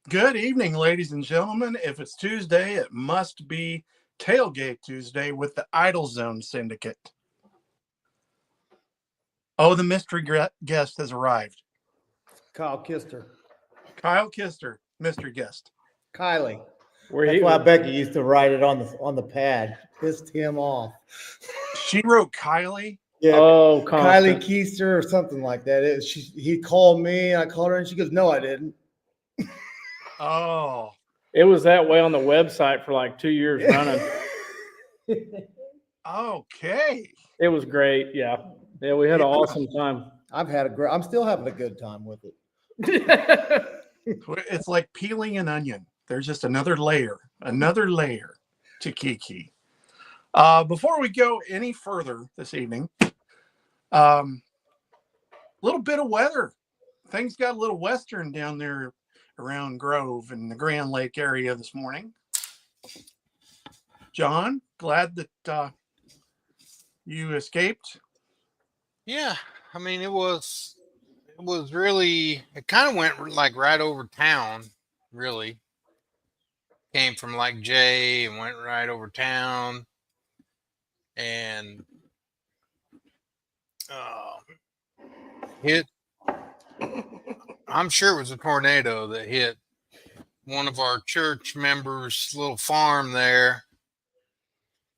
Good evening, ladies and gentlemen. If it's Tuesday, it must be Tailgate Tuesday with the Idle Zone Syndicate. Oh, the mystery guest has arrived. Kyle Kister. Kyle Kister, mystery guest. Kylie. Where That's he why Becky used to write it on the pad. Pissed him off. She wrote Kylie. Yeah, Oh, Kylie constant. Keister or something like that. He called me. I called her, and she goes, "No, I didn't." Oh, It was that way on the website for like 2 years running. okay. It was great. Yeah, we had an awesome time. I'm still having a good time with it. It's like peeling an onion. There's just another layer to Kiki. Before we go any further this evening, little bit of weather. Things got a little western down there around Grove and the Grand Lake area this morning. John, glad that you escaped. Yeah, I mean it was really it kind of went like right over town, really. Came from like Jay and went right over town and uh, hit. I'm sure it was a tornado that hit one of our church members' little farm there.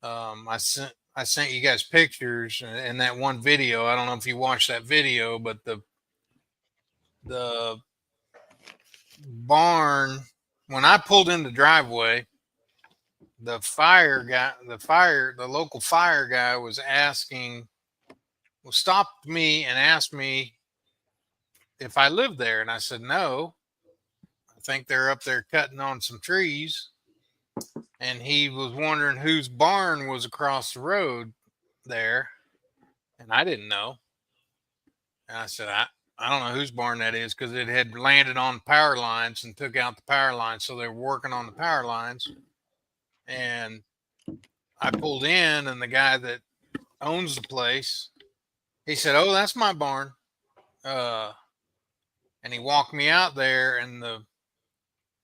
I sent you guys pictures and that one video. I don't know if you watched that video, but the barn, when I pulled in the driveway, the local fire guy stopped me and asked me if I lived there, and I said no. I think they're up there cutting on some trees, and he was wondering whose barn was across the road there, and I didn't know. And I said, I don't know whose barn that is, because it had landed on power lines and took out the power lines. So they were working on the power lines. And I pulled in, and the guy that owns the place, he said, "Oh, that's my barn." And he walked me out there, and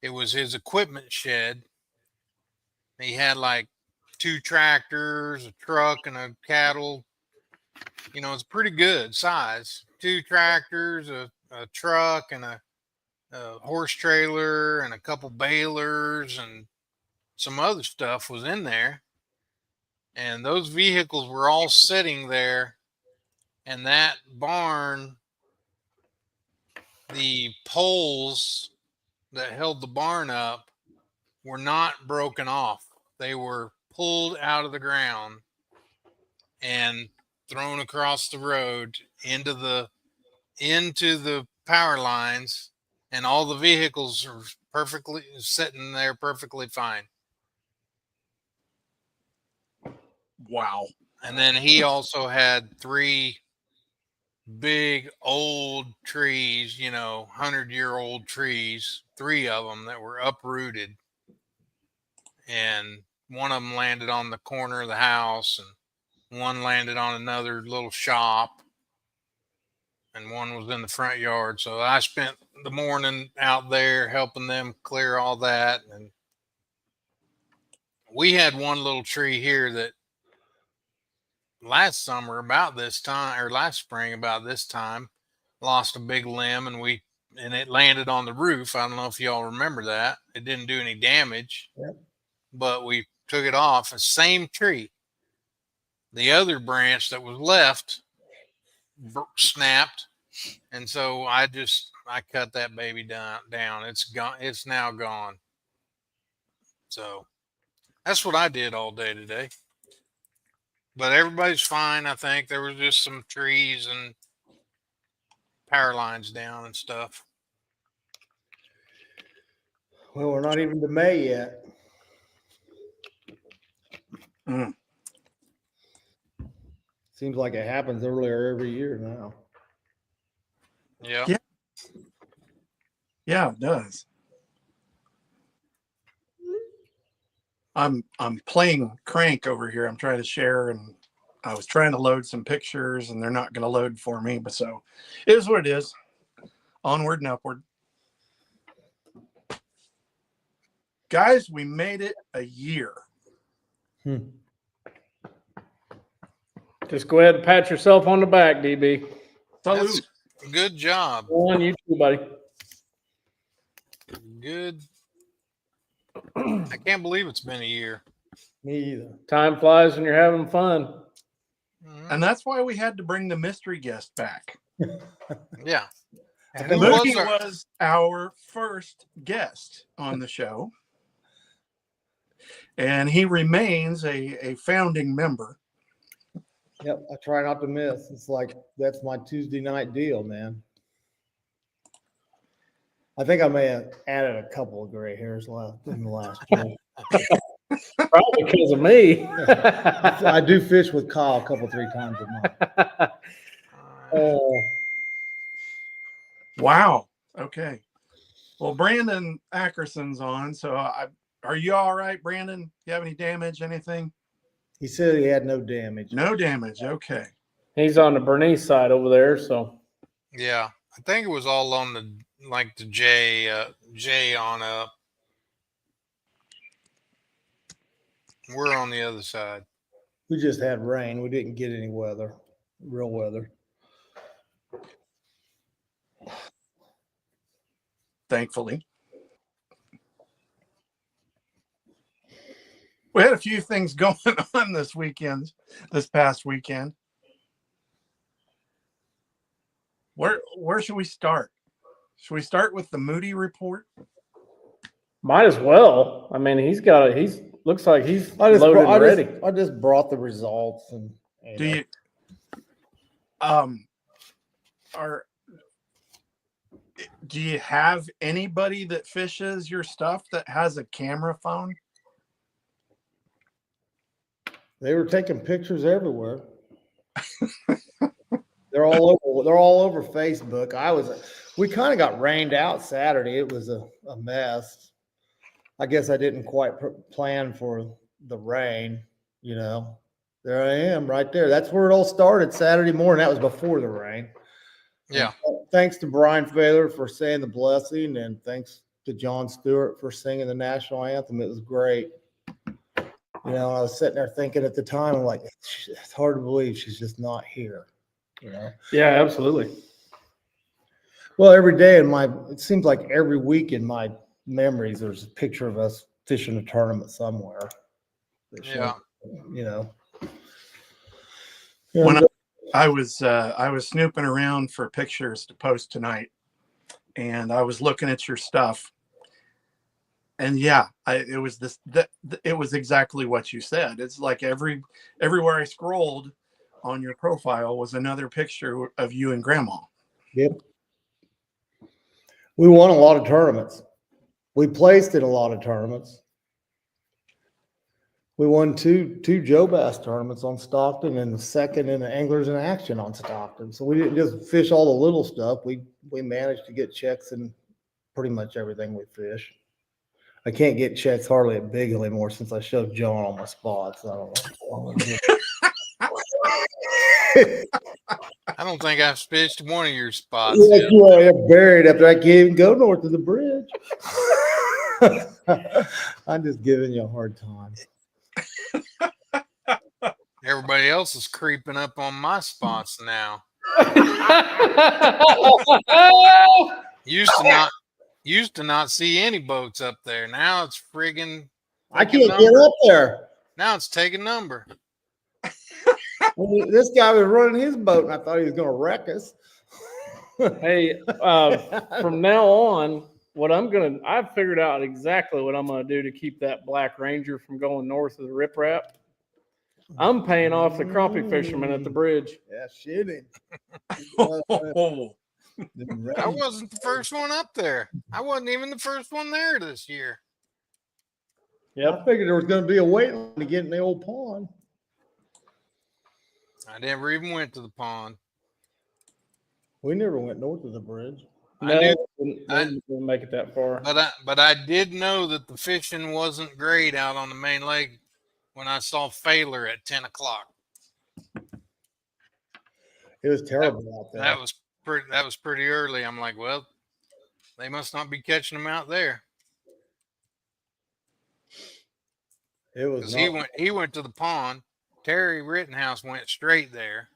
it was his equipment shed. He had like two tractors, a truck, and a cattle. It's pretty good size. Two tractors, a truck, and a horse trailer, and a couple balers, and some other stuff was in there. And those vehicles were all sitting there. And that barn, the poles that held the barn up were not broken off. They were pulled out of the ground and thrown across the road into the power lines, and all the vehicles are perfectly sitting there perfectly fine. Wow. And then he also had three big old trees, 100-year-old trees, three of them that were uprooted. And one of them landed on the corner of the house, and one landed on another little shop, and one was in the front yard. So I spent the morning out there helping them clear all that. And we had one little tree here that last summer about this time, or last spring about this time, lost a big limb, and it landed on the roof. I don't know if y'all remember that. It didn't do any damage. Yep. But we took it off. The same tree. The other branch that was left snapped, and so I cut that baby down. It's gone. It's now gone. So that's what I did all day today. But everybody's fine. I think there was just some trees and power lines down and stuff. Well, we're not even to May yet. Mm. Seems like it happens earlier every year now. Yeah. Yeah, it does. I'm playing Crank over here. I'm trying to share, and I was trying to load some pictures, and they're not going to load for me. But so it is what it is. Onward and upward. Guys, we made it a year. Just go ahead and pat yourself on the back, DB. Salute. That's good job. Go on, you too, buddy. Good. I can't believe it's been a year. Me either. Time flies when you're having fun. Mhm. And that's why we had to bring the mystery guest back. Yeah. And who Mookie was our, was our first guest on the show. And he remains a founding member. Yep, I try not to miss. It's like that's my Tuesday night deal, man. I think I may have added a couple of gray hairs left in the last year. Probably because of me. I do fish with Kyle a couple, 3 times a month. Oh, Wow. Okay. Well, Brandon Ackerson's on. So are you all right, Brandon? You have any damage, anything? He said he had no damage. No damage. Okay. he's on the Bernice side over there, so yeah. I think it was all on the J on up. We're on the other side. We just had rain. We didn't get any weather, real weather. Thankfully. We had a few things going on this past weekend. Where should we start? Should we start with the Moody report? might as well. I mean, he's looks like he's loaded and ready. I just brought the results and Do you do you have anybody that fishes your stuff that has a camera phone? they were taking pictures everywhere. They're all over Facebook. We kind of got rained out Saturday. It was a mess. I guess I didn't quite plan for the rain, you know. There I am right there. That's where it all started Saturday morning. That was before the rain. Yeah. And thanks to Brian Failer for saying the blessing, and thanks to John Stewart for singing the national anthem. It was great. You know, I was sitting there thinking at the time, I'm like, it's hard to believe she's just not here. You know? Yeah, absolutely. Well, every day it seems like every week in my memories, there's a picture of us fishing a tournament somewhere. that shows, Yeah. You know. When And, I was snooping around for pictures to post tonight, and I was looking at your stuff, and yeah, it was exactly what you said. It's like everywhere I scrolled on your profile was another picture of you and Grandma. yep. We won a lot of tournaments. We placed in a lot of tournaments. We won two Joe Bass tournaments on Stockton and the second in the Anglers in Action on Stockton. So we didn't just fish all the little stuff. We managed to get checks in pretty much everything we fish. I can't get checks hardly at Big anymore since I shoved John on my spots. I don't know. I don't think I've fished one of your spots Yeah, yet. you are buried after I can't even go north of the bridge. I'm just giving you a hard time. Everybody else is creeping up on my spots now. Used to not see any boats up there. Now it's friggin' I taking can't get number. up there. Now it's taking number. This guy was running his boat, and I thought he was going to wreck us. Hey, from now on, I've figured out exactly what I'm gonna do to keep that Black Ranger from going north of the riprap. I'm paying off the crappie fishermen at the bridge. Yeah, shitting. I wasn't the first one up there. I wasn't even the first one there this year. Yep. I figured there was going to be a wait line to get in the old pond. I never even went to the pond. We never went north of the bridge. No, I didn't make it that far. But I did know that the fishing wasn't great out on the main lake when I saw Failer at 10 o'clock. It was terrible out there. That was pretty early. I'm like, well, they must not be catching them out there. It was because not. he went to the pond. Terry Rittenhouse went straight there.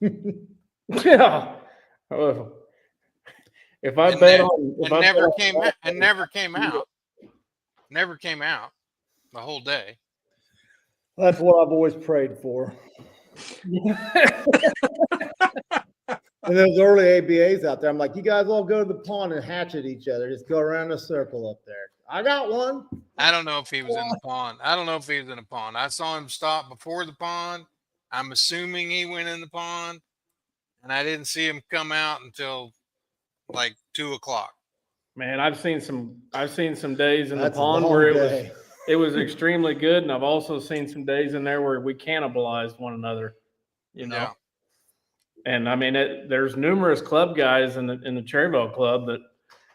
Yeah. Oh, if I And bet then- on, if and I bet never on came out, and that, never came out. Never came out the whole day. That's what I've always prayed for. And those early ABAs out there, I'm like, you guys all go to the pond and hatchet each other. Just go around a circle up there. I got one. I don't know if he was in the pond. I don't know if he was in the pond. I saw him stop before the pond. I'm assuming he went in the pond, and I didn't see him come out until like 2:00. man, I've seen some days in the That's a pond long where day. it was extremely good, and I've also seen some days in there where we cannibalized one another. You know. Yeah. And I mean, there's numerous club guys in the Cherryville Club that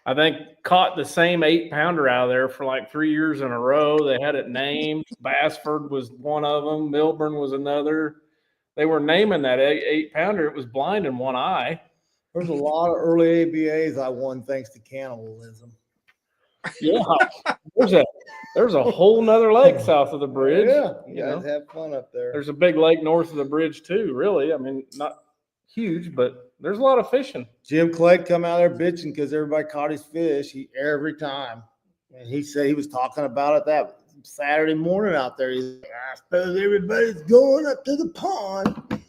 I think caught the same 8-pounder out of there for like 3 years in a row. They had it named. Bassford was one of them. Milburn was another. They were naming that 8-pounder. It was blind in one eye. There's a lot of early ABAs I won thanks to cannibalism. Yeah, there's a whole nother lake south of the bridge. Yeah, you you guys know. have fun up there. There's a big lake north of the bridge too. Really, I mean, not huge, but there's a lot of fishing. Jim Clegg come out there bitching because everybody caught his fish every time. And he said he was talking about it that Saturday morning out there. He's like, I suppose everybody's going up to the pond.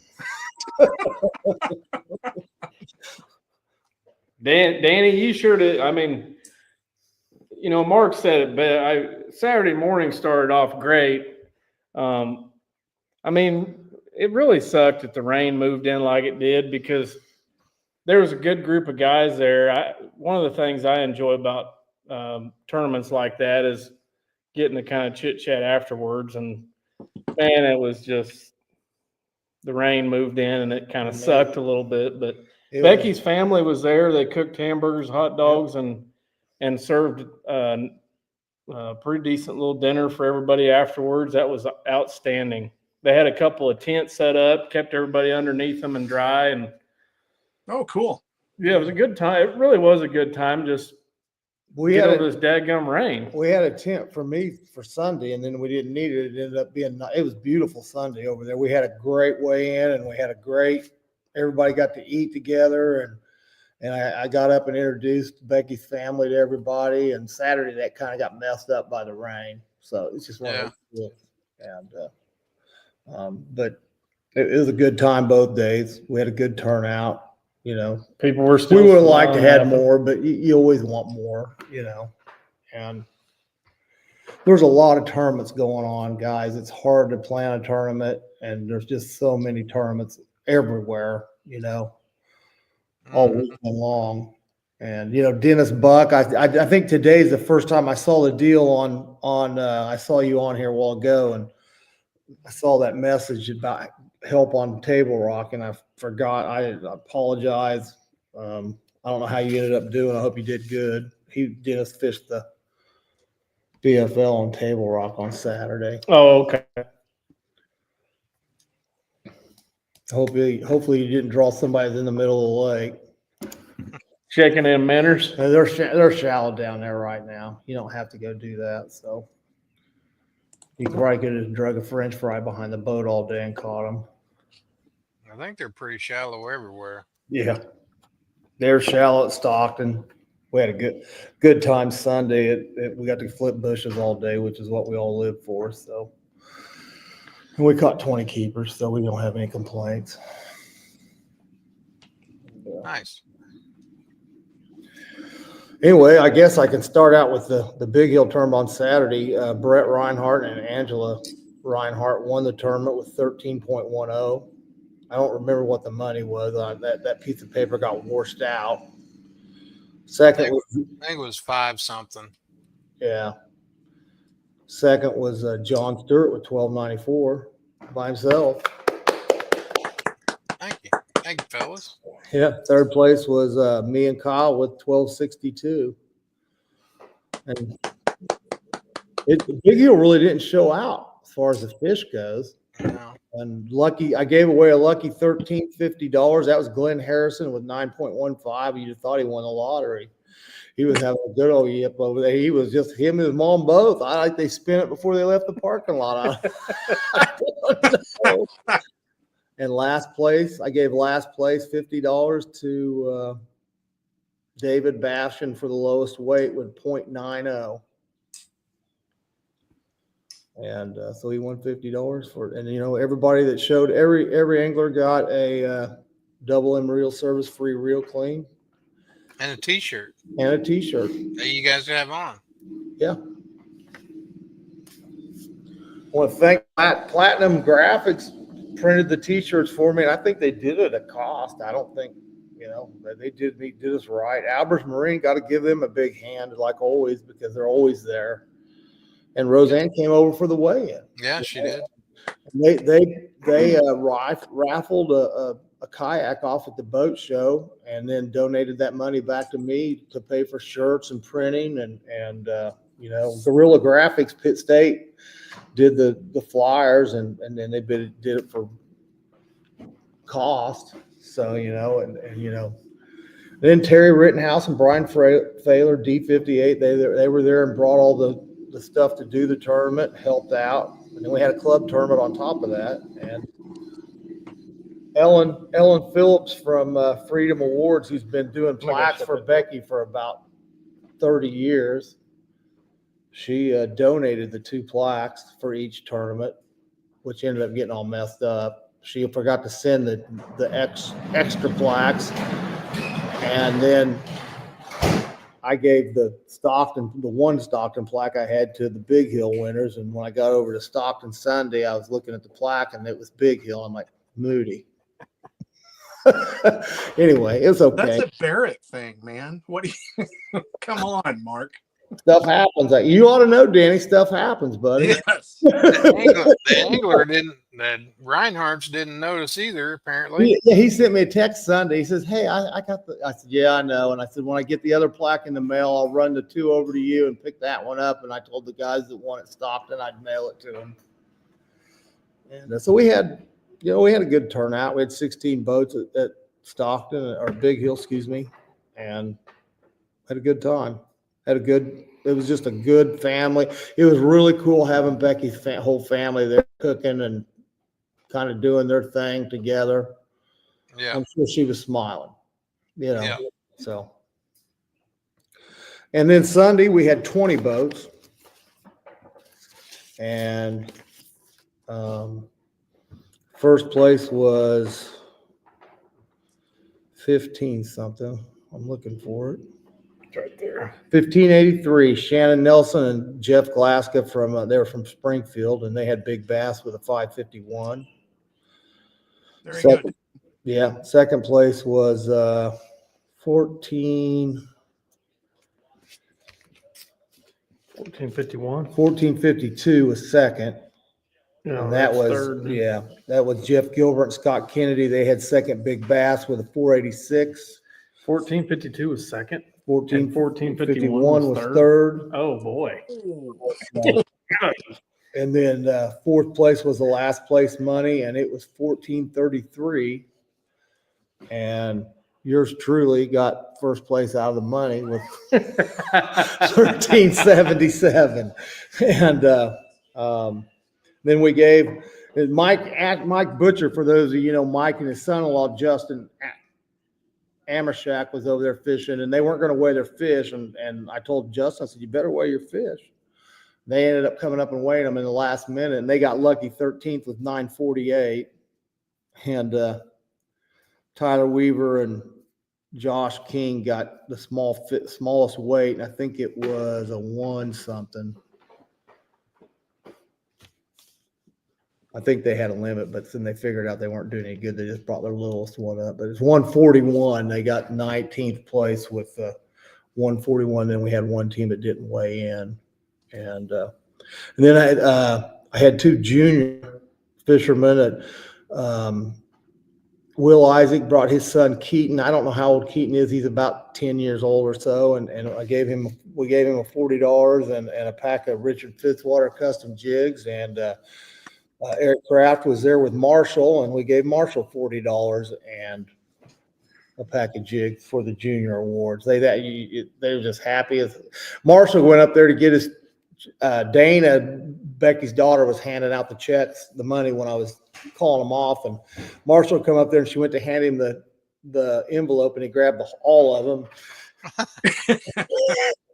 Danny, you sure did. I mean, you know, Mark said it, but Saturday morning started off great. I mean, it really sucked that the rain moved in like it did because there was a good group of guys there. One of the things I enjoy about tournaments like that is getting to kind of chit chat afterwards. And man, it was just the rain moved in and it kind of sucked a little bit. But Becky's family was there. They cooked hamburgers, hot dogs, and served a pretty decent little dinner for everybody afterwards. That was outstanding. They had a couple of tents set up, kept everybody underneath them and dry. And Oh, cool. yeah, it was a good time. It really was a good time. Just we get had over this dadgum rain. We had a tent for me for Sunday, and then we didn't need it. It ended up being, it was beautiful Sunday over there. We had a great weigh in, and we had everybody got to eat together, and I got up and introduced Becky's family to everybody. And Saturday that kind of got messed up by the rain, so it's just one of those deals. And but it was a good time both days. We had a good turnout. You know, People were still. we would have liked to smiling have at them. more, but you always want more, you know. And there's a lot of tournaments going on, guys. It's hard to plan a tournament, and there's just so many tournaments everywhere, you know, all weekend long. And you know, Dennis Buck. I think today's the first time I saw the deal on. I saw you on here a while ago, and I saw that message about help on Table Rock, and I forgot. I apologize. I don't know how you ended up doing. I hope you did good. Dennis fished the BFL on Table Rock on Saturday. Oh, okay. Hopefully you didn't draw somebody that's in the middle of the lake. Checking in manners. And they're shallow down there right now. You don't have to go do that. So you probably could have drug a French fry behind the boat all day and caught them. I think they're pretty shallow everywhere. Yeah, they're shallow at Stockton. We had a good time Sunday. We got to flip bushes all day, which is what we all live for. So, and we caught 20 keepers, so we don't have any complaints. Yeah. Nice. Anyway, I guess I can start out with the Big Hill tournament on Saturday. Brett Reinhardt and Angela Reinhardt won the tournament with 13.10. I don't remember what the money was. That piece of paper got washed out. Second, I think it was 5 something. yeah. Second was John Stewart with 12.94 by himself. Thank you. Thank you, fellas. Yeah. Third place was me and Kyle with 12.62. And the Big Hill really didn't show out as far as the fish goes. No. And I gave away a lucky $13.50. That was Glenn Harrison with 9.15. You'd have thought he won the lottery. he was having a good old yip over there. He was just him and his mom both. I like they spin it before they left the parking lot. I don't know. And last place, I gave last place $50 to David Bastion for the lowest weight with .90. And so he won $50 for it. And you know, everybody that showed, every angler got a double M reel service free reel clean And a T-shirt and a t-shirt. that you guys have on. Yeah. I want to thank Platinum Graphics printed the t-shirts for me. And I think they did it at cost. I don't think, you know, they did us right. Albers Marine, got to give them a big hand like always, because they're always there. And Roseanne came over for the weigh-in. Yeah, she did. They raffled a kayak off at the boat show, and then donated that money back to me to pay for shirts and printing, and you know, Guerrilla Graphics Pitt State did the flyers, and then they did it for cost. So you know, and you know, then Terry Rittenhouse and Brian Thaler, D58, they were there and brought all the stuff to do the tournament, helped out. And then we had a club tournament on top of that. And Ellen Phillips from Freedom Awards, who's been doing plaques for Becky for about 30 years, she donated the 2 plaques for each tournament, which ended up getting all messed up. She forgot to send the extra plaques. And then I gave the one Stockton plaque I had to the Big Hill winners. And when I got over to Stockton Sunday, I was looking at the plaque and it was Big Hill. I'm like, Moody. Anyway, it's okay. That's a Barrett thing, man. What do you come on, Mark? Stuff happens. You ought to know, Danny, stuff happens, buddy. Yes. The angler didn't, that Reinhardt's didn't notice either, apparently. He sent me a text Sunday. He says, hey, I got I said, yeah, I know. And I said, when I get the other plaque in the mail, I'll run the 2 over to you and pick that one up. And I told the guys that want it Stockton, I'd mail it to them. And so we had a good turnout. We had 16 boats at Stockton, or Big Hill, excuse me, and had a good time. It was just a good family. It was really cool having Becky's whole family there cooking and kind of doing their thing together. Yeah. I'm sure she was smiling, you know. Yeah. So, and then Sunday we had 20 boats, and first place was 15 something. I'm looking for it. It's right there. 1583. Shannon Nelson and Jeff Glaska they were from Springfield, and they had big bass with a 551. Very good. Yeah. Second place was 1452 was second. No, And that that's was third. that was Jeff Gilbert and Scott Kennedy. They had second big bass with a 486. 1452 was second. 1451 was third. Oh boy. And then fourth place was the last place money, and it was 1433. And yours truly got first place out of the money with 1377. And then we gave Mike Butcher, for those of you know, Mike and his son-in-law Justin Amershak was over there fishing, and they weren't going to weigh their fish. And I told Justin, I said, you better weigh your fish. They ended up coming up and weighing them in the last minute, and they got lucky 13th with 948. And Tyler Weaver and Josh King got the smallest weight, and I think it was a 1 something. I think they had a limit, but then they figured out they weren't doing any good. They just brought their littlest one up. But it's 141. They got 19th place with 141. Then we had one team that didn't weigh in. And then I had 2 junior fishermen at Will Isaac brought his son Keaton. I don't know how old Keaton is. He's about 10 years old or so. And we gave him a $40 and a pack of Richard Fitzwater custom jigs. And Eric Kraft was there with Marshall, and we gave Marshall $40. And a pack of jigs for the junior awards. They were just happy. As Marshall went up there to get his Dana, Becky's daughter, was handing out the checks, the money when I was calling them off, and Marshall come up there and she went to hand him the envelope and he grabbed all of them.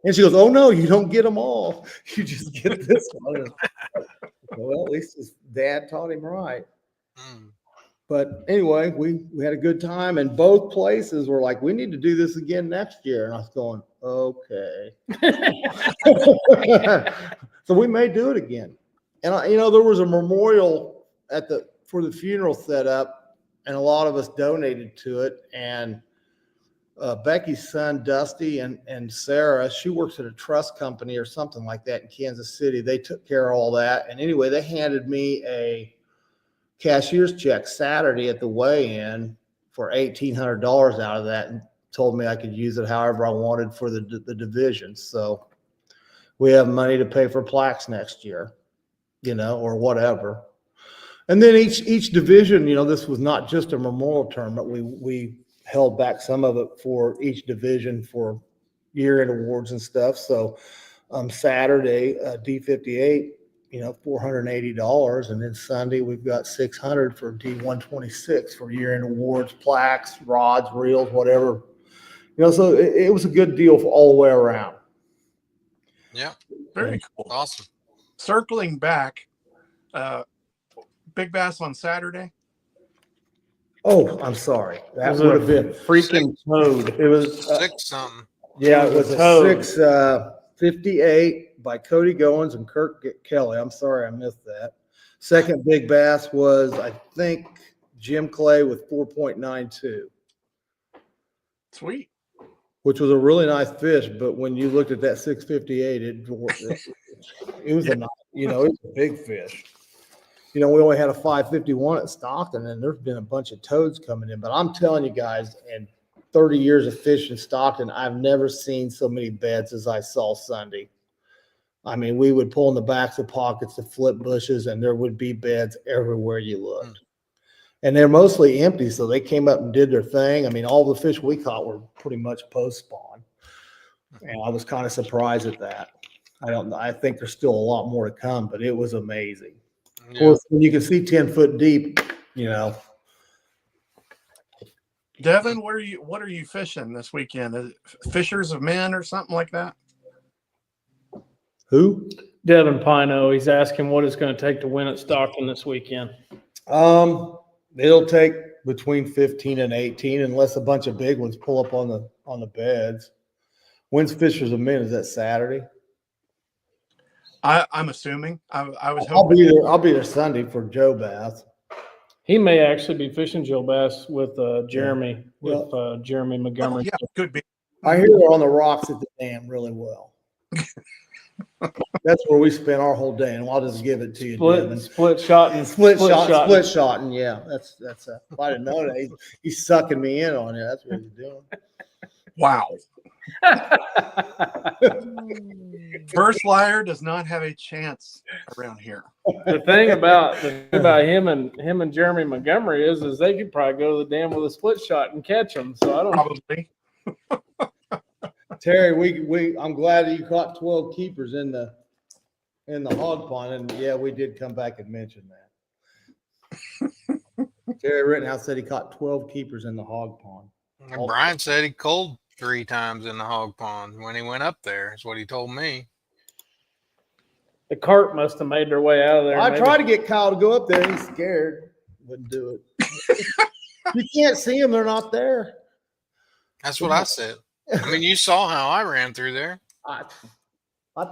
And she goes, "Oh no, you don't get them all. You just get this one." Well, at least his dad taught him right. Mm. But anyway, we had a good time, and both places were like, "We need to do this again next year." And I was going, "Okay." So we may do it again. And there was a memorial for the funeral set up, and a lot of us donated to it. And Becky's son, Dusty, and Sarah, she works at a trust company or something like that in Kansas City. They took care of all that. And anyway, they handed me a cashier's check Saturday at the weigh-in for $1,800 out of that, and told me I could use it however I wanted for the division. So we have money to pay for plaques next year, or whatever. And then each division, this was not just a memorial tournament. We held back some of it for each division for year-end awards and stuff. So Saturday, D58, $480, and then Sunday we've got $600 for D126 for year-end awards, plaques, rods, reels, whatever. So it was a good deal for all the way around. Yeah. Very cool. Awesome. Circling back, Big Bass on Saturday. Oh, I'm sorry. That was would a have been freaking toad. It was 6 something. yeah, it was a Toad. 658 by Cody Goins and Kirk Kelly. I'm sorry I missed that. Second big bass was, I think, Jim Clay with 4.92, Sweet. which was a really nice fish. But when you looked at that 658, it was it was a big fish. We only had a 551 at Stockton, and there's been a bunch of toads coming in. But I'm telling you guys, in 30 years of fishing Stockton, I've never seen so many beds as I saw Sunday. I mean, we would pull in the backs of pockets to flip bushes, and there would be beds everywhere you looked. And they're mostly empty, so they came up and did their thing. I mean, all the fish we caught were pretty much post-spawn. And I was kind of surprised at that. I think there's still a lot more to come, but it was amazing. Of Yeah. course, when you can see 10 foot deep, Devin, what are you fishing this weekend? Is it Fishers of Men or something like that? Who? Devin Pino, he's asking what it's going to take to win at Stockton this weekend. It'll take between 15 and 18, unless a bunch of big ones pull up on the beds. When's Fishers of Men? Is that Saturday? I'm assuming. I was I'll hoping. be there. I'll be there Sunday for Joe Bass. He may actually be fishing Joe Bass with Jeremy, Yeah. with Jeremy Oh, Montgomery. yeah, could be. I hear they're on the rocks at the dam really well. That's where we spent our whole day, and I'll just give it to you, Devin. Split shot and Split shot, and yeah, that's if I didn't know that, he's sucking me in on it. That's what he's doing. Wow. First Liar does not have a chance around here. The thing about him and Jeremy Montgomery is they could probably go to the dam with a split shot and catch them. So I don't know. Probably. Terry, I'm glad that you caught 12 keepers in the hog pond, and yeah, we did come back and mention that. Terry Rittenhouse said he caught 12 keepers in the hog pond. And Brian said he culled 3 times in the hog pond when he went up there. Is what he told me. The cart must have made their way out of there. I maybe. tried to get Kyle to go up there. He's scared. Wouldn't do it. You can't see them. They're not there. That's what I said. I mean, you saw how I ran through there. I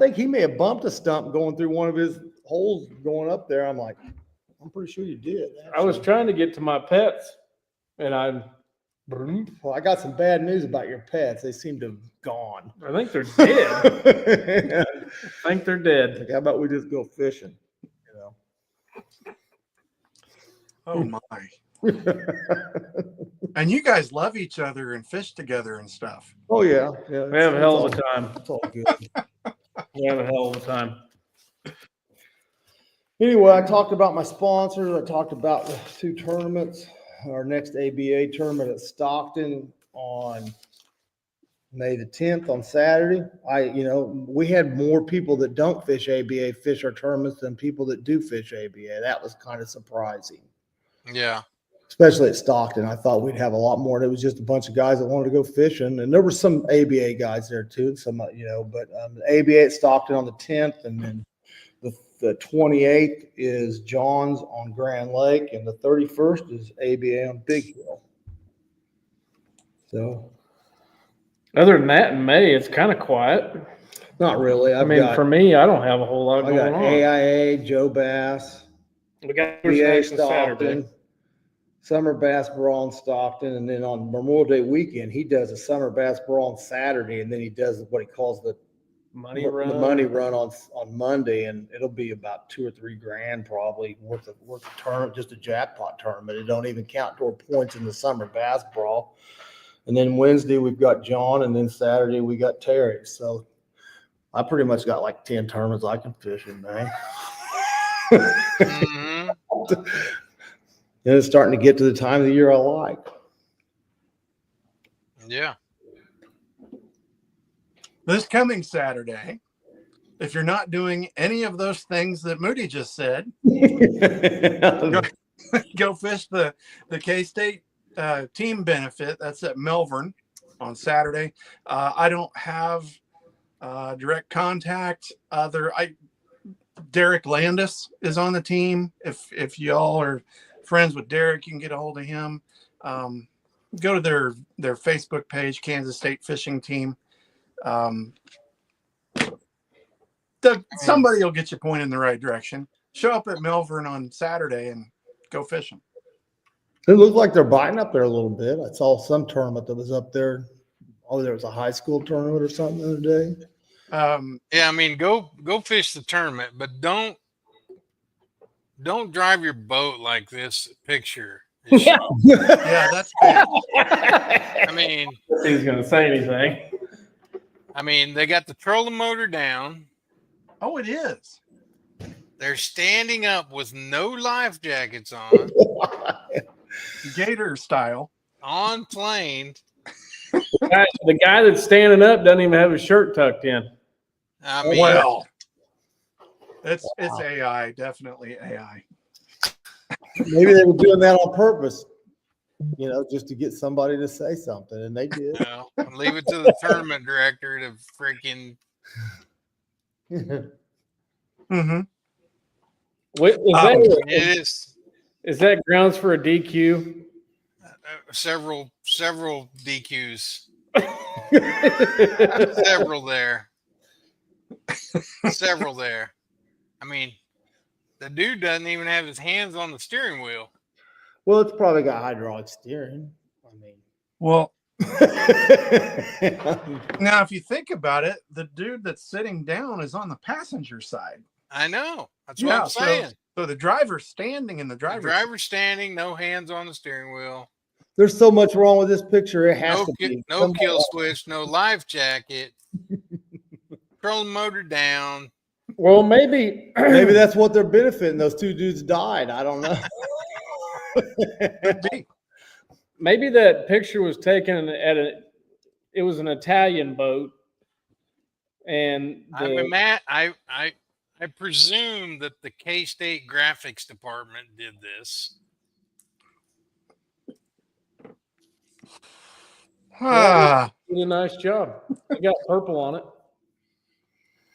think he may have bumped a stump going through one of his holes going up there. I'm like, I'm pretty sure you did. I was trying to get to my pets, and Well, I got some bad news about your pets. They seem to have gone. I think they're dead. I think they're dead. Like, how about we just go fishing? Oh my. And you guys love each other and fish together and stuff. Oh yeah, yeah. We have a hell of a time. It's all good. We have a hell of a time. Anyway, I talked about my sponsors. I talked about the 2 tournaments. Our next ABA tournament at Stockton on May the 10th on Saturday. We had more people that don't fish ABA fish our tournaments than people that do fish ABA. That was kind of surprising, Yeah. especially at Stockton. I thought we'd have a lot more. And it was just a bunch of guys that wanted to go fishing. And there were some ABA guys there too. But the ABA at Stockton on the 10th, and then the 28th is John's on Grand Lake, and the 31st is ABA on Big Hill. So Other than that, in May, it's kind of quiet. not really. For me, I don't have a whole lot I going got on. AIA, Joe Bass, We got PA Action Saturday. Stockton, Summer Bass Brawl in Stockton, and then on Memorial Day weekend, he does a Summer Bass Brawl on Saturday, and then he does what he calls the Money the run. money run on Monday, and it'll be about $2 or $3 grand probably worth of tournament, just a jackpot tournament. It don't even count toward points in the Summer Bass Brawl. And then Wednesday we've got John, and then Saturday we got Terry. So I pretty much got like 10 tournaments I can fish in, man. Mhm. And it's starting to get to the time of the year I like. Yeah. This coming Saturday, if you're not doing any of those things that Moody just said, go fish the K-State team benefit. That's at Melbourne on Saturday. I don't have direct contact. Derek Landis is on the team. If y'all are friends with Derek, you can get a hold of him. Go to their Facebook page, Kansas State Fishing Team. Somebody will get you pointed in the right direction. Show up at Melbourne on Saturday and go fishing. It looked like they're biting up there a little bit. I saw some tournament that was up there. Oh, there was a high school tournament or something the other day. Yeah, I mean, go fish the tournament, but don't drive your boat like this picture. Yeah. Yeah, that's bad. I mean, He's going to say anything. they got the trolling motor down. Oh, it is. They're standing up with no life jackets on, Gator style. on plane. The guy that's standing up doesn't even have his shirt tucked in. I mean, Well, it's AI, definitely AI. Maybe they were doing that on purpose, just to get somebody to say something, and they did. leave it to the tournament director to freaking. Mm-hmm. Wait, It is is that grounds for a DQ? several DQs, several there. Several there. I mean, the dude doesn't even have his hands on the steering wheel. Well, it's probably got hydraulic steering. Well, now if you think about it, the dude that's sitting down is on the passenger side. I know. That's what I'm saying. So the driver's standing in the The driver's driver's standing, no hands on the steering wheel. There's so much wrong with this picture. It has No, to be. no kill switch, no life jacket. Trolling motor down. Well, maybe Maybe that's what they're benefiting. Those two dudes died. I don't know. could be. maybe that picture was taken it was an Italian boat. And I mean, Matt, I presume that the K-State graphics department did this. did a nice job. It got purple on it.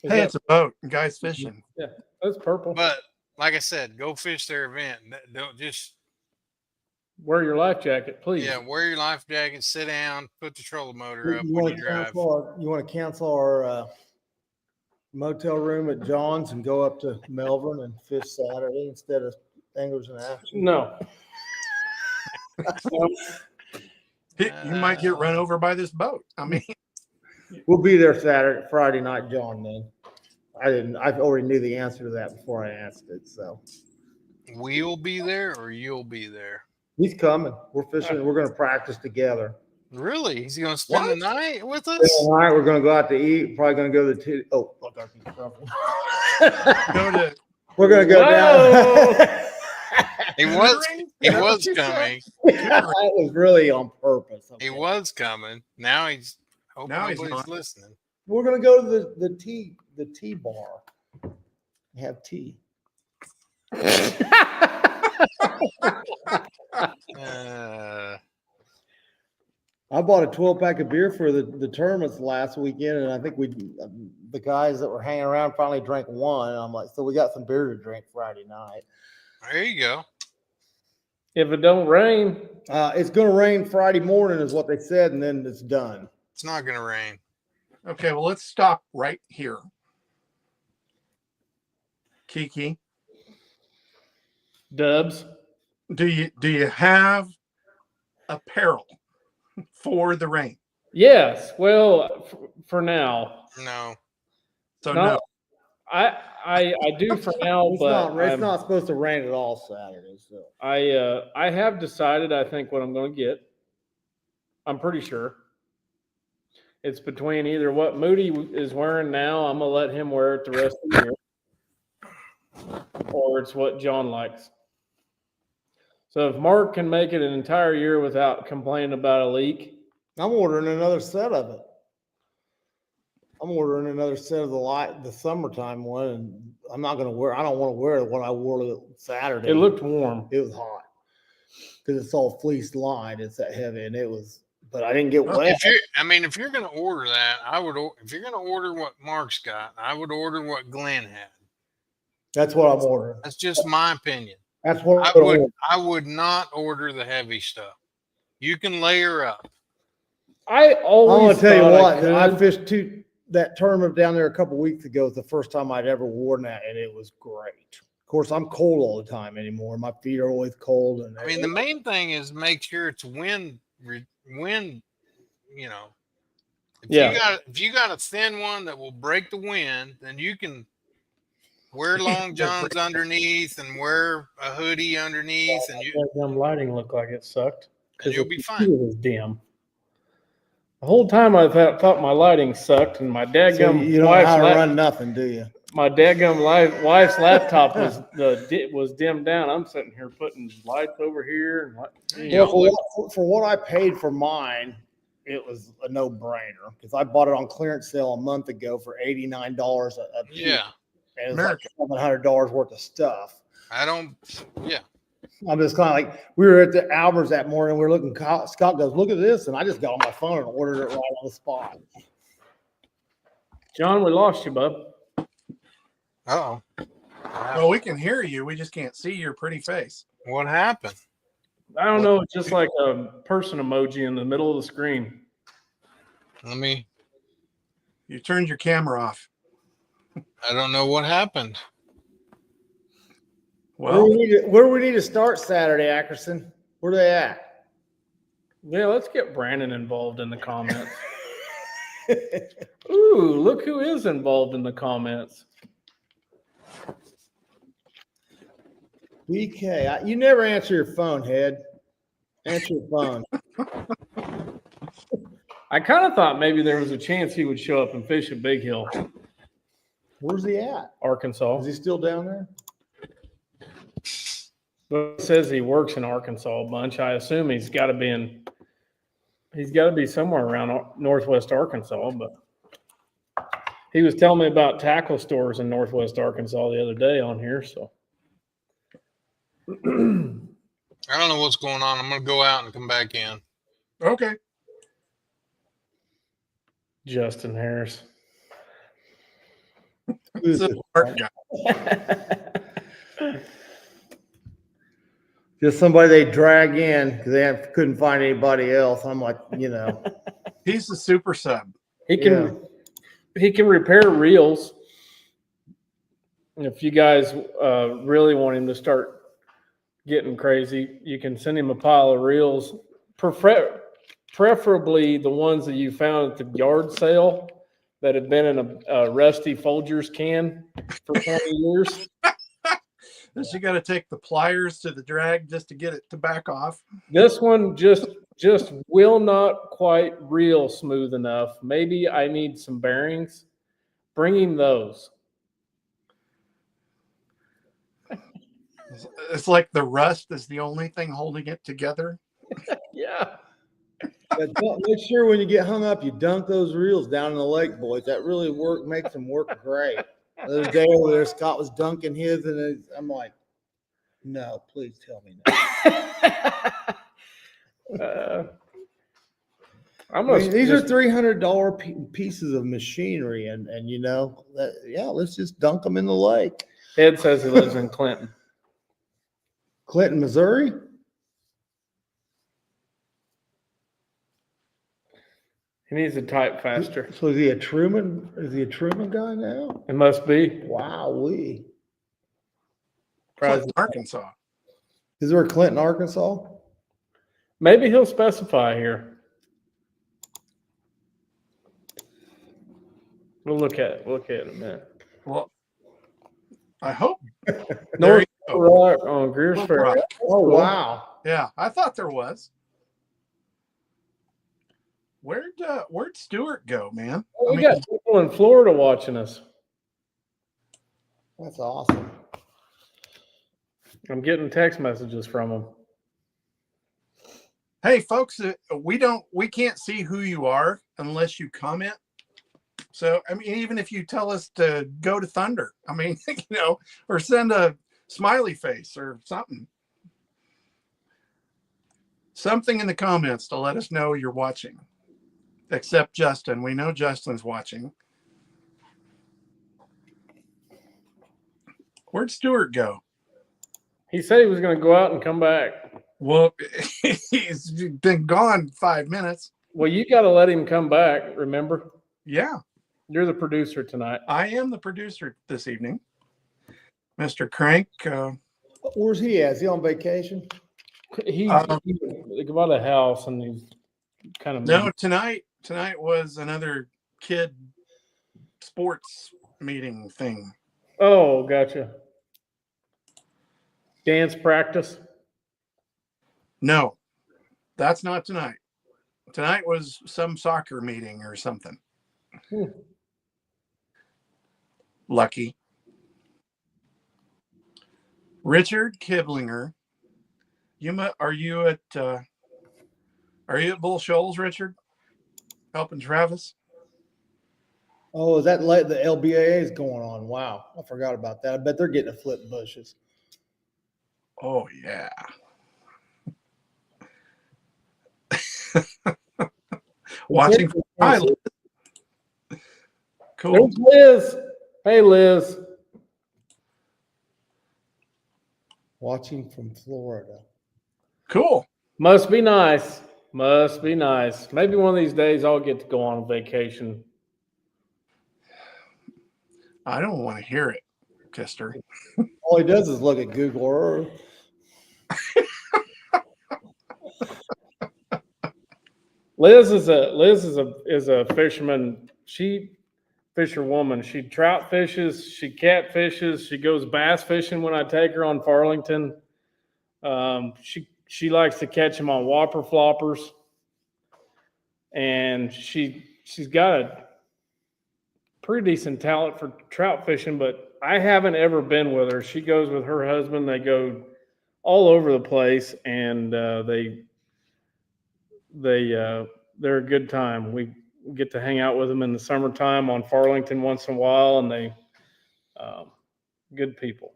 Hey, it's a boat. Guys fishing. That's purple. But like I said, go fish their event. Don't just Wear your life jacket, please. wear your life jacket, sit down, put the trolling motor up You when want you to drive. cancel our motel room at John's and go up to Melbourne and fish Saturday instead of Anglers in Action? No. You might get run over by this boat. I mean, We'll be there Friday night, John. Then I already knew the answer to that before I asked it. So We'll be there or you'll be there. he's coming. We're fishing. We're going to practice together. Really? He's going to spend the What? night with us? Tonight we're going to go out to eat. Probably going to go to the look, I can go to We're going to go Whoa. down. He was coming. That was really on purpose. He okay. was coming. Now he's hope Now he's nobody's not. listening. We're gonna go to the tea bar. Have tea. I bought a 12-pack of beer for the tournaments last weekend, and I think the guys that were hanging around finally drank one. And I'm like, so we got some beer to drink Friday night. There you go. If it don't rain, It's gonna rain Friday morning, is what they said, and then it's done. It's not gonna rain. Okay, well, let's stop right here. Kiki, Dubs. do you have apparel for the rain? Yes. Well, for now. No. So No, no. I do for now, It's but not. It's not supposed to rain at all Saturday. So I have decided. I think what I'm going to get. I'm pretty sure. It's between either what Moody is wearing now. I'm gonna let him wear it the rest of the year, or it's what John likes. So if Mark can make it an entire year without complaining about a leak, I'm ordering another set of it. I'm ordering another set of the summertime one, and I'm not gonna wear. I don't want to wear what I wore Saturday. it looked warm. It was hot because it's all fleece lined. It's that heavy, and it was. But I didn't get Well, wet. If you're gonna order that, if you're gonna order what Mark's got, I would order what Glenn had. That's what I'm ordering. That's just my opinion. That's what I would not order the heavy stuff. You can layer up. I I'm always gonna tell you thought what. I could. fished that tournament down there a couple weeks ago. It's the first time I'd ever worn that, and it was great. Of course, I'm cold all the time anymore. My feet are always cold, and I mean, the main thing is make sure it's wind. You know, if you got a thin one that will break the wind, then you can wear long johns underneath and wear a hoodie underneath, and That damn lighting looked like it sucked. you'll be It fine. was dim. The whole time I thought my lighting sucked, and my so dadgum you don't know how to run nothing, do you? my dadgum wife's laptop was dimmed down. I'm sitting here putting lights over here and Yeah. Well, for what I paid for mine, it was a no-brainer because I bought it on clearance sale a month ago for $89 a piece. Yeah, And it's America. like $700 worth of stuff. I don't. Yeah, I'm just kind of like, we were at the Alberts that morning. We were looking, Scott goes, look at this. And I just got on my phone and ordered it right on the spot. John, we lost you, bub. oh, Well, we can hear you. We just can't see your pretty face. what happened? I don't know. It's just like a person emoji in the middle of the screen. Let me. You turned your camera off. I don't know what happened. Well, Where we need to start Saturday, Ackerson? Where they at? Yeah, let's get Brandon involved in the comments. Ooh, look who is involved in the comments. BK, you never answer your phone, Head. Answer your phone. I kind of thought maybe there was a chance he would show up and fish at Big Hill, Where's he at? Arkansas. Is he still down there? But it says he works in Arkansas a bunch. I assume he's got to be somewhere around Northwest Arkansas, but he was telling me about tackle stores in Northwest Arkansas the other day on here. So I don't know what's going on. I'm gonna go out and come back in. okay. Justin Harris. Who's This is it? Mark guy. Just somebody they drag in because they couldn't find anybody else. I'm like, He's the super sub. He can repair reels. If you guys really want him to start getting crazy, you can send him a pile of reels, preferably the ones that you found at the yard sale that have been in a rusty Folgers can for 20 years. Then you got to take the pliers to the drag just to get it to back off. This one just will not quite reel smooth enough. Maybe I need some bearings. Bring him those. It's like the rust is the only thing holding it together. Yeah. Make sure when you get hung up, you dunk those reels down in the lake, boys. That really makes them work great. The other day over there, Scott was dunking his, and I'm like, no, please tell me no. I'm I gonna mean, these are just- $300 pieces of machinery, and let's just dunk them in the lake. Ed says he lives in Clinton. Clinton, Missouri. He needs to type faster. So is he a Truman? Is he a Truman guy now? It must be. Wow, Clinton, Arkansas. Is there a Clinton, Arkansas? Maybe he'll specify here. We'll look at it. We'll look at it in a minute. Well, I hope. There North you go. Rock on Greer's North Ferry. Rock. Oh, wow. Yeah, I thought there was. Where'd Stuart go, man? We got people in Florida watching us. That's awesome. I'm getting text messages from them. Hey, folks, we can't see who you are unless you comment. So, I mean, even if you tell us to go to Thunder, I mean, or send a smiley face or something in the comments to let us know you're watching. Except Justin. We know Justin's watching. Where'd Stuart go? He said he was going to go out and come back. Well, he's been gone 5 minutes. Well, you got to let him come back. Remember, Yeah, you're the producer tonight. I am the producer this evening. Mr. Crank. Where's he at? Is he on vacation? He bought a house and he's kind of No, tonight was another kid sports meeting thing. Oh, gotcha. Dance practice. No, that's not tonight. Tonight was some soccer meeting or something. Lucky. Richard Kiblinger. Are you at Bull Shoals, Richard? Helping Travis? Oh, is that late? The LBAA is going on. Wow. I forgot about that. I bet they're getting to flip bushes. Oh yeah. Watching from Hi, Liz. Cool. There's Liz. Hey, Liz. Watching from Florida. Cool. Must be nice. Must be nice. Maybe one of these days I'll get to go on vacation. I don't want to hear it, Kister. All he does is look at Google Earth. Liz is a fisherman. Fisherwoman. She trout fishes. She cat fishes. She goes bass fishing when I take her on Farlington. She likes to catch them on whopper floppers, and she's got a pretty decent talent for trout fishing. But I haven't ever been with her. She goes with her husband. They go all over the place, and they're a good time. We get to hang out with them in the summertime on Farlington once in a while, and they good people.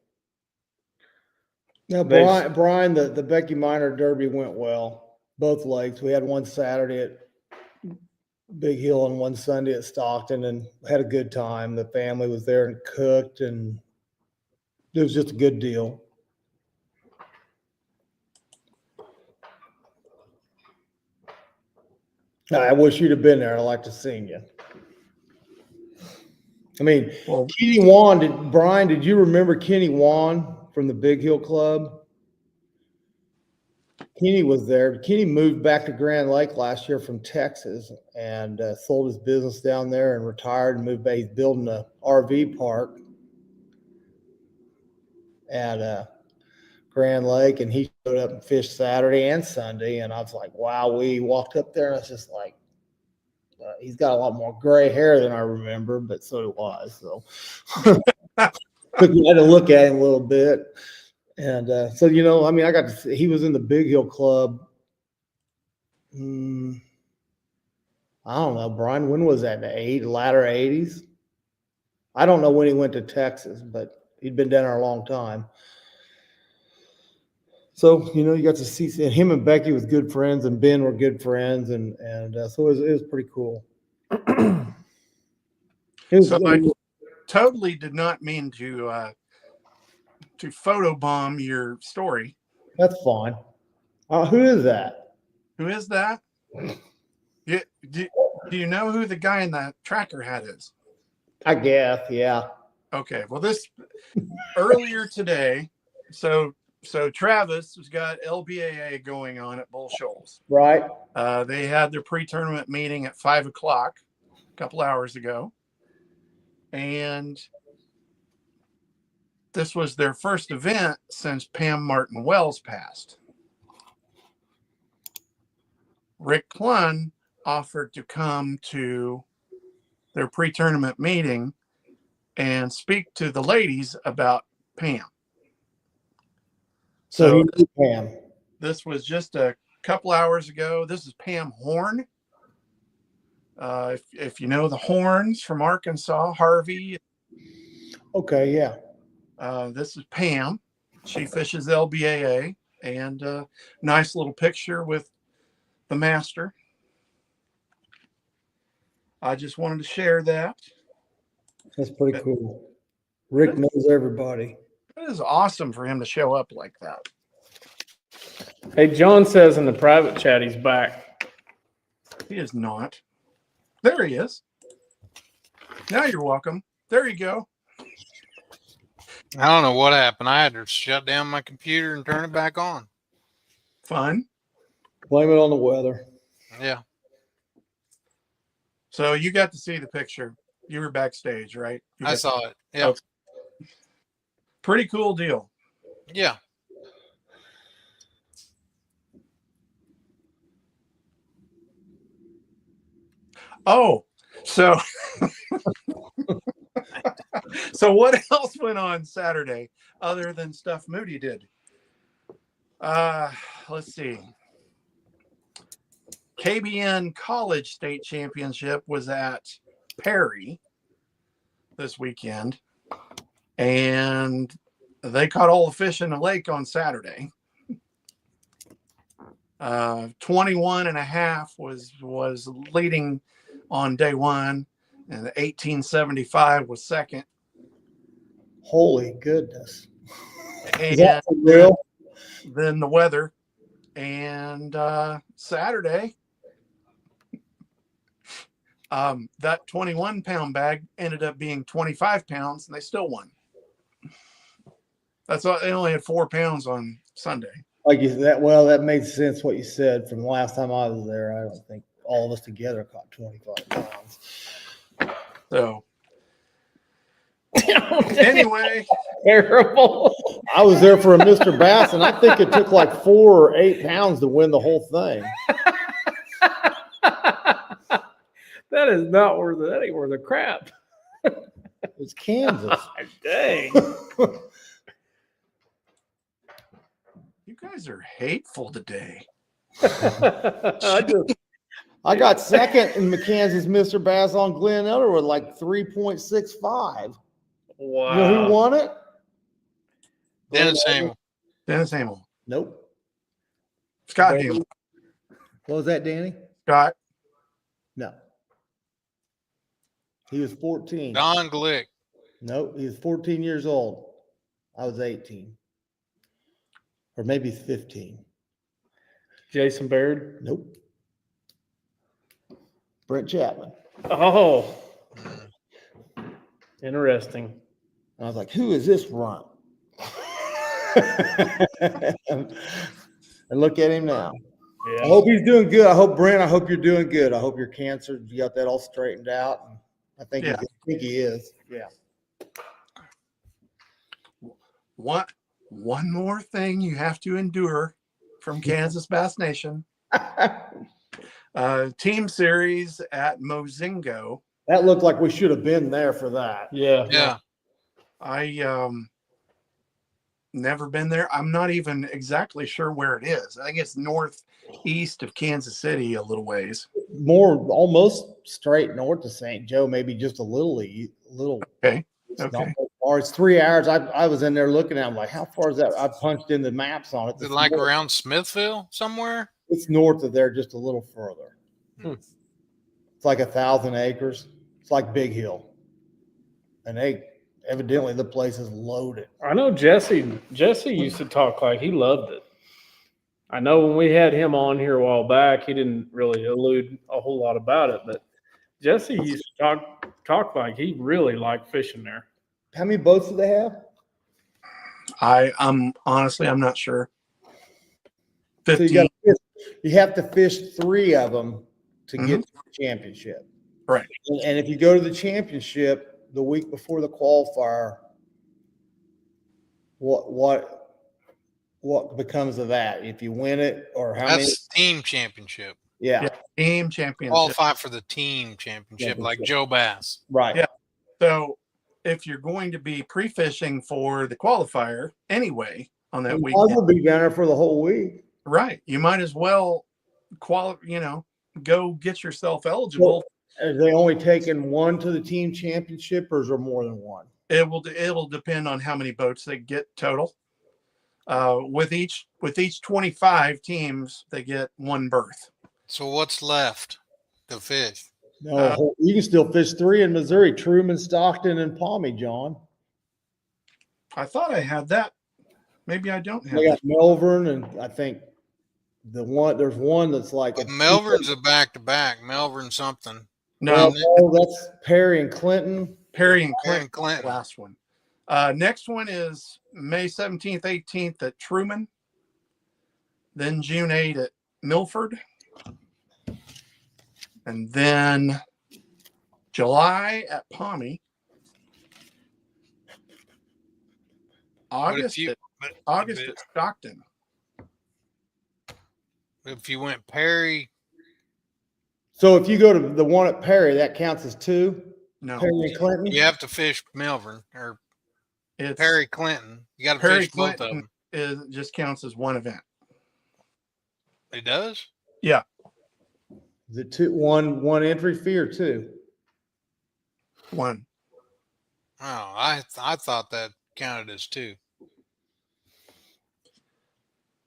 Now, Brian, the Becky Minor Derby went well. Both lakes. We had one Saturday at Big Hill and one Sunday at Stockton, and had a good time. The family was there and cooked, and it was just a good deal. I wish you'd have been there. I'd like to seen you. I mean, Well, Kenny Wan, Brian, did you remember Kenny Wan from the Big Hill Club? Kenny was there. Kenny moved back to Grand Lake last year from Texas and sold his business down there and retired and moved back. He's building a RV park at Grand Lake, and he showed up and fished Saturday and Sunday. And I was like, wow, we walked up there and I was just like, he's got a lot more gray hair than I remember, but so do I. So we had to look at him a little bit. And so, you know, I mean, I got to see, he was in the Big Hill Club. I don't know, Brian, when was that? The latter 80s? I don't know when he went to Texas, but he'd been down there a long time. So, you know, you got to see, and him and Becky was good friends, and Ben were good friends, and so it was pretty cool. So I totally did not mean to photobomb your story. That's fine. Who is that? Who is that? Do you know who the guy in the tracker hat is? I guess, yeah. Okay, well, this earlier today, so Travis has got LBAA going on at Bull Shoals. Right. They had their pre-tournament meeting at 5 o'clock a couple hours ago, and this was their first event since Pam Martin Wells passed. Rick Clunn offered to come to their pre-tournament meeting and speak to the ladies about Pam. So he knew Pam. This was just a couple hours ago. This is Pam Horn. If you know the Horns from Arkansas, Harvey. Okay, yeah. This is Pam. She fishes LBAA, and nice little picture with the master. I just wanted to share that. That's pretty cool. Rick knows everybody. It is awesome for him to show up like that. Hey, John says in the private chat he's back. He is not. There he is. Now you're welcome. There you go. I don't know what happened. I had to shut down my computer and turn it back on. Fun. Blame it on the weather. Yeah. So you got to see the picture. You were backstage, right? I saw it. Yeah. Okay. Pretty cool deal. Yeah. Oh, so so what else went on Saturday other than stuff Moody did? Let's see. KBN College State Championship was at Perry this weekend, and they caught all the fish in the lake on Saturday. 21.5 was leading on day one, and 1875 was second. Holy goodness. And Is that for real? then the weather, and Saturday, that 21-pound bag ended up being 25 pounds, and they still won. That's all. They only had 4 pounds on Sunday. Like you said, well, that made sense what you said from the last time I was there. I don't think all of us together caught 25 pounds. So anyway, Terrible. I was there for a Mr. Bass, and I think it took like 4 or 8 pounds to win the whole thing. That is not worth it. That ain't worth a crap. It's Kansas. Dang. you guys are hateful today. I got second in Kansas Mr. Bass on Glen Eller with like 3.65. Wow. You know who won it? Dennis Samuel. Dennis Hamill. Nope. Scott Hamill. What was that, Danny? Scott. No. He was 14. Don Glick. Nope, he was 14 years old. I was 18. Or maybe 15. Jason Baird. Nope. Brent Chapman. Oh. Interesting. And I was like, who is this runt? And look at him now. I Yeah. hope he's doing good. I hope, Brent, I hope you're doing good. I hope your cancer, you got that all straightened out. And I think, Yeah. I think he is. Yeah. One more thing you have to endure from Kansas Bass Nation. Team series at Mozingo. That looked like we should have been there for that. Yeah. Yeah. I Never been there. I'm not even exactly sure where it is. I think it's northeast of Kansas City a little ways. More almost straight north of St. Joe, maybe just a little. Okay. It's not Okay. that far. It's 3 hours. I was in there looking at it. I'm like, how far is that? I punched in the maps on it. Is it like around Smithville somewhere? It's north of there, just a little further. Hmm. It's like 1,000 acres. It's like Big Hill. And evidently the place is loaded. I know Jesse used to talk like he loved it. I know when we had him on here a while back, he didn't really allude a whole lot about it, but Jesse used to talk like he really liked fishing there. How many boats do they have? I'm honestly, I'm not sure. So 15. you have to fish 3 of them to get to the championship. Right. And if you go to the championship the week before the qualifier, what becomes of that? If you win it, or how many? That's team championship. Yeah, Yeah. Team championship. Qualify for the team championship like Joe Bass. right. Yeah. So if you're going to be pre-fishing for the qualifier anyway on that You week, might as well be down there for the whole week. right? You might as well go get yourself eligible. Are they only taking one to the team championship, or is there more than one? It'll depend on how many boats they get total. With each 25 teams, they get one berth. So what's left to fish? No, you can still fish 3 in Missouri: Truman, Stockton, and Palmy. John, I thought I had that. Maybe I don't have they got that. Melbourne, and I think there's one that's like But Melbourne's a back-to-back. Melbourne something. No, that's Perry and Clinton. Perry and Perry Clinton, and Clinton. the last one. Next one is May 17th, 18th at Truman. Then June 8th at Milford. And then July at Palmy. August at Stockton. If you went Perry, So if you go to the one at Perry, that counts as 2. No, Perry and Clinton. you have to fish Melbourne or it's Perry Clinton. You got to Perry fish both of Clinton them. just counts as one event. It does? Is it 2? One entry fee or 2? One. Oh, I thought that counted as 2.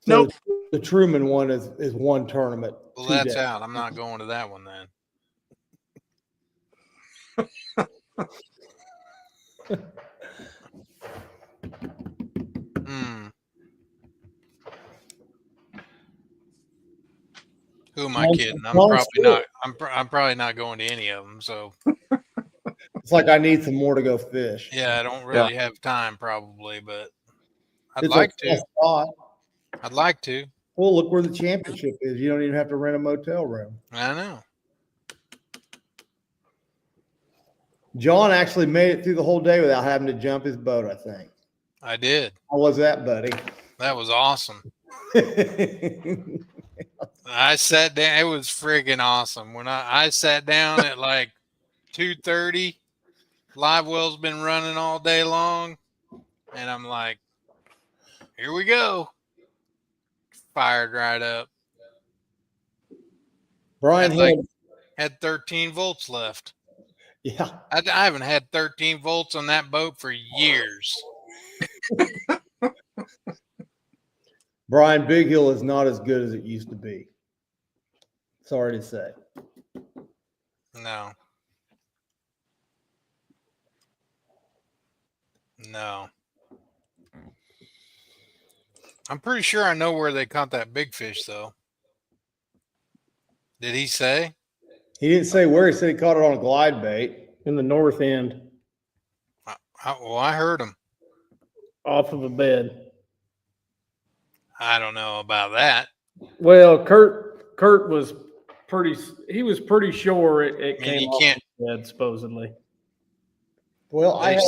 So Nope. the Truman one is one tournament. Well, 2 that's days. out. I'm not going to that one then. Who am I Long- kidding? I'm long probably story. not. I'm probably not going to any of them. So It's like I need some more to go fish. yeah, I don't really have time probably, but I'd It's like a tough to. spot. I'd like to. Well, look where the championship is. You don't even have to rent a motel room. I know. John actually made it through the whole day without having to jump his boat, I think. I did. How was that, buddy? That was awesome. I sat down. It was friggin' awesome. When I sat down at like 2:30, live well's been running all day long, and I'm like, here we go. Fired right up. Brian Had 13 volts left. yeah. I haven't had 13 volts on that boat for years. Brian, Big Hill is not as good as it used to be. Sorry to say. No. I'm pretty sure I know where they caught that big fish, though. Did he say? He didn't say where. He said he caught it on a glide bait. In the north end, I heard him. off of a bed. I don't know about that. Well, Kurt was pretty sure it I mean, came you off can't. the bed, supposedly. Well, They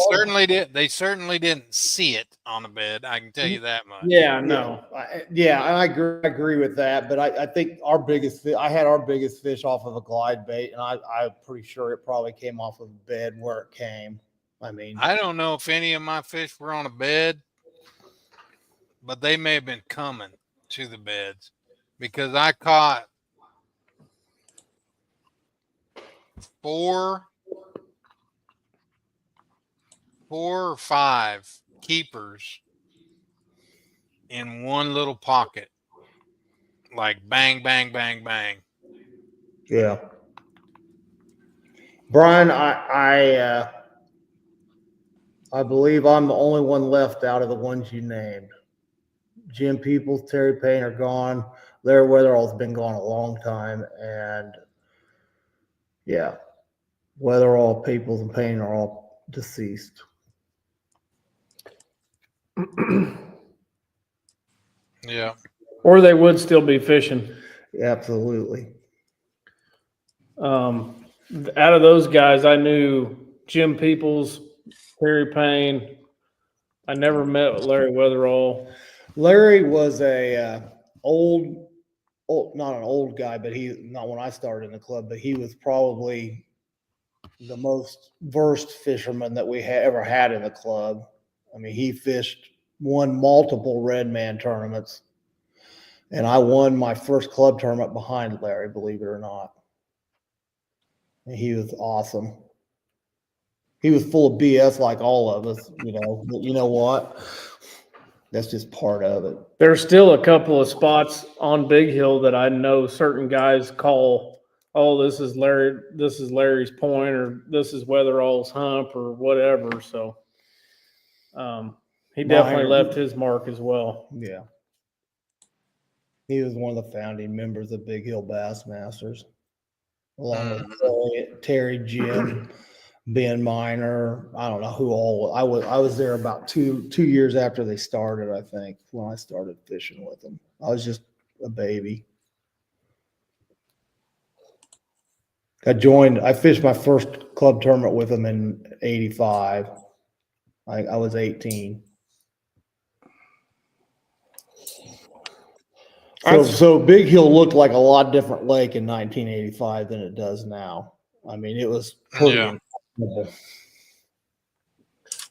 certainly didn't see it on the bed. I can tell you that much. Yeah, no. I agree with that. But I think I had our biggest fish off of a glide bait, and I'm pretty sure it probably came off of a bed where it came. I mean, I don't know if any of my fish were on a bed, but they may have been coming to the beds because I caught four or five keepers in one little pocket, like bang, bang, bang, bang. Yeah. Brian, I believe I'm the only one left out of the ones you named. Jim Peoples, Terry Payne are gone. Larry Weatherall's been gone a long time. And yeah, Weatherall, Peoples, and Payne are all deceased. Yeah. Or they would still be fishing. Absolutely. Out of those guys, I knew Jim Peoples, Terry Payne. I never met with Larry Weatherall. Larry was old, not an old guy, but not when I started in the club, but he was probably the most versed fisherman that we ever had in the club. I mean, he won multiple red man tournaments, and I won my first club tournament behind Larry, believe it or not. And he was awesome. He was full of BS like all of us, but you know what? That's just part of it. There's still a couple of spots on Big Hill that I know certain guys call, oh, this is Larry's point, or this is Weatherall's hump, or whatever. So he definitely left his mark as well. Yeah. He was one of the founding members of Big Hill Bassmasters, along with Terry, Jim, Ben Miner. I don't know who all. I was there about two years after they started, I think, when I started fishing with them. I was just a baby. I fished my first club tournament with them in '85. I was 18. So Big Hill looked like a lot different lake in 1985 than it does now. I mean, it was pretty incredible.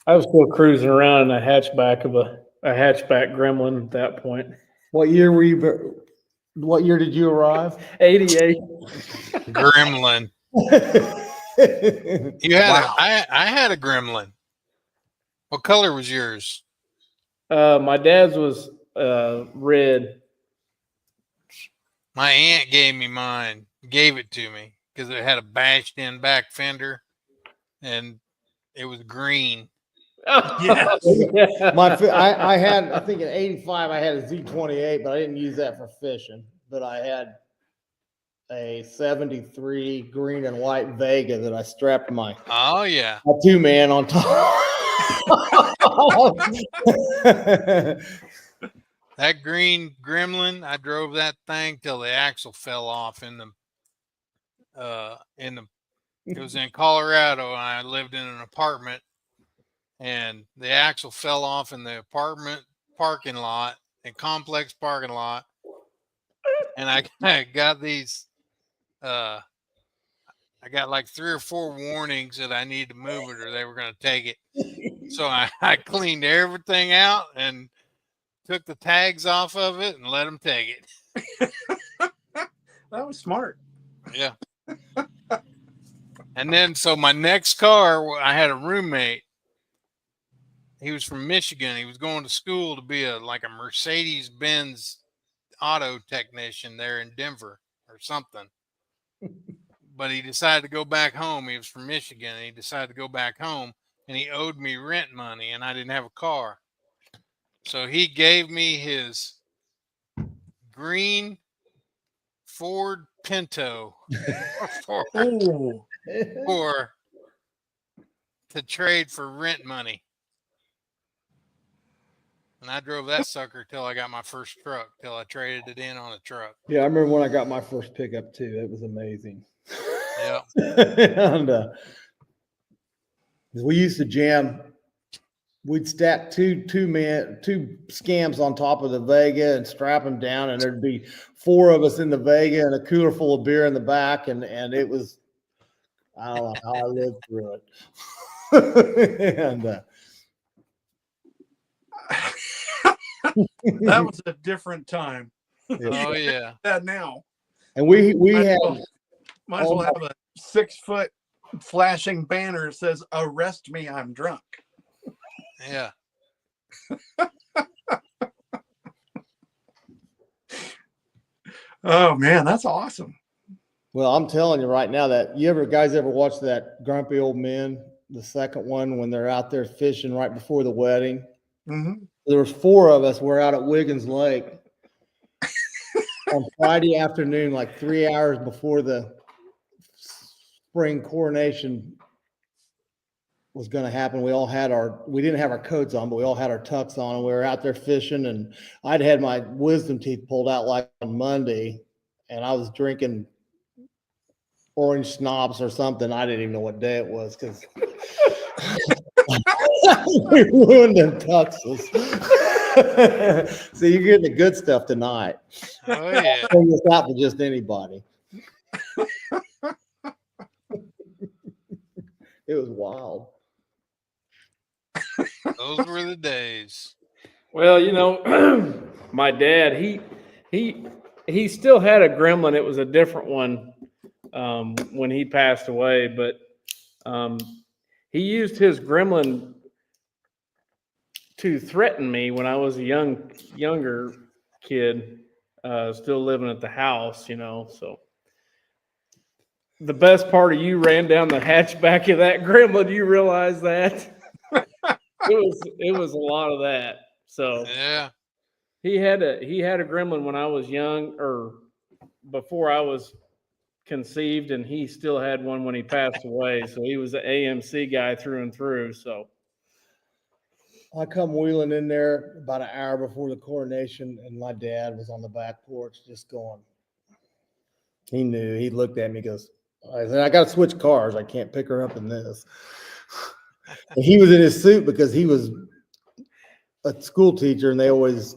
I was still cruising around in a hatchback of a hatchback Gremlin at that point. What year were you? What year did you arrive? 88. Gremlin. You had I had a Gremlin. What color was yours? My dad's was red. My aunt gave it to me because it had a bashed in back fender and it was green. Yes. I had, I think in '85 I had a Z28, but I didn't use that for fishing. But I had a ’73 green and white Vega that I strapped my Oh yeah. 2-man on top. That green Gremlin, I drove that thing till the axle fell off it was in Colorado, and I lived in an apartment, and the axle fell off in the apartment parking lot and complex parking lot. And I got these I got like 3 or 4 warnings that I need to move it or they were going to take it. So I cleaned everything out and took the tags off of it and let them take it. That was smart. Yeah. And then, so my next car, I had a roommate. He was from Michigan. He was going to school to be a Mercedes-Benz auto technician there in Denver or something. But he decided to go back home. He was from Michigan, and he decided to go back home, and he owed me rent money, and I didn't have a car. So he gave me his green Ford Pinto to trade for rent money. And I drove that sucker till I got my first truck, till I traded it in on a truck. Yeah, I remember when I got my first pickup too. It was amazing. Yeah. And we used to jam. We'd stack two scams on top of the Vega and strap them down, and there'd be 4 of us in the Vega and a cooler full of beer in the back, and it was, I don't know how I lived through it. And That was a different time. Oh yeah. That now. And we Might as had well, might as well have a 6-foot flashing banner that says "Arrest me, I'm drunk." Yeah. Oh man, that's awesome. well, I'm telling you right now that guys ever watch that Grumpy Old Men, the second one when they're out there fishing right before the wedding? Hmm. There was 4 of us. We're out at Wiggins Lake on Friday afternoon, like 3 hours before the spring coronation was going to happen. We didn't have our coats on, but we all had our tux on, and we were out there fishing. And I'd had my wisdom teeth pulled out like on Monday, and I was drinking orange snobs or something. I didn't even know what day it was because we ruined them tuxes. So you're getting the good stuff tonight. Oh yeah. Bring this out for just anybody. It was wild. Those were the days. Well, you know, my dad, he still had a Gremlin. It was a different one when he passed away, but he used his Gremlin to threaten me when I was a younger kid, still living at the house, you know. So the best part of you ran down the hatchback of that Gremlin. You realize that? It was a lot of that. So Yeah. he had a Gremlin when I was young, or before I was conceived, and he still had one when he passed away. So he was an AMC guy through and through. So I come wheeling in there about an hour before the coronation, and my dad was on the back porch just going. He knew. He looked at me, and goes, I said, I got to switch cars. I can't pick her up in this. And he was in his suit because he was a school teacher, and they always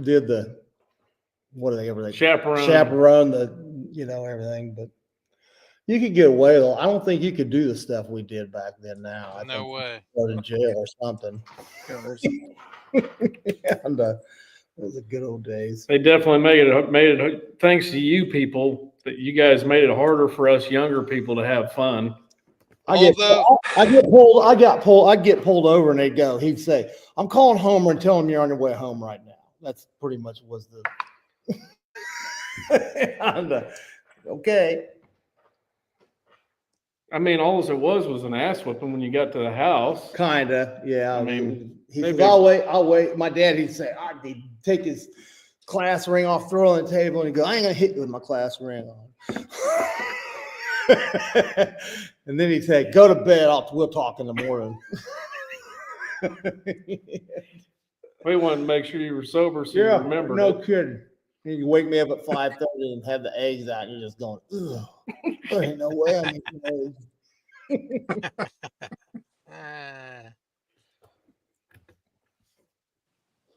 did the, what do they ever, chaperone, everything. But you could get away though. I don't think you could do the stuff we did back then now. I No think way. you'd go to jail or something. And it was the good old days. they definitely made it. Thanks to you people, that you guys made it harder for us younger people to have fun. I get pulled over and they'd go, he'd say, I'm calling Homer and tell him you're on your way home right now. That's pretty much was the and, okay. I mean, all it was an ass whipping when you got to the house. Kinda, yeah. I mean, he maybe- says, I'll wait. My dad, he'd say, he'd take his class ring off, throw it on the table, and he'd go, I ain't gonna hit you with my class ring on. And then he'd say, go to bed, we'll talk in the morning. We wanted to make sure you were sober, so you remembered no it. kidding. You wake me up at 5:30 and have the eggs out, and you're just going, ugh, there ain't no way I'm eating eggs.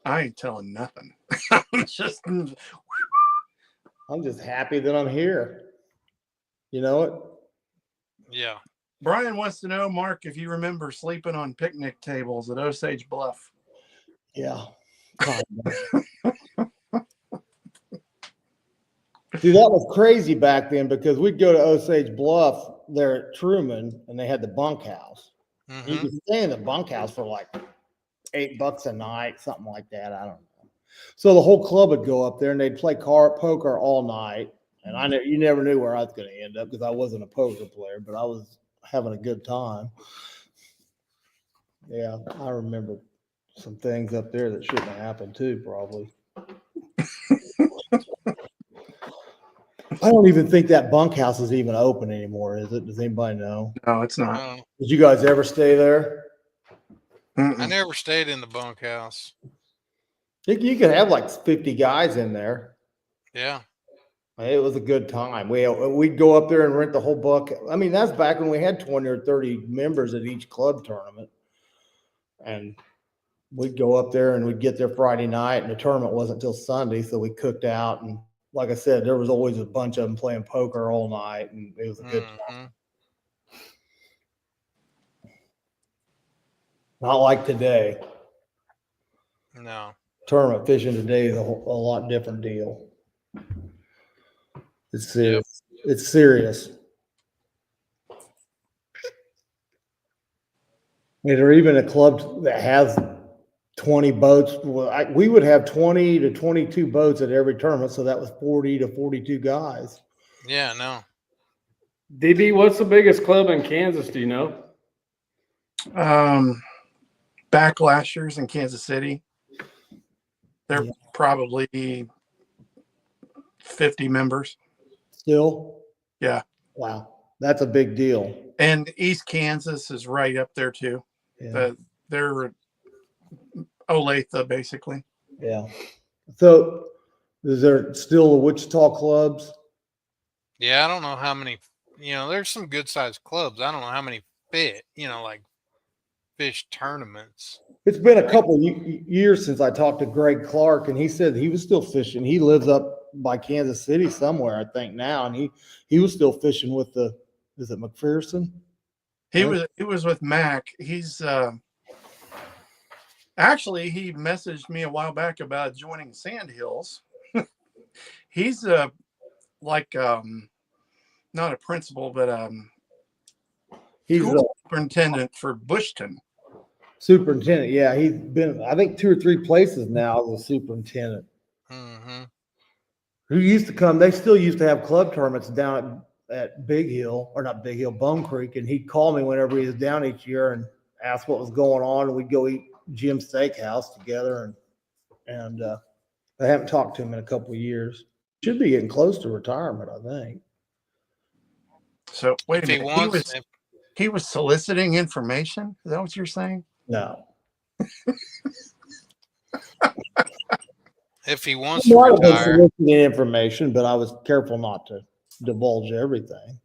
I ain't telling nothing. I'm just happy that I'm here. You know it? Yeah. Brian wants to know, Mark, if you remember sleeping on picnic tables at Osage Bluff. Yeah. See, that was crazy back then because we'd go to Osage Bluff there at Truman, and they had the bunkhouse. Mm-hmm. You could stay in the bunkhouse for like $8 a night, something like that. I don't know. So the whole club would go up there and they'd play poker all night. And you never knew where I was going to end up because I wasn't a poker player, but I was having a good time. Yeah, I remember some things up there that shouldn't have happened too, probably. I don't even think that bunkhouse is even open anymore, is it? Does anybody know? No, it's not. No, Did you guys ever stay there? I never stayed in the bunkhouse. You could have like 50 guys in there. Yeah. It was a good time. We'd go up there and rent the whole book. I mean, that's back when we had 20 or 30 members at each club tournament. And we'd go up there and we'd get there Friday night, and the tournament wasn't until Sunday. So we cooked out. And like I said, there was always a bunch of them playing poker all night, and it was a good time. Not like today. No. tournament fishing today is a lot different deal. It's serious. It's serious. Is there even a club that has 20 boats? Well, we would have 20 to 22 boats at every tournament, so that was 40 to 42 guys. Yeah, no. DB, what's the biggest club in Kansas? Do you know? Backlashers in Kansas City. They're Yeah. probably 50 members. Still? Yeah. Wow. That's a big deal. And East Kansas is right up there too. Yeah. They're Olathe, basically. Yeah. So is there still the Wichita clubs? Yeah, I don't know how many, there's some good sized clubs. I don't know how many fit, like fish tournaments. It's been a couple years since I talked to Greg Clark, and he said he was still fishing. He lives up by Kansas City somewhere, I think now, and he was still fishing with is it McPherson? He was with Mac. He's actually, he messaged me a while back about joining Sandhills. He's like not a principal, but He's school superintendent for Bushton. superintendent. Yeah, he's been, I think, 2 or 3 places now as a superintendent. Mm-hmm. Who used to come, they still used to have club tournaments down at Big Hill, or not Big Hill, Bone Creek, and he'd call me whenever he was down each year and ask what was going on, and we'd go eat Jim's Steakhouse together, and I haven't talked to him in a couple of years. Should be getting close to retirement, I think. So wait If a he minute. wants, He was soliciting information. Is that what you're saying? No. if he wants I to might have been retire, soliciting information, but I was careful not to divulge everything.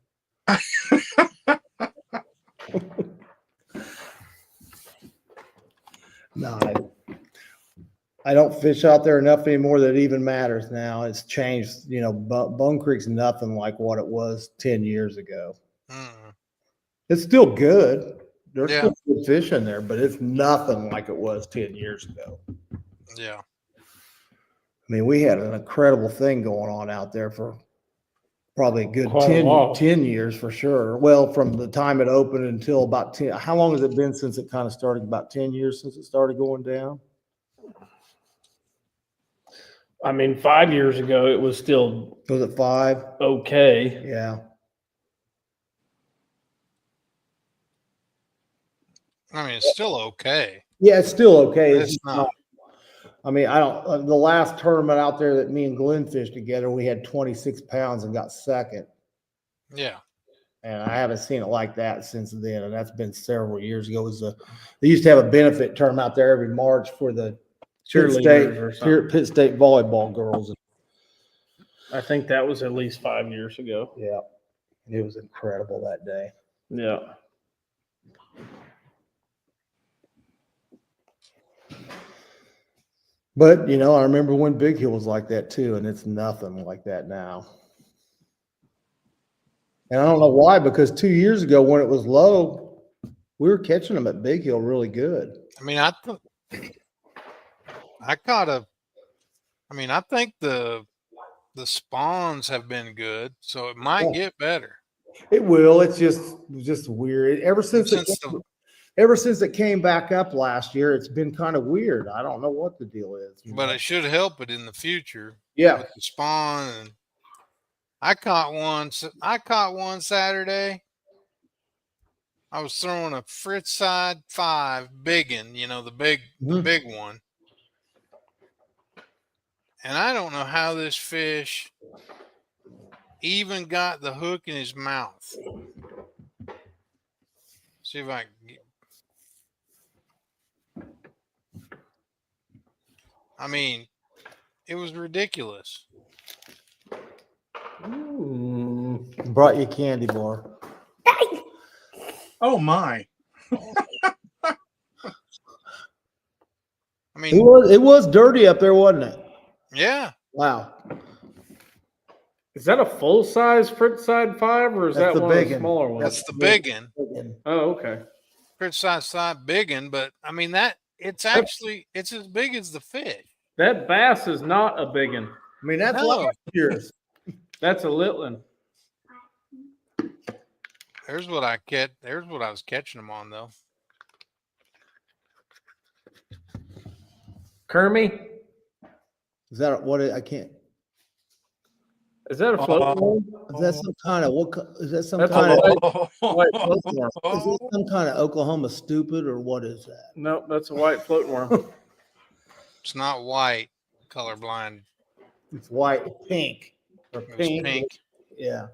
No, I don't fish out there enough anymore that it even matters now. It's changed. Bone Creek's nothing like what it was 10 years ago. It's still good. There's Yeah. still good fish in there, but it's nothing like it was 10 years ago. yeah. I mean, we had an incredible thing going on out there for probably a good Quite a while. 10 years for sure. Well, from the time it opened until about 10. How long has it been since it kind of started? About 10 years since it started going down? I mean, 5 years ago, it was still Was it 5? okay. Yeah. I mean, it's still okay. Yeah, it's still okay. It's not. I mean, I don't, the last tournament out there that me and Glenn fished together, we had 26 pounds and got second. Yeah. And I haven't seen it like that since then. And that's been several years ago. They used to have a benefit tournament out there every March for the Cheerleaders or something. Pitt State volleyball girls. I think that was at least 5 years ago. Yeah. It was incredible that day. Yeah. But, I remember when Big Hill was like that too, and it's nothing like that now. And I don't know why, because 2 years ago when it was low, we were catching them at Big Hill really good. I mean, I think the spawns have been good, so it might get better. It will. It's just weird. Ever since it came back up last year, it's been kind of weird. I don't know what the deal is. But it should help it in the future. Yeah. With the spawn, and I caught one Saturday. I was throwing a Fritz side 5 biggin, the big one. And I don't know how this fish even got the hook in his mouth. See if I can get. I mean, it was ridiculous. Brought you a candy bar. Oh my. I mean, It was dirty up there, wasn't it? yeah. Wow. Is that a full size Fritz side 5 or is That's that the one of big the one. smaller ones? That's the biggin. Oh, okay. Fritz side biggin, but I mean it's as big as the fish. That bass is not a big one. I mean, that's No. last year's. That's a little one. There's what I get. There's what I was catching them on though. Kermie, Is that what I can't, is that a float one? is that some kind of, is that some That's a kind of, white float worm. is it some kind of Oklahoma stupid or what is that? Nope, that's a white float worm. It's not white, colorblind. It's white, pink, or It was pink. pink. Yeah.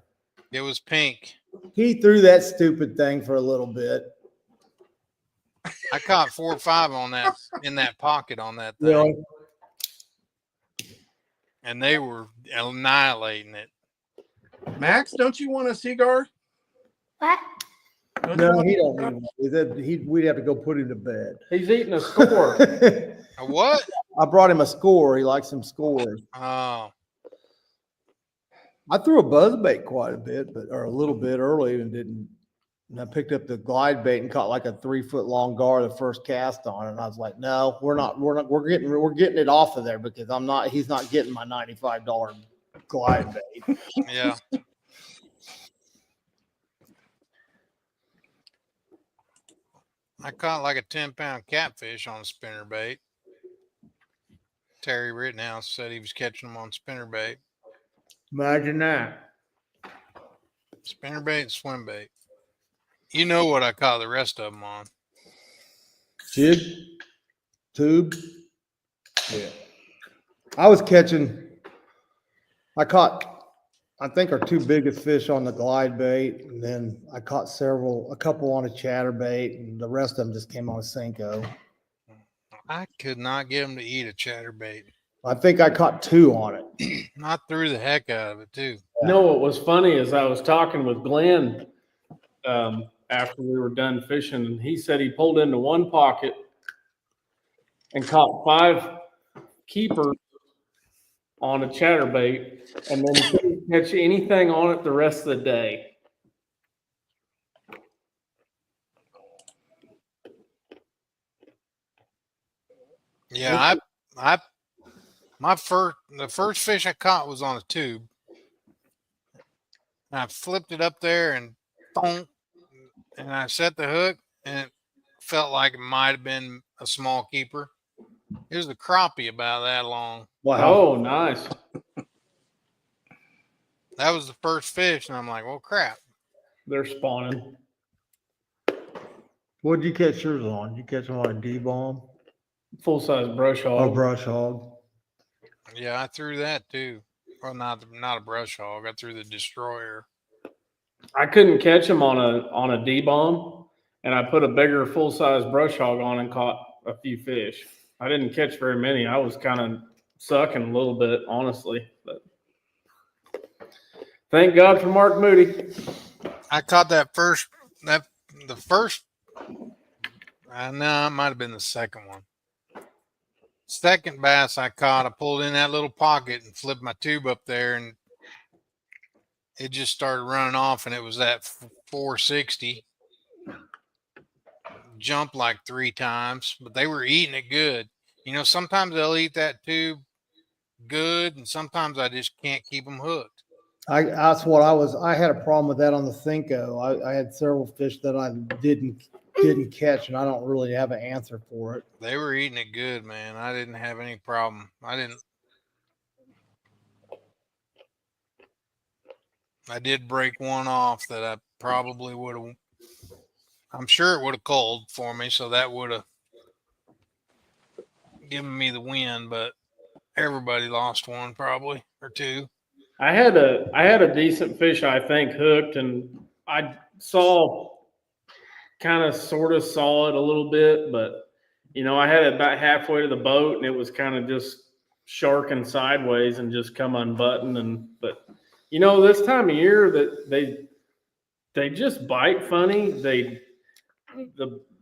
It was pink. He threw that stupid thing for a little bit. I caught 4 or 5 on that in that pocket on that thing, Really? and they were annihilating it. Max, don't you want a cigar? What? Don't you No, want- he don't need one. He said we'd have to go put him to bed. He's eating a score. A what? I brought him a score. He likes some scores. Oh, I threw a buzzbait quite a bit, or a little bit early and didn't. And I picked up the glide bait and caught like a 3-foot long gar the first cast on it. And I was like, no, we're getting it off of there because he's not getting my $95 glide bait. yeah. I caught like a 10-pound catfish on a spinnerbait. Terry Rittenhouse said he was catching them on spinnerbait. Imagine that. Spinnerbait and swim bait. You know what I caught the rest of them on. Jig, tube. Yeah. I caught, I think our 2 biggest fish on the glide bait. And then I caught a couple on a chatterbait, and the rest of them just came on a Senko. I could not get them to eat a chatterbait. I think I caught 2 on it. I threw the heck out of it too. You know what was funny is I was talking with Glenn after we were done fishing, and he said he pulled into one pocket and caught 5 keepers on a chatterbait, and then he couldn't catch anything on it the rest of the day. Yeah, the first fish I caught was on a tube. And I flipped it up there and boom, and I set the hook, and it felt like it might have been a small keeper. It was a crappie about that long. Wow. Oh, nice. That was the first fish, and I'm like, well, crap. They're spawning. What'd you catch yours on? You catch them on a D-bomb Full-size brush or hog. brush hog? Yeah, I threw that too. Well, not a brush hog. I threw the destroyer. I couldn't catch him on a D-bomb, and I put a bigger full-size brush hog on and caught a few fish. I didn't catch very many. I was kind of sucking a little bit, honestly. But thank God for Mark Moody. I caught the first. No, it might have been the second one. Second bass I caught, I pulled in that little pocket and flipped my tube up there, and it just started running off, and it was that 460. Jumped like 3 times, but they were eating it good. You know, sometimes they'll eat that tube good, and sometimes I just can't keep them hooked. I had a problem with that on the Senko. I had several fish that I didn't catch, and I don't really have an answer for it. They were eating it good, man. I didn't have any problem. I did break one off that I probably would have. I'm sure it would have culled for me, so that would have given me the win. But everybody lost one, probably, or 2. I had a decent fish, I think, hooked, and I saw sort of saw it a little bit, but you know, I had it about halfway to the boat, and it was kind of just sharking sideways and just come unbuttoned. But you know, this time of year that they just bite funny.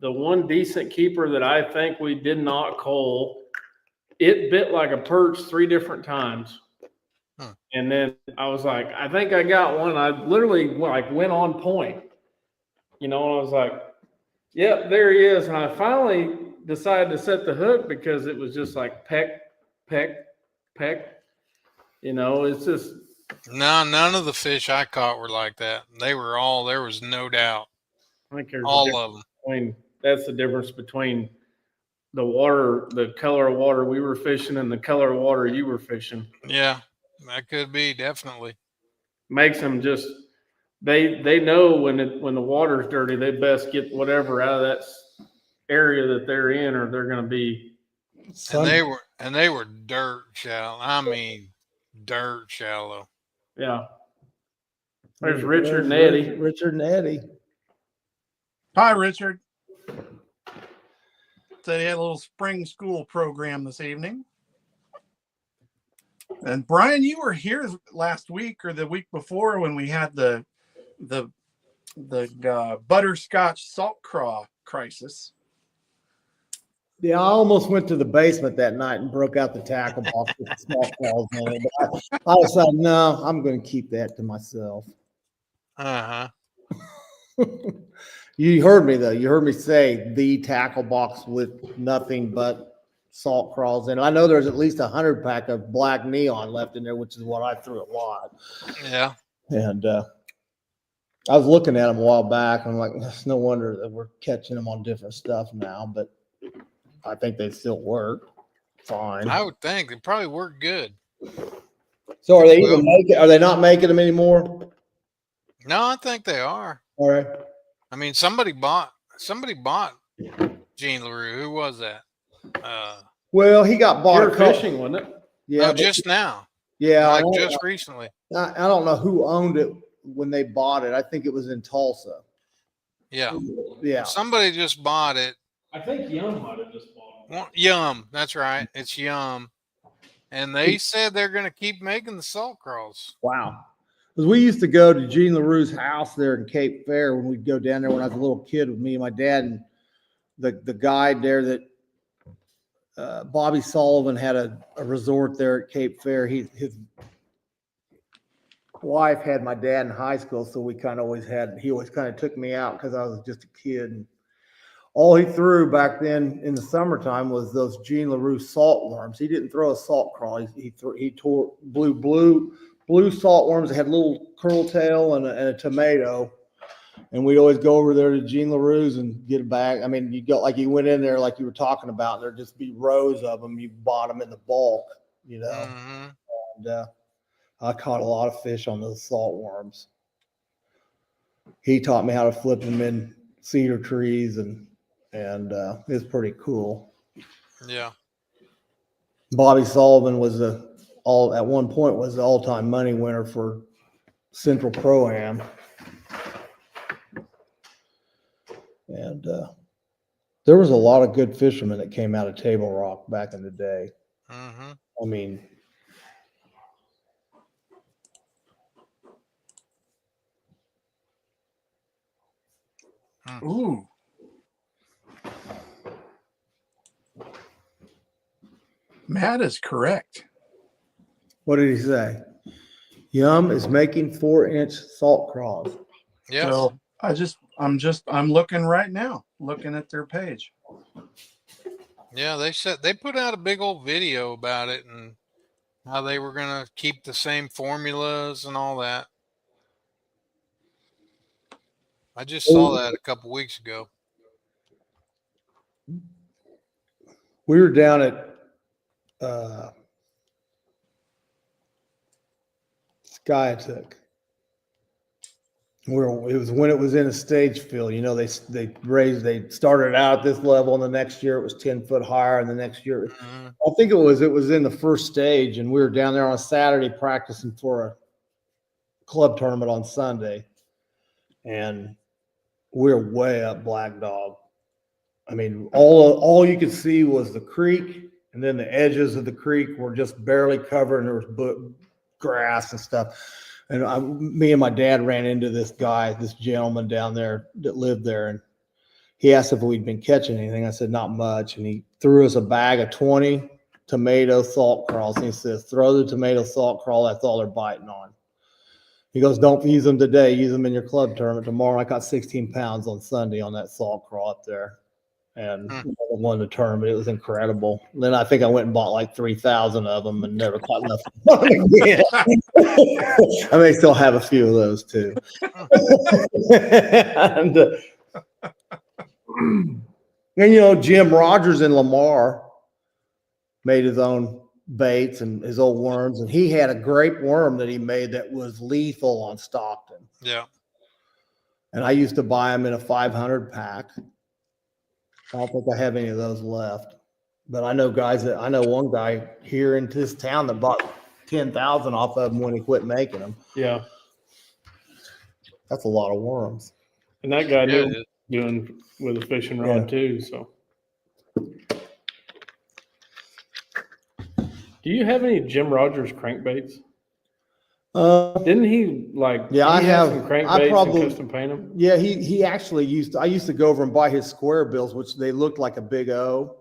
The one decent keeper that I think we did not cull, it bit like a perch 3 different times. Huh. And then I was like, I think I got one. I literally went on point, you know, and I was like, yep, there he is. And I finally decided to set the hook because it was just like peck peck. You know, it's just, No, none of the fish I caught were like that. There was no doubt. I think there's a All difference of them. that's the difference between the water, the color of water we were fishing and the color of water you were fishing. Yeah, that could be definitely. Makes them just, they know when the water's dirty, they best get whatever out of that area that they're in, or they're going to be. And they were dirt shallow. I mean, dirt shallow. Yeah. There's Richard and Eddie. Richard and Eddie. Hi, Richard. So they had a little spring school program this evening. And Brian, you were here last week or the week before when we had the butterscotch salt craw crisis. Yeah, I almost went to the basement that night and broke out the tackle box with the small claws in it. But I decided, no, I'm going to keep that to myself. You heard me though. You heard me say the tackle box with nothing but salt crawls in it. I know there's at least 100 pack of black neon left in there, which is what I threw a lot. Yeah. And I was looking at them a while back. I'm like, it's no wonder that we're catching them on different stuff now, but I think they still work fine. I would think they probably work good. So are they even making? Are they not making them anymore? No, I think they are. All right. I mean, somebody bought Gene LaRue. Who was that? Well, he got bought. Pure fishing, wasn't it? Yeah, no, just now. yeah. Like just recently. I don't know who owned it when they bought it. I think it was in Tulsa. Yeah. Yeah. Somebody just bought it. I think Yum might have just bought them. Yum. That's right. It's Yum. And they said they're going to keep making the salt crawls. Wow. Because we used to go to Gene LaRue's house there in Cape Fear when we'd go down there when I was a little kid with me and my dad, and the guide there that Bobby Sullivan had a resort there at Cape Fear. His wife had my dad in high school, so he always kind of took me out because I was just a kid. And all he threw back then in the summertime was those Gene LaRue salt worms. He didn't throw a salt crawl. He tore blue salt worms that had a little curl tail and a tomato. And we'd always go over there to Gene LaRue's and get a bag. I mean, you went in there like you were talking about, there'd just be rows of them. You bought them in the bulk, you know. Mm-hmm. And I caught a lot of fish on those salt worms. He taught me how to flip them in cedar trees, and it's pretty cool. Yeah. Bobby Sullivan was at one point was the all-time money winner for Central Pro-Am. And there was a lot of good fishermen that came out of Table Rock back in the day. Mm-hmm. I mean, Ooh. Matt is correct. what did he say? Yum is making 4-inch salt crawls. Yeah. So I'm looking right now, looking at their page. Yeah. They put out a big old video about it and how they were going to keep the same formulas and all that. I just saw that a couple weeks ago. We were down at Skiatook. It was when it was in a stage fill. You know, they started out at this level, and the next year it was 10 foot higher, and the next year Mm-hmm. I think it was in the first stage, and we were down there on a Saturday practicing for a club tournament on Sunday, and we're way up Black Dog. I mean, all you could see was the creek, and then the edges of the creek were just barely covered, and there was grass and stuff. And me and my dad ran into this gentleman down there that lived there, and he asked if we'd been catching anything. I said, not much. And he threw us a bag of 20 tomato salt crawls. And he says, throw the tomato salt crawl. That's all they're biting on. He goes, don't use them today. Use them in your club tournament tomorrow. I caught 16 pounds on Sunday on that salt crawl up there. and Hmm. won the tournament. It was incredible. Then I think I went and bought like 3,000 of them and never caught enough of them again. I may still have a few of those too. and, and Jim Rogers in Lamar made his own baits and his old worms, and he had a grape worm that he made that was lethal on Stockton. Yeah. And I used to buy them in a 500 pack. I don't think I have any of those left, but I know one guy here in this town that bought 10,000 off of them when he quit making them. Yeah. That's a lot of worms. And that guy Yeah, knew it what is. he was doing with a fishing rod Yeah. too. So, do you have any Jim Rogers crankbaits? Didn't he Yeah, I he had have. some I crankbaits probably- and custom paint them? Yeah, he actually I used to go over and buy his square bills, which they looked like a big O.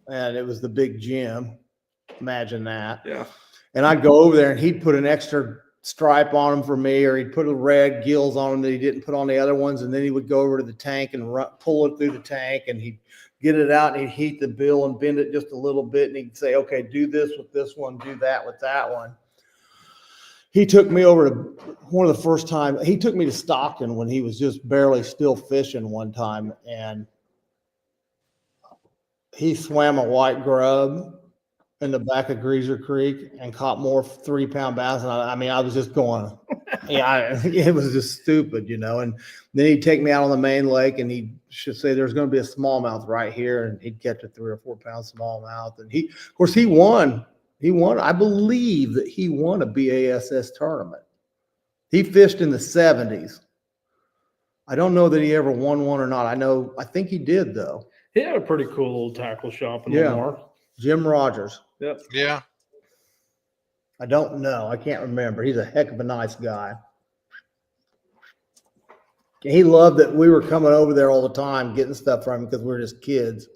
And it was the big Jim. Imagine that. Yeah. And I'd go over there and he'd put an extra stripe on them for me, or he'd put a red gills on them that he didn't put on the other ones. And then he would go over to the tank and pull it through the tank, and he'd get it out and he'd heat the bill and bend it just a little bit. And he'd say, okay, do this with this one, do that with that one. He took me over to one of the first time. He took me to Stockton when he was just barely still fishing one time, and he swam a white grub in the back of Greaser Creek and caught more 3-pound bass. And I was just going, it was just stupid, And then he'd take me out on the main lake and he should say, there's going to be a smallmouth right here. And he'd catch a 3 or 4 pound smallmouth. And of course he won. I believe that he won a BASS tournament. He fished in the 70s. I don't know that he ever won one or not. I think he did though. He had a pretty cool little tackle shop in Yeah. Lamar. Jim Rogers. Yep. Yeah. I don't know. I can't remember. He's a heck of a nice guy. He loved that we were coming over there all the time getting stuff from him because we were just kids.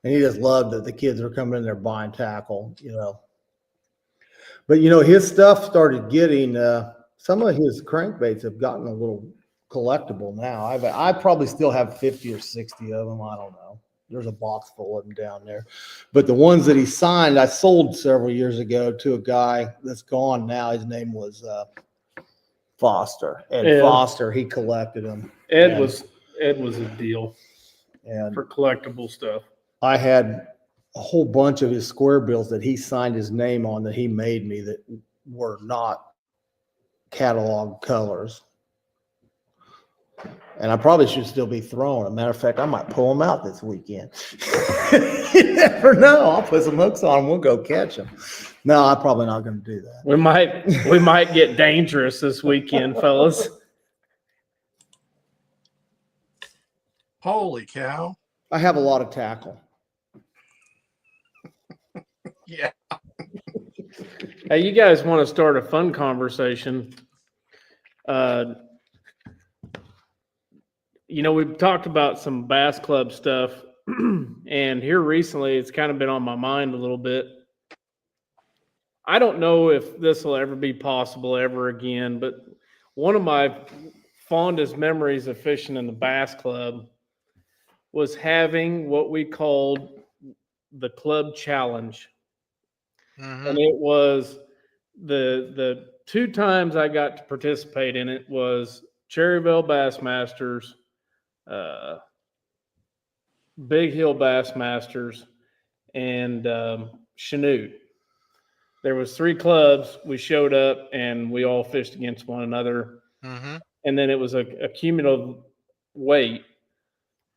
And he just loved that the kids were coming in there buying tackle, But, his stuff started getting, some of his crankbaits have gotten a little collectible now. I probably still have 50 or 60 of them. I don't know. There's a box full of them down there. But the ones that he signed, I sold several years ago to a guy that's gone now. His name was Foster. Ed Foster. He collected them. Ed was a deal And for collectible stuff. I had a whole bunch of his square bills that he signed his name on that he made me that were not catalog colors. And I probably should still be throwing. As a matter of fact, I might pull them out this weekend. You never know. I'll put some hooks on them. We'll go catch them. No, I'm probably not going to do that. We might get dangerous this weekend, fellas. Holy cow. I have a lot of tackle. Yeah. Hey, you guys want to start a fun conversation? We've talked about some bass club stuff, and here recently it's kind of been on my mind a little bit. I don't know if this will ever be possible ever again, but one of my fondest memories of fishing in the bass club was having what we called the club challenge. Mhm. And it was the 2 times I got to participate in it was Cherryville Bassmasters, Big Hill Bassmasters, and Chanute. There was 3 clubs. We showed up and we all fished against one another. Mhm. And then it was a cumulative weight.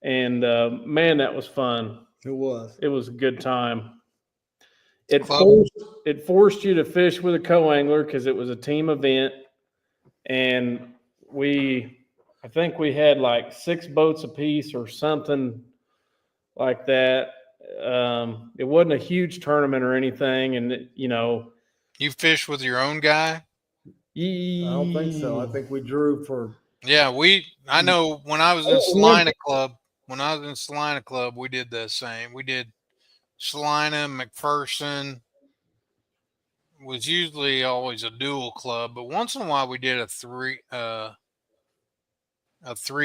And man, that was fun. It was. It was a good time. It Club. forced you to fish with a co-angler because it was a team event. And I think we had like 6 boats apiece or something like that. It wasn't a huge tournament or anything. And, You fish with your own guy? I don't think so. I think we drew for. Yeah, I know when I was in Salina Club, we did the same. We did Salina, McPherson. Was usually always a dual club, but once in a while we did a 3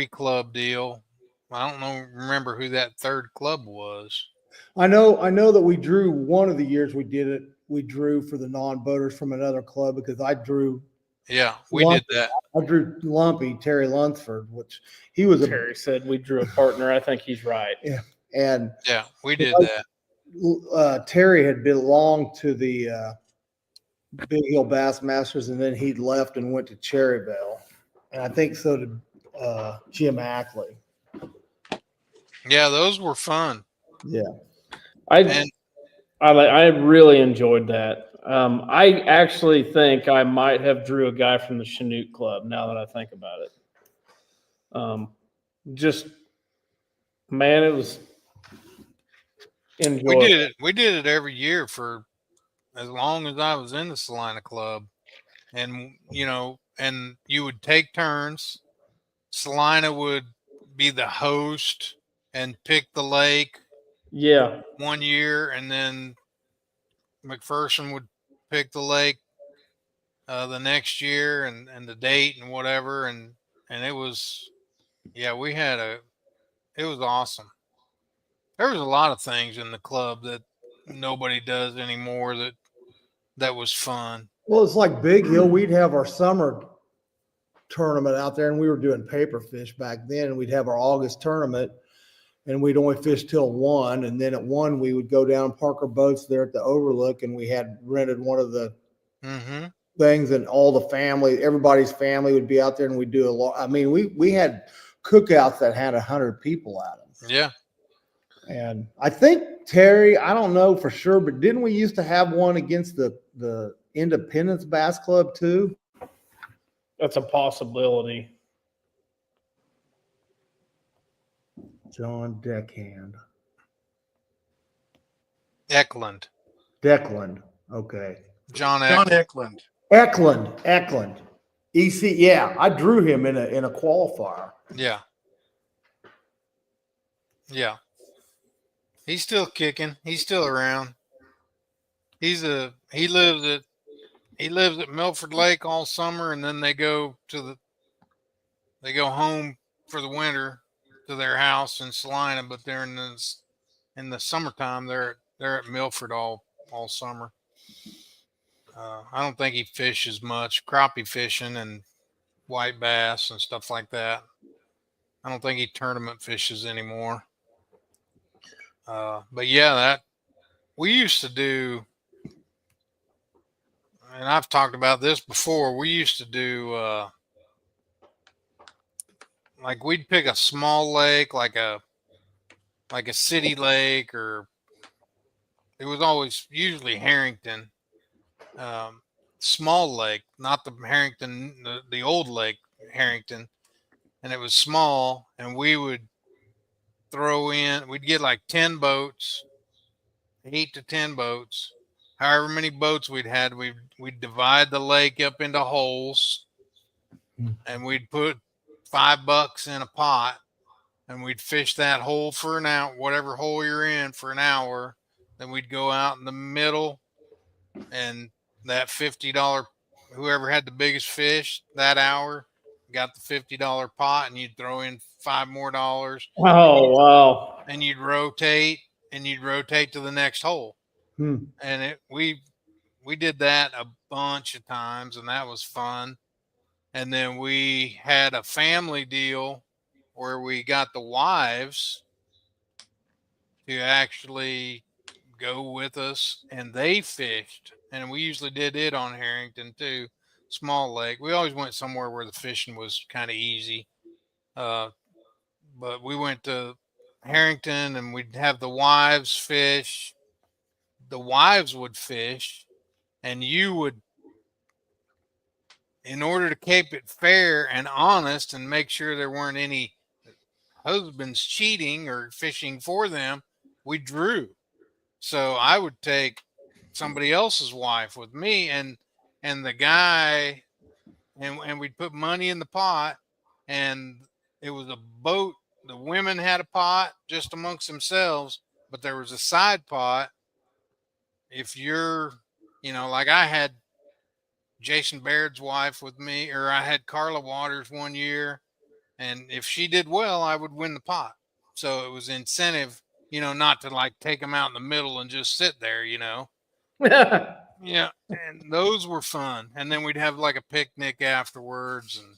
club deal. I don't know, remember who that third club was. I know that we drew one of the years we did it. We drew for the non-boaters from another club because I drew Yeah, we did that. Lumpy, Terry Lunsford, which he was Terry said we drew a partner. I think he's right. and Yeah, we did that. Terry had belonged to the Big Hill Bassmasters, and then he left and went to Cherryville, and I think so did Jim Ackley. Yeah, those were fun. Yeah, I really enjoyed that. I actually think I might have drew a guy from the Chinook Club now that I think about it. Just man, it was enjoyable. We did it every year for as long as I was in the Salina Club, and and you would take turns. Salina would be the host and pick the lake Yeah, one year, and then McPherson would pick the lake the next year, and the date and whatever, and it was, yeah, it was awesome. There was a lot of things in the club that nobody does anymore that was fun. well, it's like Big Hill. We'd have our summer tournament out there, and we were doing paper fish back then. And we'd have our August tournament, and we'd only fish till 1. And then at 1, we would go down and park our boats there at the Overlook, and we had rented one of the things, and all the family, everybody's family would be out there, and we'd do a lot. I mean, we had cookouts that had 100 people at them. Yeah. And I think Terry, I don't know for sure, but didn't we used to have one against the Independence Bass Club too? that's a possibility. John Deckhand. Eklund. Declan. Okay. John John Eklund. Eklund. Eklund. EC. Yeah, I drew him in a qualifier. Yeah. Yeah. He's still kicking. He's still around. He lives at Milford Lake all summer, and then they go home for the winter to their house in Salina, but they're in the summertime they're at Milford all summer. I don't think he fishes much, crappie fishing and white bass and stuff like that. I don't think he tournament fishes anymore. But yeah, that we used to do, and I've talked about this before. We used to do like we'd pick a small lake, like a city lake, or it was always usually Harrington. Small lake, not the Harrington, the old lake Harrington, and it was small, and we would we'd get like 10 boats, 8 to 10 boats, however many boats we'd we'd divide the lake up into holes, and we'd put $5 in a pot, and we'd fish that hole for an hour, whatever hole you're in, for an hour. Then we'd go out in the middle, and that $50, whoever had the biggest fish that hour got the $50 pot, and you'd throw in $5 more. Oh, wow. And you'd rotate to the next hole. And we did that a bunch of times, and that was fun. And then we had a family deal where we got the wives to actually go with us, and they fished. And we usually did it on Harrington too, small lake. We always went somewhere where the fishing was kind of easy. But we went to Harrington, and we'd have the wives fish. The wives would fish, and you would, in order to keep it fair and honest and make sure there weren't any husbands cheating or fishing for them, we drew. So I would take somebody else's wife with me, and the guy, and we'd put money in the pot, and it was a boat. The women had a pot just amongst themselves, but there was a side pot. If you're, like I had Jason Baird's wife with me, or I had Carla Waters one year, and if she did well, I would win the pot. So it was incentive, not to like take them out in the middle and just sit there, Yeah, and those were fun. And then we'd have like a picnic afterwards and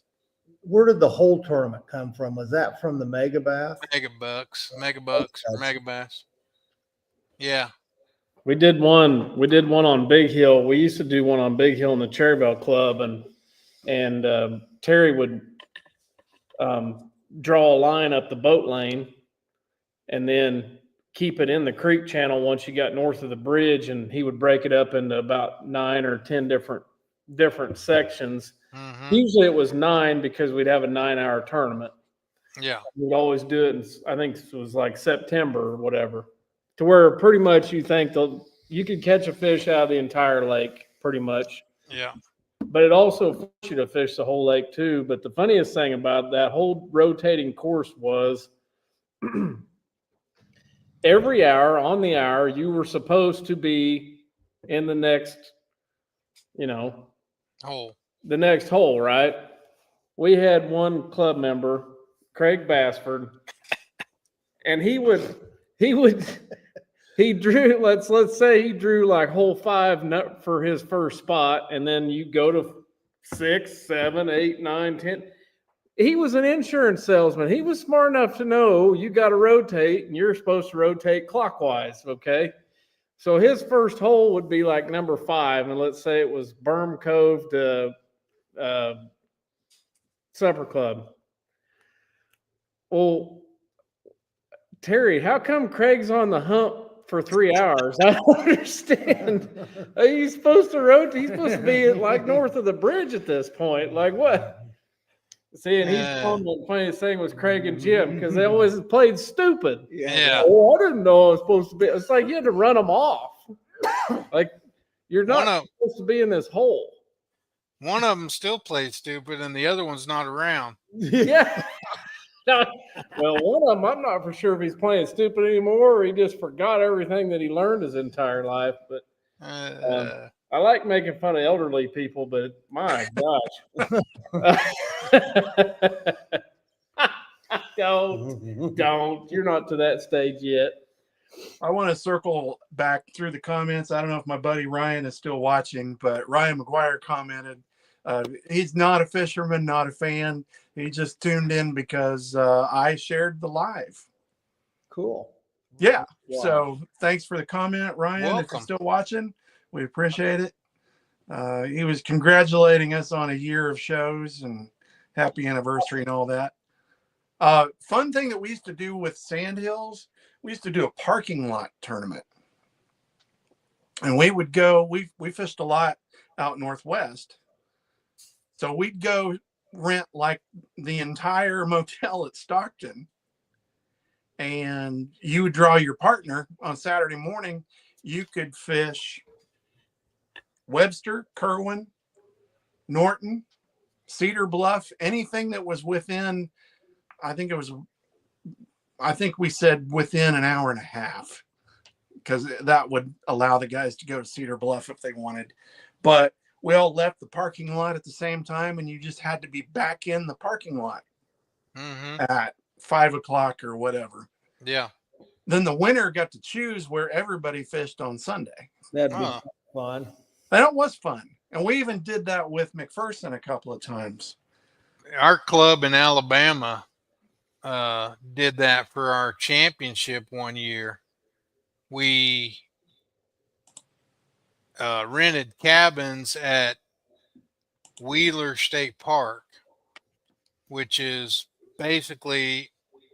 Where did the whole tournament come from? Was that from the Mega Bass? megabucks, or megabass. Yeah. We did one. We did one on Big Hill. We used to do one on Big Hill in the Cherryville Club, and Terry would draw a line up the boat lane, and then keep it in the creek channel once you got north of the bridge, and he would break it up into about 9 or 10 different sections. Mm-hmm. Usually it was 9 because we'd have a 9-hour tournament. Yeah. We'd always do it. I think it was like September or whatever, to where pretty much you think you could catch a fish out of the entire lake pretty much. Yeah. But it also forced you to fish the whole lake too. But the funniest thing about that whole rotating course was every hour on the hour, you were supposed to be in the next, Hole. the next hole, right? We had one club member, Craig Bassford, and he drew, let's say he drew like hole 5 for his first spot, and then you go to 6, 7, 8, 9, 10. He was an insurance salesman. He was smart enough to know you got to rotate, and you're supposed to rotate clockwise, okay? So his first hole would be like number 5, and let's say it was Berm Cove to Supper Club. Well, Terry, how come Craig's on the hump for 3 hours? I don't understand. He's supposed to rotate. He's supposed to be like north of the bridge at this point. Like what? See, and he's calling the funniest thing was Craig and Jim because they always played stupid. Yeah. Oh, I didn't know I was supposed to be. It's like you had to run them off. Like you're not supposed to be in this hole. One of them still played stupid, and the other one's not around. Yeah. Well, one of them, I'm not for sure if he's playing stupid anymore or he just forgot everything that he learned his entire life. But I like making fun of elderly people, but my gosh. Don't. You're not to that stage yet. I want to circle back through the comments. I don't know if my buddy Ryan is still watching, but Ryan McGuire commented, he's not a fisherman, not a fan. He just tuned in because I shared the live. Cool. Yeah. Wow. So thanks for the comment, Ryan. Welcome. If you're still watching, we appreciate it. He was congratulating us on a year of shows and happy anniversary and all that. Fun thing that we used to do with Sandhills, we used to do a parking lot tournament. And we would go, we fished a lot out northwest. So we'd go rent like the entire motel at Stockton. And you would draw your partner on Saturday morning. You could fish Webster, Kerwin, Norton, Cedar Bluff, anything that was within, I think we said within an hour and a half, because that would allow the guys to go to Cedar Bluff if they wanted. But we all left the parking lot at the same time, and you just had to be back in the parking lot at 5 o'clock or whatever. Yeah. Then the winner got to choose where everybody fished on Sunday. That'd be fun. And it was fun. And we even did that with McPherson a couple of times. Our club in Alabama did that for our championship one year. We rented cabins at Wheeler State Park, which is basically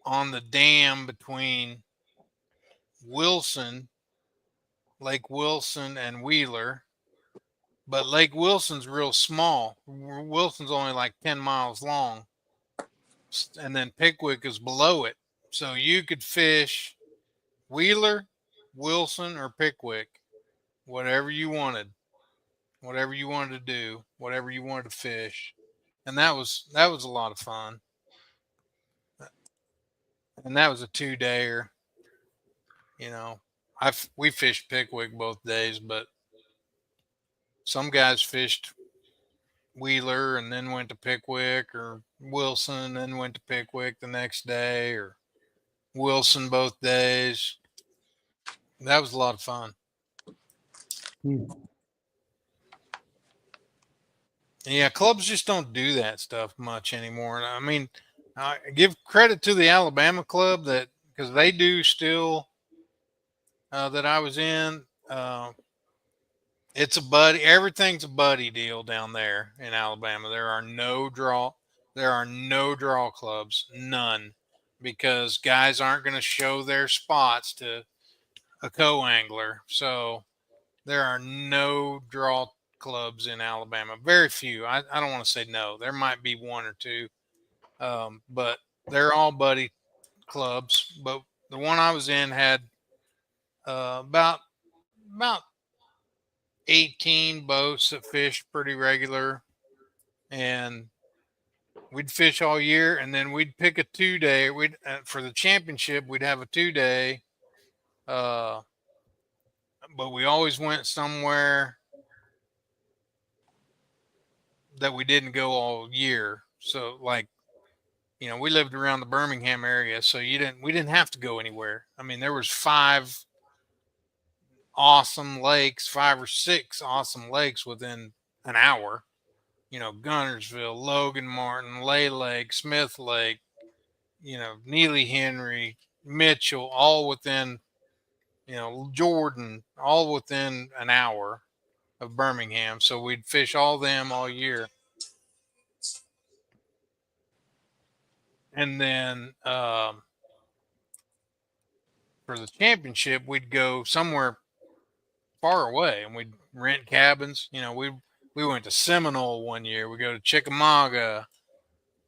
on the dam between Lake Wilson and Wheeler. But Lake Wilson's real small. Wilson's only like 10 miles long. And then Pickwick is below it. So you could fish Wheeler, Wilson, or Pickwick, whatever you wanted to do, whatever you wanted to fish. And that was a lot of fun. And that was a 2-dayer. We fished Pickwick both days, but some guys fished Wheeler and then went to Pickwick, or Wilson and then went to Pickwick the next day, or Wilson both days. That was a lot of fun. Yeah, clubs just don't do that stuff much anymore. And I mean, I give credit to the Alabama club that because they do still that I was in. It's a buddy. Everything's a buddy deal down there in Alabama. There are no draw clubs, none, because guys aren't going to show their spots to a co-angler. So there are no draw clubs in Alabama. Very few. I don't want to say no. There might be one or two, but they're all buddy clubs. But the one I was in had about 18 boats that fished pretty regular, and we'd fish all year, and then we'd pick a 2-day. We'd for the championship we'd have a 2-day, but we always went somewhere that we didn't go all year. So like, you know, we lived around the Birmingham area, so we didn't have to go anywhere. I mean, there was 5 or 6 awesome lakes within an hour. You know, Gunnersville, Logan Martin, Lay Lake, Smith Lake, you know, Neely Henry, Mitchell, all within, you know, Jordan, all within an hour of Birmingham. So we'd fish all them all year. And then for the championship, we'd go somewhere far away and we'd rent cabins. You know, we went to Seminole one year. We go to Chickamauga,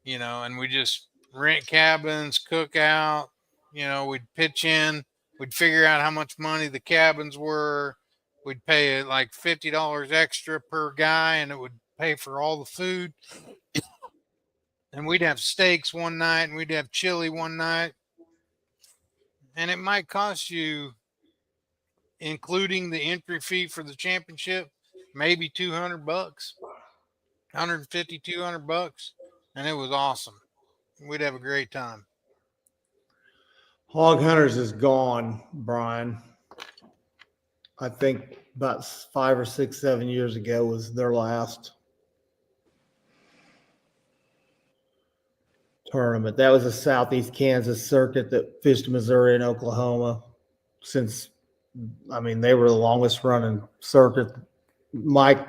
you know, and we just rent cabins, cook out. You know, we'd pitch in. We'd figure out how much money the cabins were. We'd pay like $50 extra per guy, and it would pay for all the food. And we'd have steaks one night, and we'd have chili one night. And it might cost you, including the entry fee for the championship, maybe $200, $150, $200, and it was awesome. We'd have a great time. Hog Hunters is gone, Brian. I think about 5 or 6, 7 years ago was their last tournament. That was a Southeast Kansas circuit that fished Missouri and Oklahoma since, I mean, they were the longest running circuit. Mike,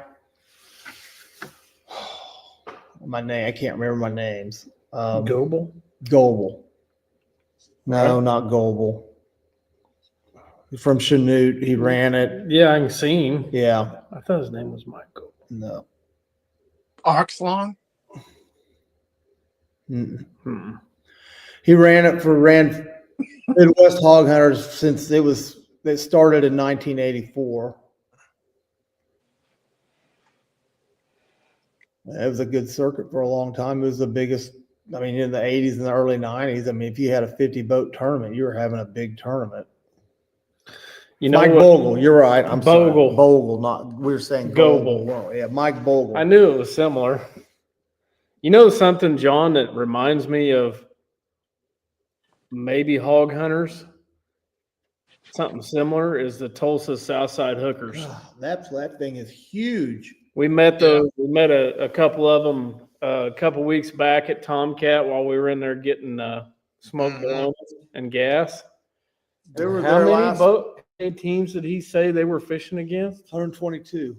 I can't remember my names. Goebel? Goebel. No, not Goebel. From Chanute, he ran it. Yeah, I can see him. Yeah, I thought his name was Mike Goebel. no. Oxlong. Mm-mm. He ran Midwest Hog Hunters since they started in 1984. It was a good circuit for a long time. It was the biggest, I mean, in the 80s and the early 90s. I mean, if you had a 50 boat tournament, you were having a big tournament. You know Mike what? Bogle, you're right. I'm Bogle. sorry. Bogle, not, we were saying Goebel. Well, yeah, Mike Bogle. I knew it was similar. You know something, John, that reminds me of maybe Hog Hunters? Something similar is the Tulsa Southside Hookers. That thing is huge. We met a couple of them a couple weeks back at Tomcat while we were in there getting smoked aromas and gas. They were How there many last teams did he say they were fishing against? 122.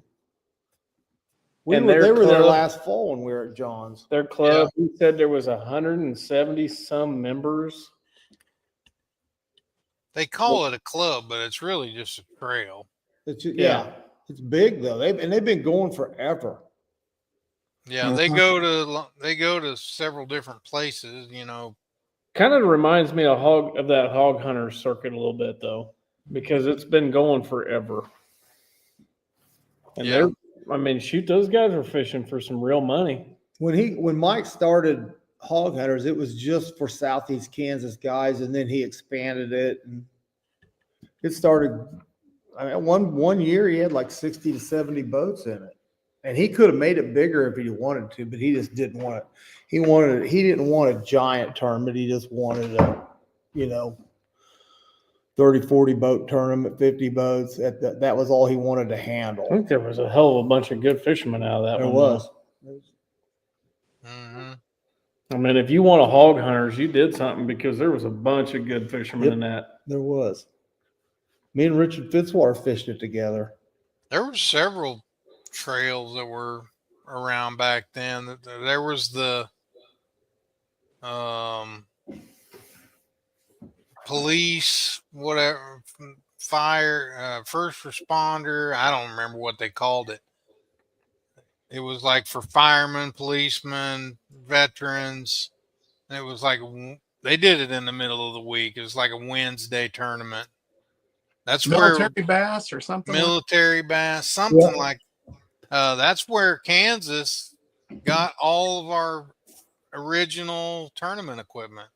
And They their were there club- last fall when we were at John's. Their club, he said there was 170 some members. They call it a club, but it's really just a trail. Yeah, it's big though. They've been going forever. Yeah, they go to several different places, you know. Kind of reminds me of that Hog Hunter circuit a little bit though, because it's been going forever. And Yeah. shoot, those guys are fishing for some real money. When Mike started Hog Hunters, it was just for Southeast Kansas guys, and then he expanded it, and it started. I mean, one year he had like 60 to 70 boats in it, and he could have made it bigger if he wanted to, but he just didn't want it. He didn't want a giant tournament. He just wanted a, 30, 40 boat tournament, 50 boats. That was all he wanted to I handle. think there was a hell of a bunch of good fishermen out of that There one. was. Hmm. I mean, if you want a hog hunters, you did something because there was a bunch of good fishermen Yep. in that. There was. Me and Richard Fitzwater fished it together. There were several trails that were around back then. There was the police, whatever, fire, first responder. I don't remember what they called it. It was like for firemen, policemen, veterans. And it was like they did it in the middle of the week. It was like a Wednesday tournament. That's Military where bass or something. military bass, something like. That's where Kansas got all of our original tournament equipment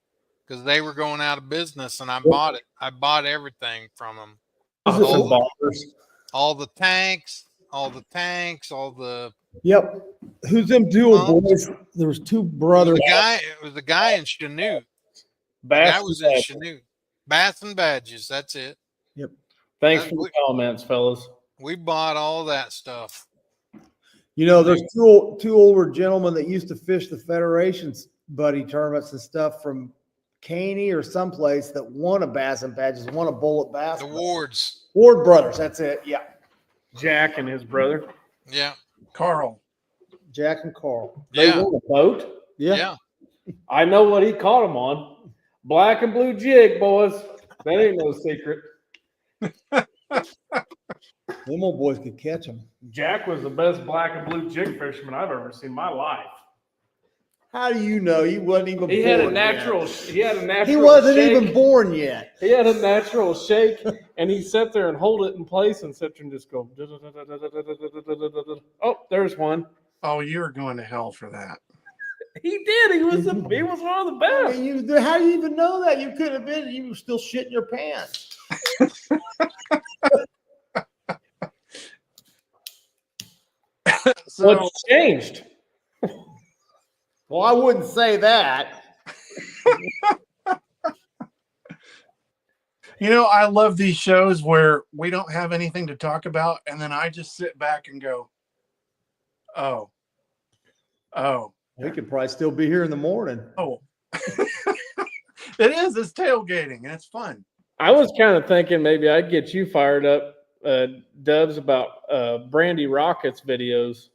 because they were going out of business, and I bought it. I bought everything from them. Some bombers. All the tanks, all the Yep. Who's them two old boys? There was two brothers. It was the guy in Chanute. Bass That was and in badges. Chanute. Bass and badges. That's it. Thanks for the comments, fellas. We bought all that stuff. You know, there's two older gentlemen that used to fish the Federation's buddy tournaments and stuff from Caney or someplace that won a Bass and Badges, won a Bullet Bass. The Wards. Ward brothers, that's it. Yeah. Jack and his brother. Yeah. Carl. Jack and Carl. They Yeah. won a boat. Yeah. Yeah. I know what he caught them on. Black and blue jig, boys. That ain't no secret. Them old boys could catch them. Jack was the best black and blue jig fisherman I've ever seen in my life. How do you know? He wasn't even He born had a yet. natural. He had a natural. He wasn't shake. even born yet. He had a natural shake, and he sat there and hold it in place and sit there and just go. Oh, there's one. Oh, you're going to hell for that. He did. He was one of the I best. mean, how do you even know that? You could have been. You were still shitting your pants. So, What's changed? Well, I wouldn't say that. you know, I love these shows where we don't have anything to talk about, and then I just sit back and go, oh. We could probably still be here in the morning. It is. It's tailgating, and it's fun. I was kind of thinking maybe I'd get you fired up, Dubs, about Brandy Rocket's videos.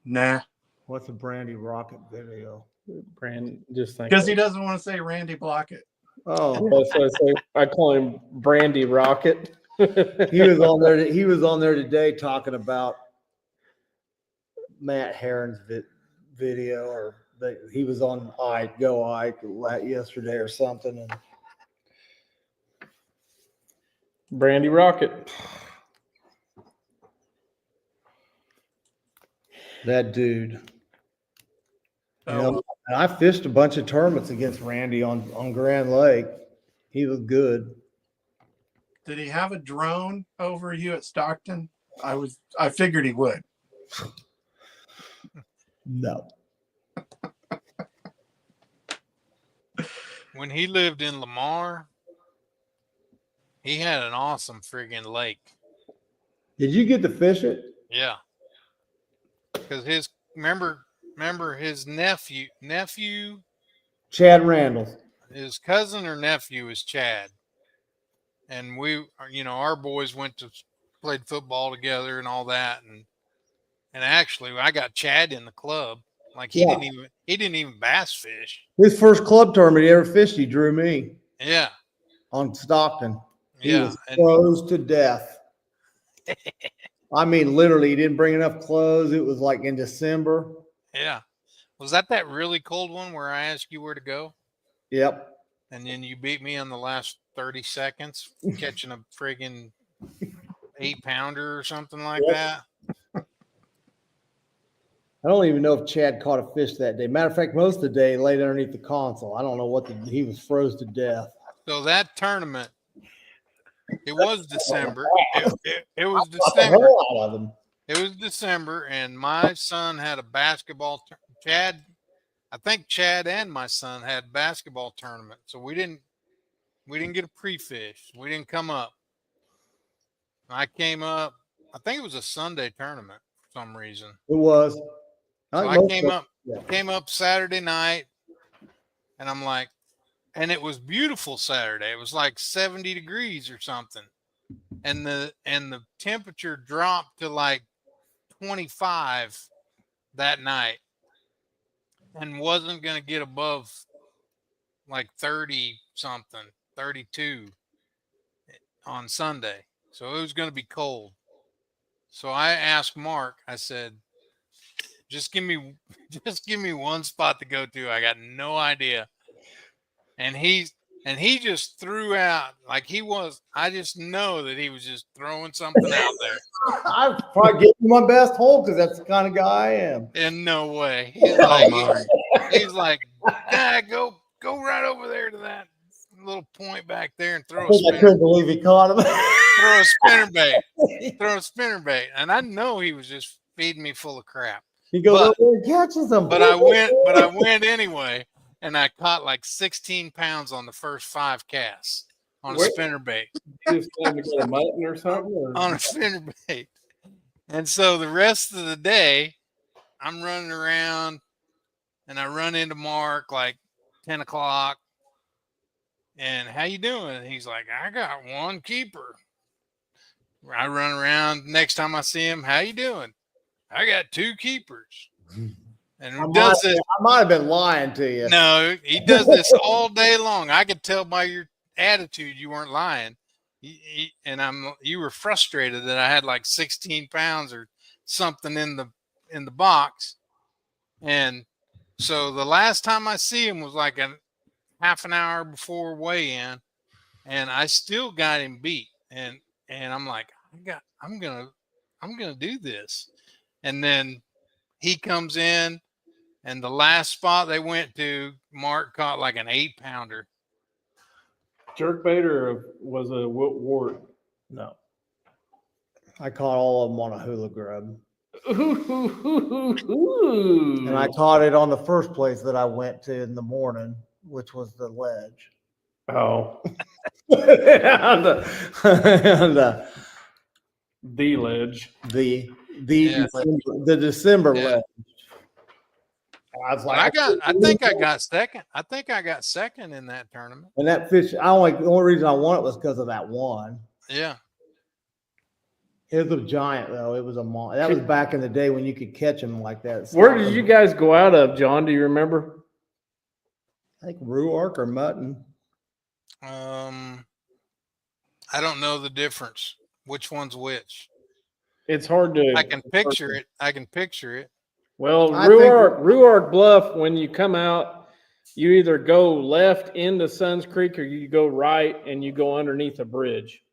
Nah, What's a Brandy Rocket video? Just think. because he doesn't want to say Randy Blockett. Oh, I call him Brandy Rocket. he was on there. He was on there today talking about Matt Herron's video, or he was on Ike Go Ike yesterday or something, and Brandy Rocket. that dude. You Oh, know, and I fished a bunch of tournaments against Randy on Grand Lake. He was good. did he have a drone over you at Stockton? I figured he would. No. When he lived in Lamar, he had an awesome friggin' lake. Did you get to fish it? Yeah. Because remember his nephew, Chad Randall. his cousin or nephew is Chad. And our boys played football together and all that. And actually I got Chad in the club. Like he didn't even bass fish. His first club tournament he ever fished, he drew me Yeah. on Stockton. He Yeah. was froze to death. I mean, literally, he didn't bring enough clothes. It was like in December. Yeah. Was that really cold one where I asked you where to go? Yep. And then you beat me on the last 30 seconds catching a friggin' 8-pounder or something like that? I don't even know if Chad caught a fish that day. Matter of fact, most of the day he laid underneath the console. I don't know he was froze to death. So that tournament, it was December. It was Caught the December. hell out of him. It was December, and my son had a basketball. Chad I think Chad and my son had basketball tournament, so we didn't get a pre-fish. We didn't come up. I came up. I think it was a Sunday tournament for some reason. It was. So think I most came of- up. yeah. Came up Saturday night, and I'm like, and it was beautiful Saturday. It was like 70 degrees or something, and the temperature dropped to like 25 that night, and wasn't going to get above like 30 something, 32 on Sunday. So it was going to be cold. So I asked Mark, I said, just give me one spot to go to. I got no idea. And he just threw out like I just know that he was just throwing something out there. I probably give you my best hole because that's the kind of guy I am. In no way. He's Oh like, my. he's like, Dad, go right over there to that little point back there and I throw a think I spinner, couldn't believe he caught him. throw a spinner bait, throw a spinner bait. And I know he was just feeding me full of crap. He goes But- over there and catches them. But I went anyway, and I caught like 16 pounds on the first 5 casts on a Where- spinner bait. You just had to get a mutton or something? Or? On a spinner bait. And so the rest of the day, I'm running around, and I run into Mark like 10 o'clock. And how you doing? And he's like, I got one keeper. I run around. Next time I see him, how you doing? I got 2 keepers. And he does this. I might have been lying to you. No, he does this all day long. I could tell by your attitude you weren't lying. You were frustrated that I had like 16 pounds or something in the box. And so the last time I see him was like a half an hour before weigh-in, and I still got him beat. And I'm like, I'm gonna do this. And then he comes in, and the last spot they went to, Mark caught like an 8-pounder. Jerkbait or was a wart? No. I caught all of them on a hula grub. Ooh. And I caught it on the first place that I went to in the morning, which was the ledge. Oh, and, the ledge. the Yeah. December Yeah. ledge. I was like, I think I got second. I think I got second in that tournament. and that fish, the only reason I won it was because of that one. Yeah. It was a giant though. It was a that was back in the day when you could catch them like that. Where did you guys go out of, John? Do you remember? I think Ruark or Mutton. I don't know the difference. Which one's which? It's hard to. I can picture it. I can picture it. Well, I think- Ruark Bluff, when you come out, you either go left into Suns Creek or you go right and you go underneath a bridge.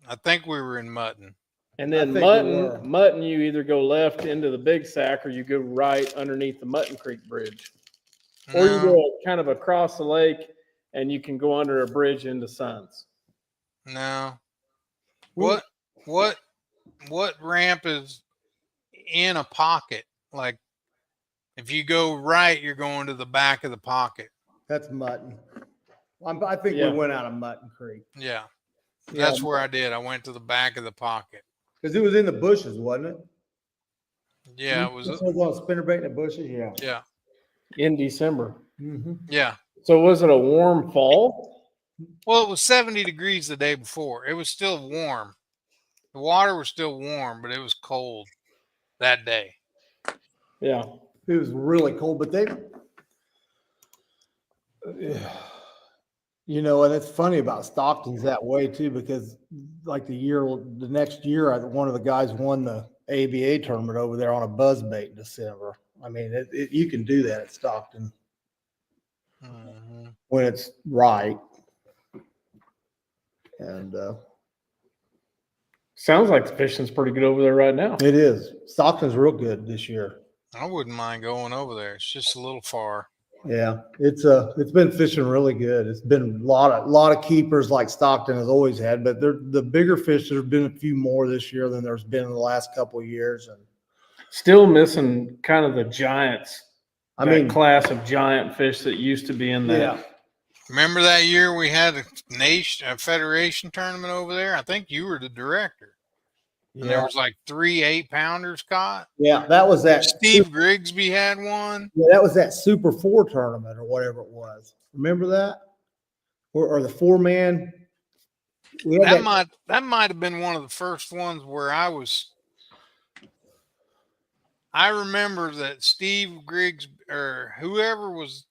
I think we were in Mutton. And then think we were. Mutton, you either go left into the Big Sack or you go right underneath the Mutton Creek Bridge. Or you No, go kind of across the lake and you can go under a bridge into Suns. no. What ramp is in a pocket? Like if you go right, you're going to the back of the pocket. That's Mutton. I think Yeah. we went out of Mutton Creek. Yeah. That's where I did. I went to the back of the pocket. Because it was in the bushes, wasn't it? Yeah, it was. It was on a spinnerbait in the bushes. Yeah. Yeah. In December. Mm-hmm. Yeah. So was it a warm fall? Well, it was 70 degrees the day before. It was still warm. The water was still warm, but it was cold that day. Yeah. It was really cold, but they, you know, and it's funny about Stockton's that way too, because like the next year, one of the guys won the ABA tournament over there on a buzzbait in December. I mean, you can do that at Stockton Mhm. when it's right. And Sounds like the fishing's pretty good over there right now. it is. Stockton's real good this year. I wouldn't mind going over there. It's just a little far. Yeah, it's been fishing really good. It's been a lot of keepers like Stockton has always had, but the bigger fish. There's been a few more this year than there's been in the last couple of years, and Still missing kind of the giants I that mean, class of giant fish that used to be in that. yeah, Remember that year we had a federation tournament over there? I think you were the director. And there yeah, was like 3 8-pounders caught. yeah. That was that. Steve Grigsby had one. Yeah, that was that Super Four tournament or whatever it was. Remember that? Or the 4-man. We had That might have been one of the first ones where I remember that Steve Griggs or whoever was,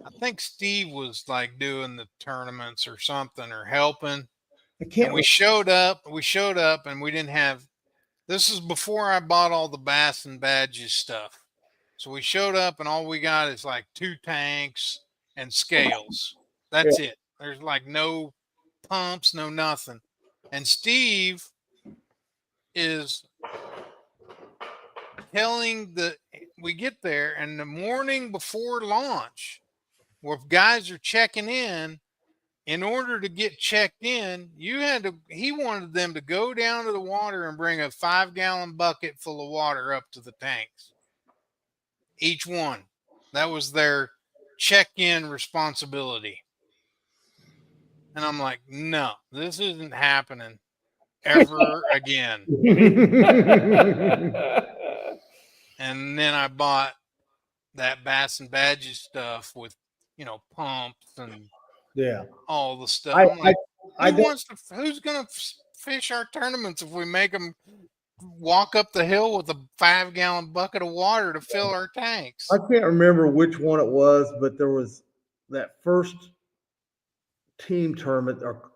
I think Steve was like doing the tournaments or something or helping. I can't. And we showed up and we didn't have, this is before I bought all the Bass and Badges stuff. So we showed up and all we got is like 2 tanks and scales. That's it. There's like no pumps, no nothing. And Steve is we get there and the morning before launch, where guys are checking in order to get checked in, he wanted them to go down to the water and bring a 5-gallon bucket full of water up to the tanks. Each one. That was their check-in responsibility. And I'm like, no, this isn't happening ever again. And then I bought that Bass and Badges stuff with, pumps and Yeah. all the stuff. I'm like, who's going to fish our tournaments if we make them walk up the hill with a 5-gallon bucket of water to fill our tanks? I can't remember which one it was, but there was that first team tournament, or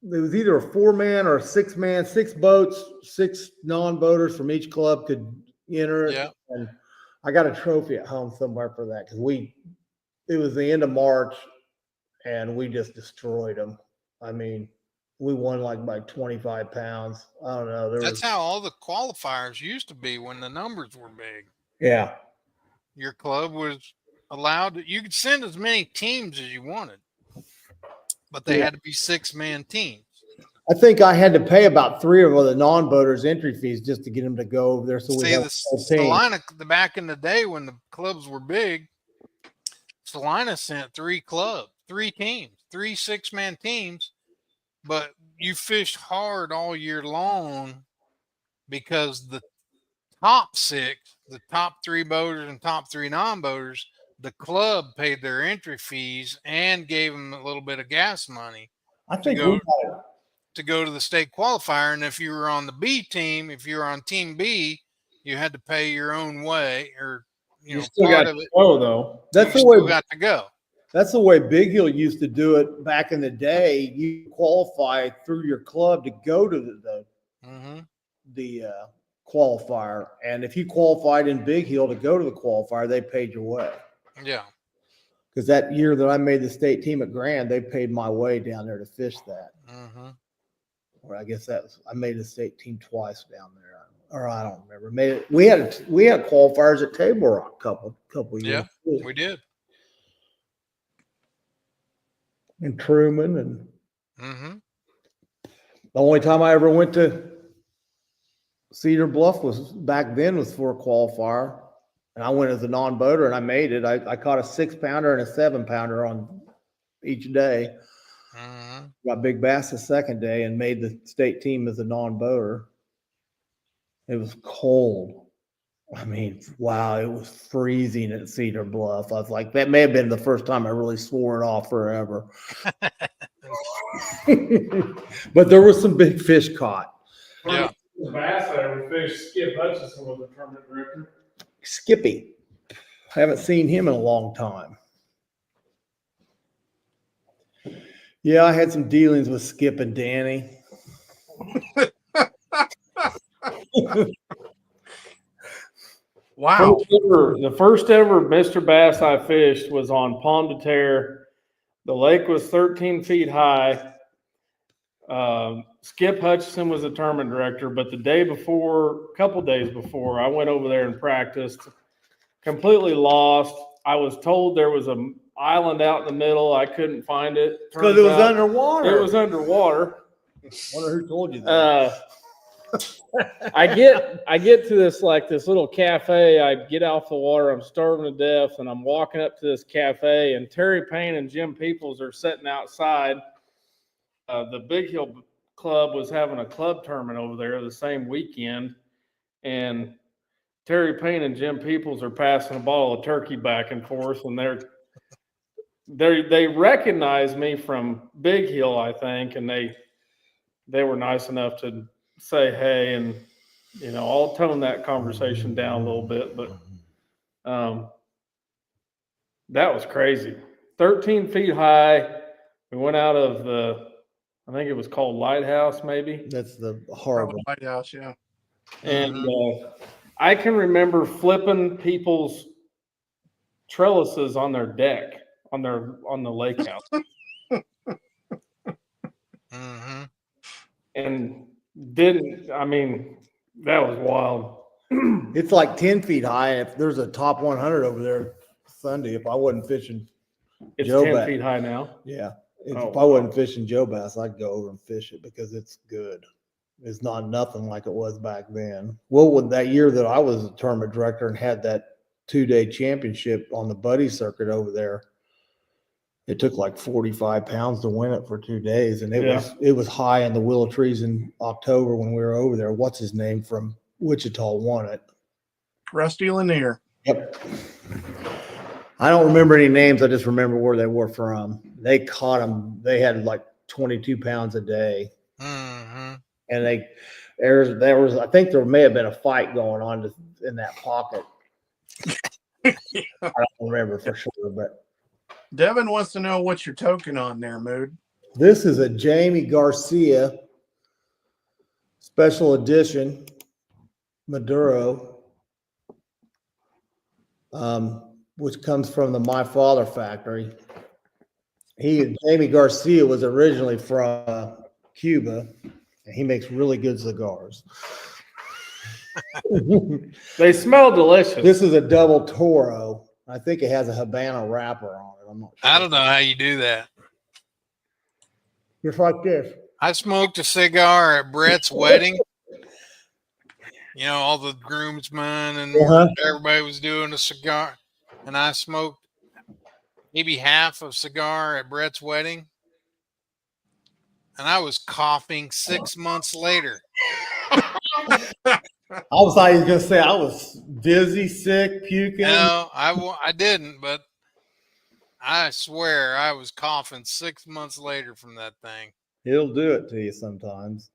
it was either a 4-man or a 6-man, 6 boats, 6 non-boaters from each club could enter it. Yeah. And I got a trophy at home somewhere for that because it was the end of March and we just destroyed them. I mean, we won like by 25 pounds. I don't know. That's how all the qualifiers used to be when the numbers were big. Yeah. Your club was allowed you could send as many teams as you wanted, but they had to be 6-man teams. I think I had to pay about 3 of the non-boaters entry fees just to get them to go over there. So we See, have the a whole team. Salina, back in the day when the clubs were big, Salina sent 3 teams, 3 6-man teams, but you fished hard all year long because the top 6, the top 3 boaters and top 3 non-boaters, the club paid their entry fees and gave them a little bit of gas money I think to go to the state qualifier. And if you were on the B team, if you were on team B, you had to pay your own way, or You still part got of to it. go though. that's You the way still got to go. that's the way Big Hill used to do it back in the day. You qualify through your club to go to the qualifier, and if you qualified in Big Hill to go to the qualifier, they paid your way. Yeah. Because that year that I made the state team at Grand, they paid my way down there to fish that. Mm-hmm. Or I guess I made the state team twice down there, or I don't remember. We had qualifiers at Table Rock couple years. Yeah, we did. And Truman, and Mm-hmm. the only time I ever went to Cedar Bluff was back then was for a qualifier, and I went as a non-boater and I made it. I caught a 6-pounder and a 7-pounder on each day. Mm-hmm. Got big bass the second day and made the state team as a non-boater. It was cold. I mean, wow, it was freezing at Cedar Bluff. I was like, that may have been the first time I really swore it off forever. But there was some big fish caught. Yeah. The bass I ever fished, Skip Hutchison was the tournament director. Skippy. I haven't seen him in a long time. Yeah, I had some dealings with Skip and Danny. Wow. The first ever Mr. Bass I fished was on Pomme de Terre. The lake was 13 feet high. Skip Hutchison was the tournament director, but a couple days before, I went over there and practiced. Completely lost. I was told there was an island out in the middle. I couldn't find it. Because it was underwater. It was underwater. Wonder who told you that. I get to this little cafe. I get off the water. I'm starving to death, and I'm walking up to this cafe. And Terry Payne and Jim Peoples are sitting outside. The Big Hill Club was having a club tournament over there the same weekend, and Terry Payne and Jim Peoples are passing a bottle of turkey back and forth, and they recognize me from Big Hill, I think, and they were nice enough to say hey, and I'll tone that conversation down a little bit, but that was crazy. 13 feet high. We went out of I think it was called Lighthouse, maybe. That's the horrible. White House, yeah. And I can remember flipping people's trellises on their deck, on the lake house. Mm-hmm. And that was wild. It's like 10 feet high. And if there's a top 100 over there Sunday, if I wasn't fishing, It's Joe 10 back. feet high now. yeah, Oh, if I wasn't fishing Joe Bass, I'd go over and fish it because it's good. It's not nothing like it was back then. Well, with that year that I was a tournament director and had that 2-day championship on the buddy circuit over there, it took like 45 pounds to win it for 2 days. And it was high in the willow trees in October when we were over there. What's his name from Wichita won it. Rusty Lanier. Yep. I don't remember any names. I just remember where they were from. They caught them. They had like 22 pounds a day. Mm-hmm. And there was, I think there may have been a fight going on in that pocket. I don't remember for sure, but Devin wants to know what you're token on there, Mood. this is a Jamie Garcia special edition Maduro, which comes from the My Father factory. Jamie Garcia was originally from Cuba, and he makes really good cigars. They smell delicious. This is a double Toro. I think it has a Habana wrapper on it. I'm not sure. I don't know how you do that. Just like this. I smoked a cigar at Brett's wedding. All the groomsmen and everybody was doing a cigar. And I smoked maybe half a cigar at Brett's wedding. And I was coughing 6 months later. I was like, going to say I was dizzy, sick, puking. No, I didn't, but I swear I was coughing 6 months later from that thing. It'll do it to you sometimes.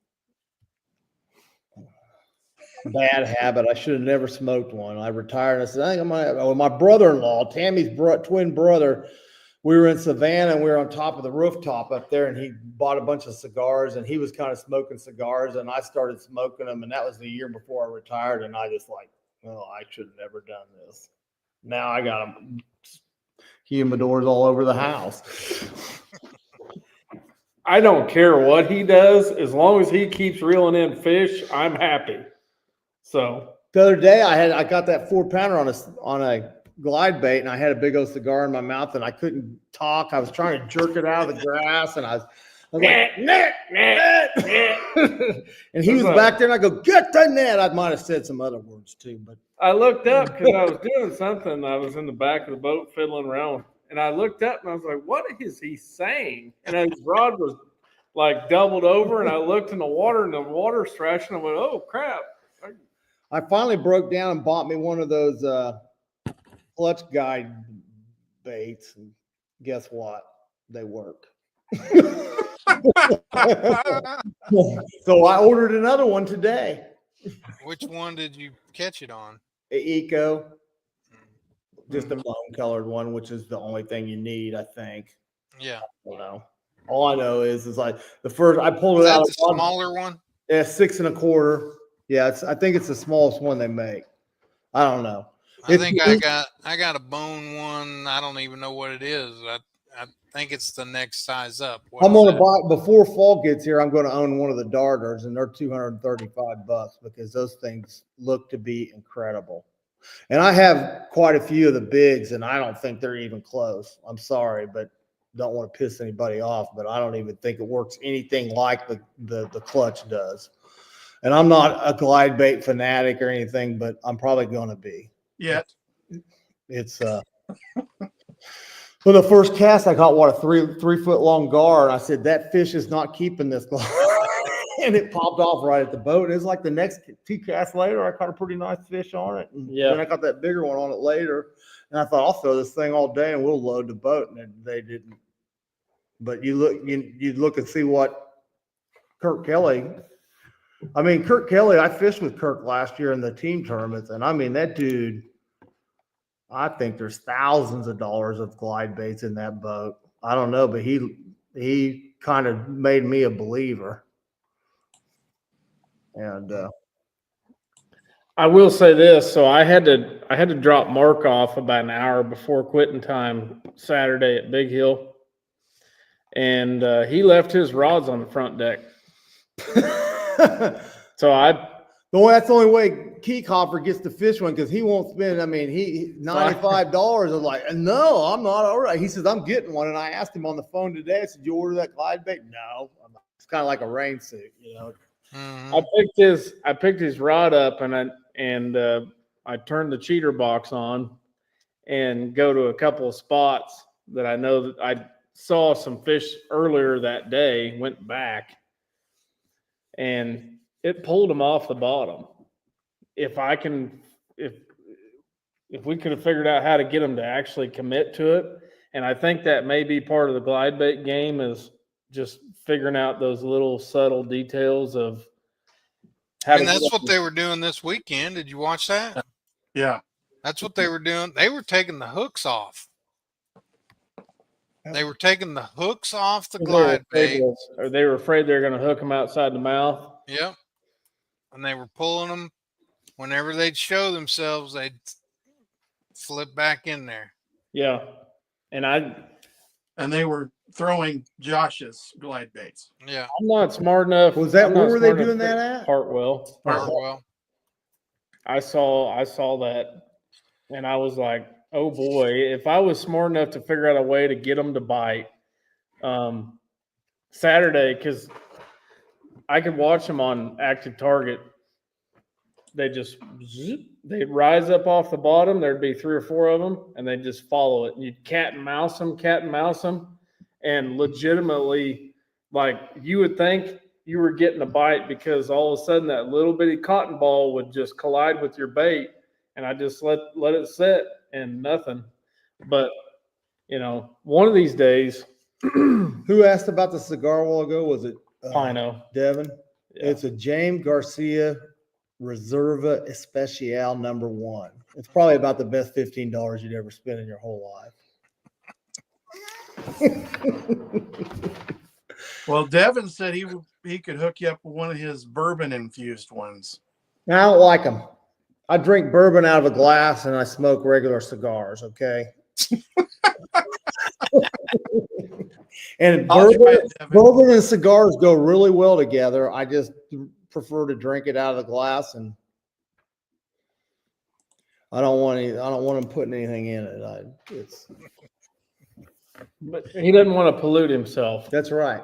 Bad habit. I should have never smoked one. I retired. I said, I think I'm gonna. Well, my brother-in-law, Tammy's twin brother, we were in Savannah and we were on top of the rooftop up there, and he bought a bunch of cigars, and he was kind of smoking cigars, and I started smoking them, and that was the year before I retired, and I just like, oh, I should have never done this. Now I got them humidors all over the house. I don't care what he does. As long as he keeps reeling in fish, I'm happy. So The other day I got that 4-pounder on a glide bait, and I had a big old cigar in my mouth, and I couldn't talk. I was trying to jerk it out of the grass, and I was like, net. And he was back there, and I go, get the net. I might have said some other words too, but I looked up because I was doing something. I was in the back of the boat fiddling around, and I looked up and I was like, what is he saying? And his rod was like doubled over, and I looked in the water, and the water's thrashing. I went, oh crap. I finally broke down and bought me one of those clutch guide baits, and guess what? They work. So I ordered another one today. Which one did you catch it on? Eco, just a bone colored one, which is the only thing you need, I think. Yeah. I don't know. All I know is like the first I pulled it Is out that of the smaller one? Yeah, 6 1/4. Yeah, I think it's the smallest one they make. I don't know. I think I got a bone one. I don't even know what it is. I think it's the next size up. What I'm is going to that? buy before fall gets here. I'm going to own one of the darters, and they're $235 because those things look to be incredible. And I have quite a few of the bigs, and I don't think they're even close. I'm sorry, but don't want to piss anybody off. But I don't even think it works anything like the clutch does. And I'm not a glide bait fanatic or anything, but I'm probably going to be. Yet. It's for the first cast, I caught what, a 3 foot long gar, and I said that fish is not keeping this gar. And it popped off right at the boat. It was like the next 2 casts later, I caught a pretty nice fish on it. And Yeah. then I got that bigger one on it later, and I thought I'll throw this thing all day and we'll load the boat, and they didn't. But you look and see what Kirk Kelly. I mean, Kirk Kelly. I fished with Kirk last year in the team tournaments, and I mean that dude. I think there's thousands of dollars of glide baits in that boat. I don't know, but he kind of made me a believer. And I will say this. So I had to drop Mark off about an hour before quitting time Saturday at Big Hill. And he left his rods on the front deck. So that's the only way Keycopper gets the fish one, because he won't spend. I mean, he $95 is like, no, I'm not all right. He says, I'm getting one. And I asked him on the phone today, I said, you order that glide bait? No. It's kind of like a rain suit, you know. Mm-hmm. I picked his rod up and I turned the cheater box on and go to a couple of spots that I know that I saw some fish earlier that day, went back, and it pulled them off the bottom. If we could have figured out how to get them to actually commit to it, and I think that may be part of the glide bait game, is just figuring out those little subtle details of how And to that's get what them. they were doing this weekend. Did you watch that? Yeah. That's what they were doing. They were taking the hooks off. They were taking the hooks off the glide bait. Or they were afraid they were going to hook them outside the mouth. Yep. And they were pulling them. Whenever they'd show themselves, they'd flip back in there. Yeah. And they were throwing Josh's glide baits. Yeah. I'm not smart enough. Was that, I'm where not were they smart enough doing to that pick at? Hartwell. Well, I saw that, and I was like, oh boy, if I was smart enough to figure out a way to get them to bite Saturday, because I could watch them on Active Target. They'd rise up off the bottom. There'd be 3 or 4 of them, and they'd just follow it. And you'd cat and mouse them, and legitimately, like, you would think you were getting a bite because all of a sudden that little bitty cotton ball would just collide with your bait, and I just let it sit and nothing. But you know, one of these days, Who asked about the cigar a while ago? Was it Pino. Devin? Yeah. It's a James Garcia Reserva Especial #1. It's probably about the best $15 you'd ever spend in your whole life. Well, Devin said he could hook you up with one of his bourbon infused ones. I don't like them. I drink bourbon out of a glass and I smoke regular cigars. Okay. And I'll try it, Devin. bourbon and cigars go really well together. I just prefer to drink it out of the glass, and I don't want them putting anything in it. But he doesn't want to pollute himself. That's right.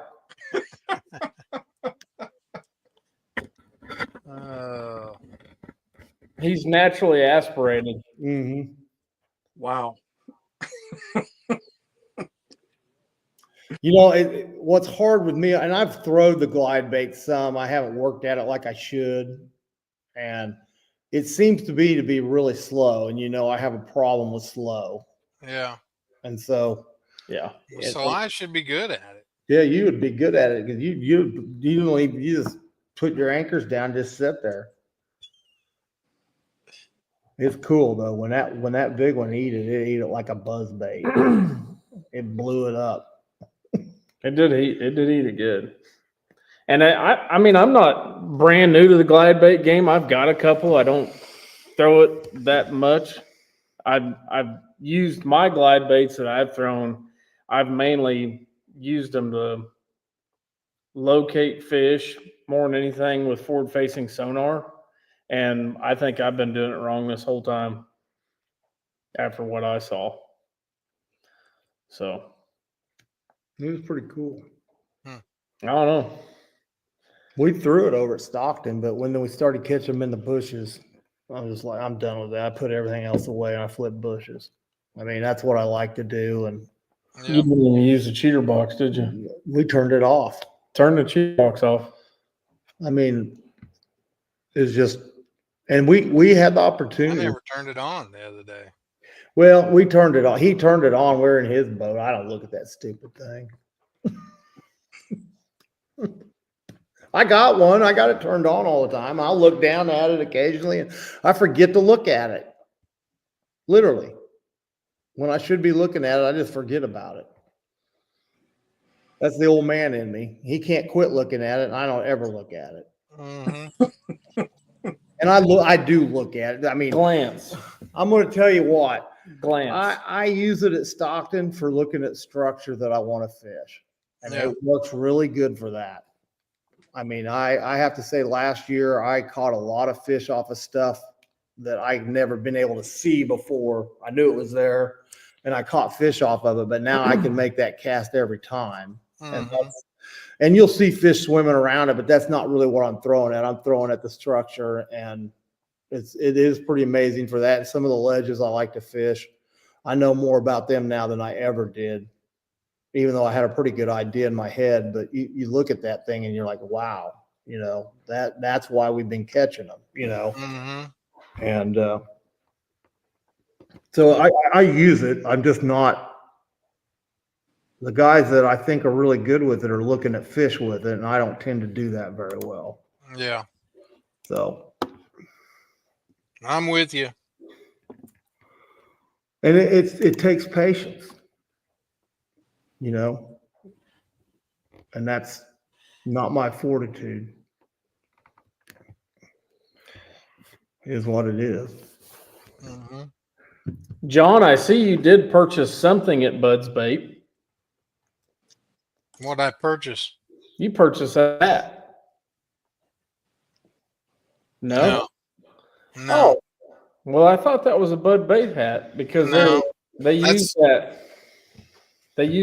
He's naturally aspirated. Mm-hmm. Wow. You know, what's hard with me, and I've thrown the glide bait some. I haven't worked at it like I should, and it seems to be really slow. And you know, I have a problem with slow, yeah. and so Yeah. So I should be good at it. yeah, you would be good at it because you just put your anchors down, just sit there. It's cool though when that big one ate it like a buzz bait. It blew it up. It did eat it good. And I mean, I'm not brand new to the glide bait game. I've got a couple. I don't throw it that much. I've used my glide baits that I've thrown. I've mainly used them to locate fish more than anything with forward-facing sonar. And I think I've been doing it wrong this whole time after what I saw. So It was pretty cool. I don't know. We threw it over at Stockton, but when we started catching them in the bushes, I was just like, I'm done with that. I put everything else away and I flipped bushes. I mean, that's what I like to do. And You Yeah. didn't even use the cheater box, did you? we turned it off. Turn the cheater box off. I mean, it's just, and we had the I opportunity. never turned it on the other day. Well, we turned it on. He turned it on. We're in his boat. I don't look at that stupid thing. I got one. I got it turned on all the time. I'll look down at it occasionally and I forget to look at it. Literally. When I should be looking at it, I just forget about it. That's the old man in me. He can't quit looking at it, and I don't ever look at it. Mm-hmm. And I do look at it. I mean, Glance. I'm going to tell you what. Glance. I use it at Stockton for looking at structure that I want to fish. And Yeah. it works really good for that. I mean, I have to say last year I caught a lot of fish off of stuff that I've never been able to see before. I knew it was there and I caught fish off of it, but now I can make that cast every time. And, Mhm. and you'll see fish swimming around it, but that's not really what I'm throwing at. I'm throwing at the structure, and it is pretty amazing for that. Some of the ledges I like to fish, I know more about them now than I ever did, even though I had a pretty good idea in my head. But you look at that thing and you're like, wow, you know, that's why we've been catching them, you know. Mhm. And so I use it. I'm just not. The guys that I think are really good with it are looking at fish with it, and I don't tend to do that very well. Yeah. So, I'm with you. and it takes patience, you know, and that's not my fortitude. Is what it is. Mhm. John, I see you did purchase something at Bud's Bait. What I purchased? You purchased that. No? No. Oh, well, I thought that was a Bud Bait hat because No, they use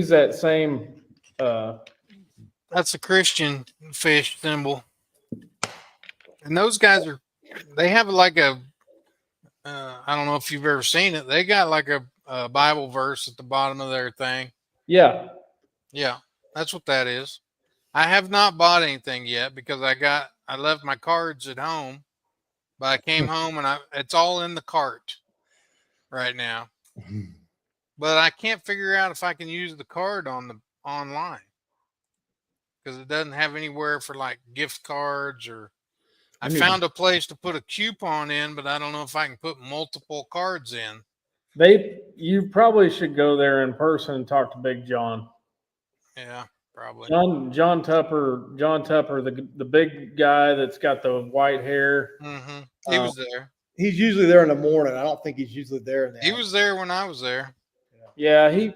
that same that's a Christian fish symbol. And those guys they have like a, I don't know if you've ever seen it. They got like a Bible verse at the bottom of their thing. yeah. Yeah, that's what that is. I have not bought anything yet because I left my cards at home, but I came home and it's all in the cart right now. But I can't figure out if I can use the card online because it doesn't have anywhere for like gift cards or. I found a place to put a coupon in, but I don't know if I can put multiple cards in. You probably should go there in person and talk to Big John. Yeah, probably. John Tupper, the big guy that's got the white hair. Mm-hmm. He was there. He's usually there in the morning. I don't think he's usually there in the He was there when I was there. Yeah, he's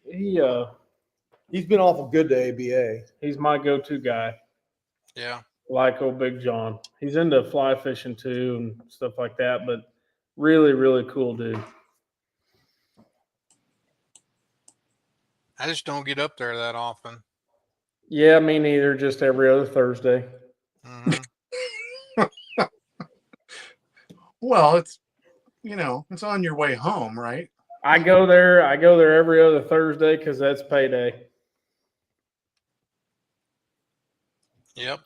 been awful good to ABA. he's my go-to guy. Yeah. Like old Big John. He's into fly fishing too and stuff like that, but really, really cool dude. I just don't get up there that often. Yeah, me neither. Just every other Thursday. Mm-hmm. Well, it's on your way home, right? I go there every other Thursday because that's payday. Yep.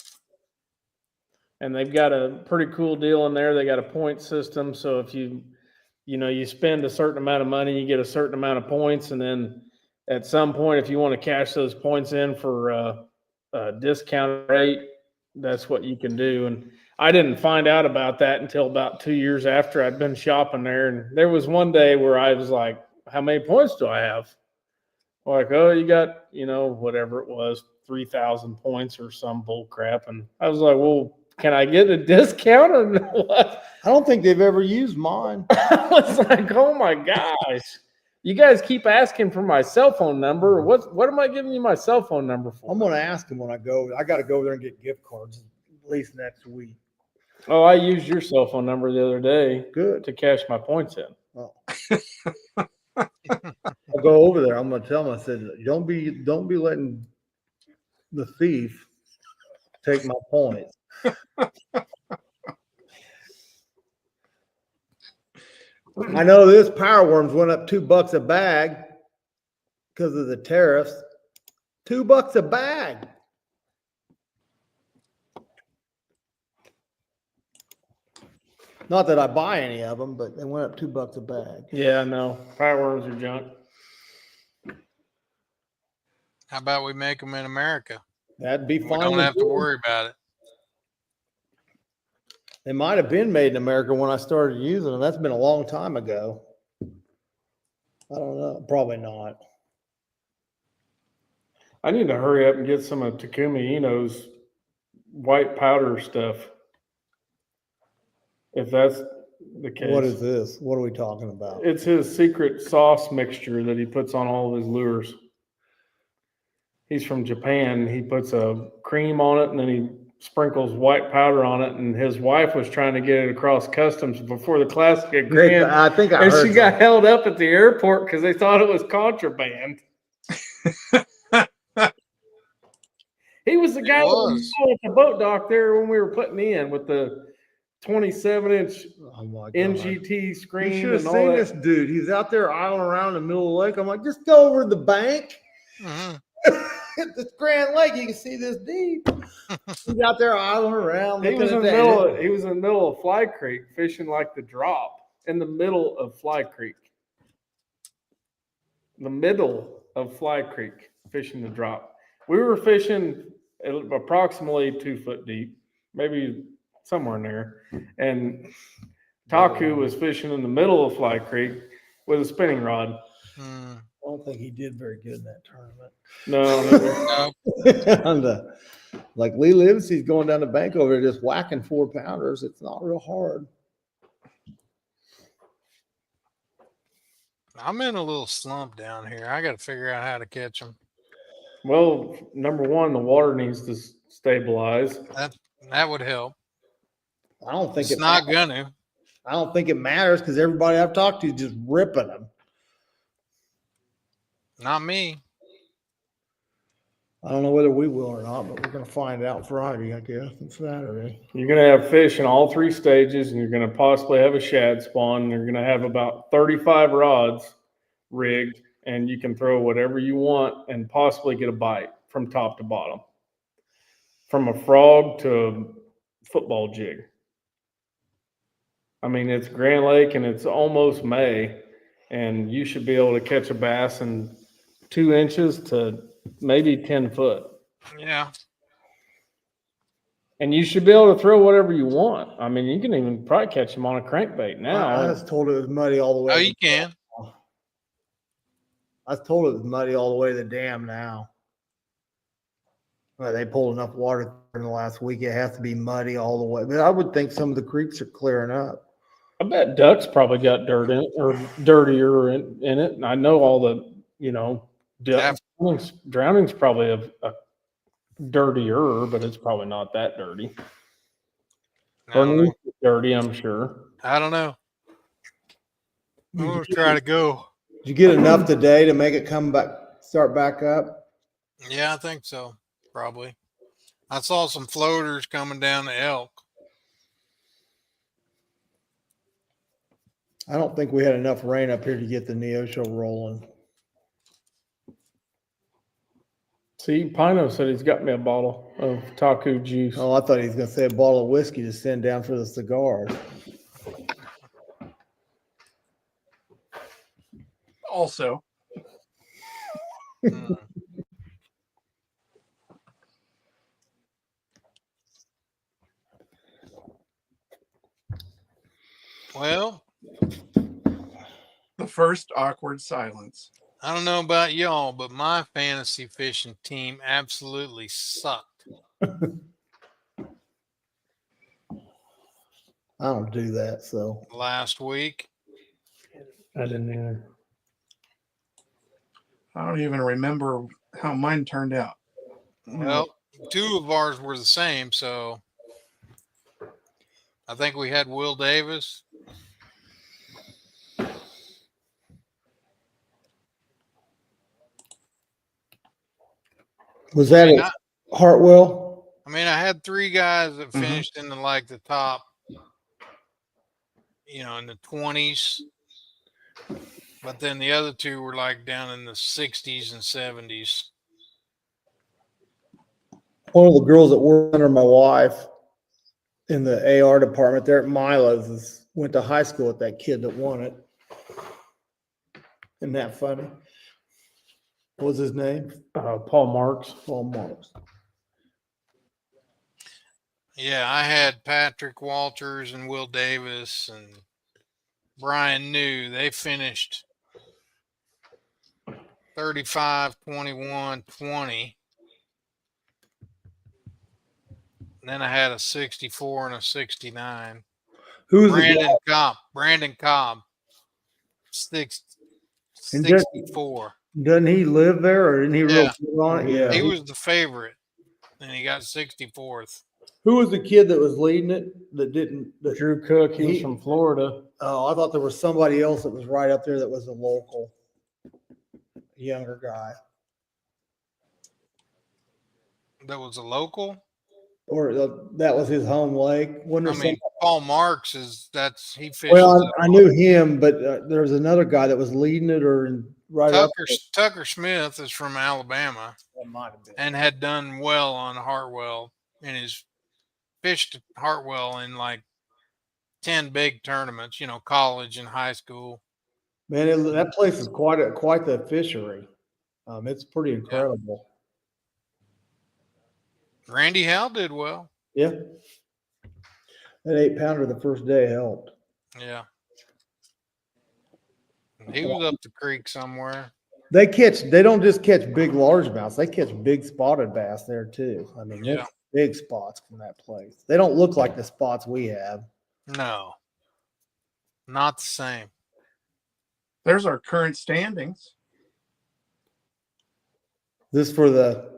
And they've got a pretty cool deal in there. They got a point system. So if you spend a certain amount of money, you get a certain amount of points. And then at some point, if you want to cash those points in for a discount rate, that's what you can do. And I didn't find out about that until about 2 years after I'd been shopping there. And there was one day where I was like, how many points do I have? Like, oh, you got, whatever it was, 3,000 points or some bull crap. And I was like, well, can I get a discount or what? I don't think they've ever used mine. I was like, oh my gosh. You guys keep asking for my cell phone number. What am I giving you my cell phone number for? I'm going to ask him when I go. I got to go there and get gift cards at least next week. Oh, I used your cell phone number the other day Good. to cash my points in. Oh. I'll go over there. I'm going to tell him. I said, don't be letting the thief take my points. I know this power worms went up $2 a bag because of the tariffs. $2 a bag. Not that I buy any of them, but they went up $2 a bag. Yeah, no, fireworms are junk. How about we make them in America? That'd be We fine. don't with have to me. worry about it. They might have been made in America when I started using them. That's been a long time ago. I don't know. Probably not. I need to hurry up and get some of Takumi Ino's white powder stuff. If that's the case. What is this? What are we talking about? It's his secret sauce mixture that he puts on all of his lures. He's from Japan. He puts a cream on it and then he sprinkles white powder on it. And his wife was trying to get it across customs before the Classic at Grand. I think I And heard she got that. held up at the airport because they thought it was contraband. He was the guy that was at the boat dock there when we were putting in with the 27-inch Oh my God. NGT You screen should have and all seen that. this dude. He's out there idling around in the middle of the lake. I'm like, just go over to the bank. Mhm. At this Grand Lake, you can see this deep. He's out there idling around. He looking was at in the that. middle. He was in the middle of Fly Creek fishing like the drop in the middle of Fly Creek. The middle of Fly Creek fishing the drop. We were fishing approximately 2 foot deep, maybe somewhere in there. And Taku was fishing in the middle of Fly Creek with a spinning rod. Mm. I don't think he did very good in that tournament. No, No, Like Lee Livesey's going down the bank over there just whacking 4-pounders. It's not real hard. I'm in a little slump down here. I got to figure out how to catch them. well, number one, the water needs to stabilize. That would help. I don't think It's not gonna. I don't think it matters because everybody I've talked to is just ripping them. Not me. I don't know whether we will or not, but we're gonna find out Friday, I guess, and Saturday. You're going to have fish in all 3 stages, and you're going to possibly have a shad spawn. And you're going to have about 35 rods rigged, and you can throw whatever you want and possibly get a bite from top to bottom, from a frog to a football jig. I mean, it's Grand Lake, and it's almost May, and you should be able to catch a bass in 2 inches to maybe 10 foot. Yeah. And you should be able to throw whatever you want. I mean, you can even probably catch them on a crankbait I now. was told it was muddy all the way. Oh, to you the can. dam. I was told it was muddy all the way to the dam now. Well, they pulled enough water in the last week. It has to be muddy all the way. But I would think some of the creeks are clearing up. I bet ducks probably got dirt in it or dirtier in it. And I know all the, drowning's probably a dirtier, but it's probably not that dirty. I don't know. Dirty, I'm sure. I don't know. I'm gonna try to go. Did you get enough today to make it come back, start back up? Yeah, I think so. Probably. I saw some floaters coming down the Elk. I don't think we had enough rain up here to get the Neosho rolling. See, Pino said he's got me a bottle of Taku juice. Oh, I thought he was gonna say a bottle of whiskey to send down for the cigars. Also, Mm. Well, the first awkward silence. I don't know about y'all, but my fantasy fishing team absolutely sucked. I don't do that, so. Last week. I didn't either. I don't even remember how mine turned out. Well, 2 of ours were the same, so I think we had Will Davis. Was that I mean, at Hartwell? I mean, I had 3 guys that Mhm. finished in the like the top, in the 20s, but then the other 2 were like down in the 60s and 70s. One of the girls that worked under my wife in the AR department there at Milo's went to high school with that kid that won it. Isn't that funny? What was his name? Paul Marks. Paul Marks. Yeah, I had Patrick Walters and Will Davis and Brian New. They finished 35, 21, 20. And then I had a 64 and a 69. Who's the guy? Brandon Cobb. Six, And just- 64. Doesn't he live there or isn't he real Yeah. good on it? Yeah. He was the favorite, and he got 64th. Who was the kid that was leading it that didn't? That, Drew Cook, he was He- from Florida. oh, I thought there was somebody else that was right up there that was a local younger guy. That was a local. Or that was his home lake. Wonder I if mean, Paul Marks he fishes. well, up I knew him, but there was another guy that was leading it right up. Tucker Smith is from Alabama That might have been. and had done well on Hartwell and has fished Hartwell in like 10 big tournaments, college and high school. Man, that place is quite the fishery. It's pretty incredible. Randy Howe did well. Yeah. That 8-pounder the first day helped. Yeah. He was up the creek somewhere. They don't just catch big largemouths, they catch big spotted bass there too. I mean, Yeah. that's big spots from that place. They don't look like the spots we have. No, not the same. There's our current standings. This for the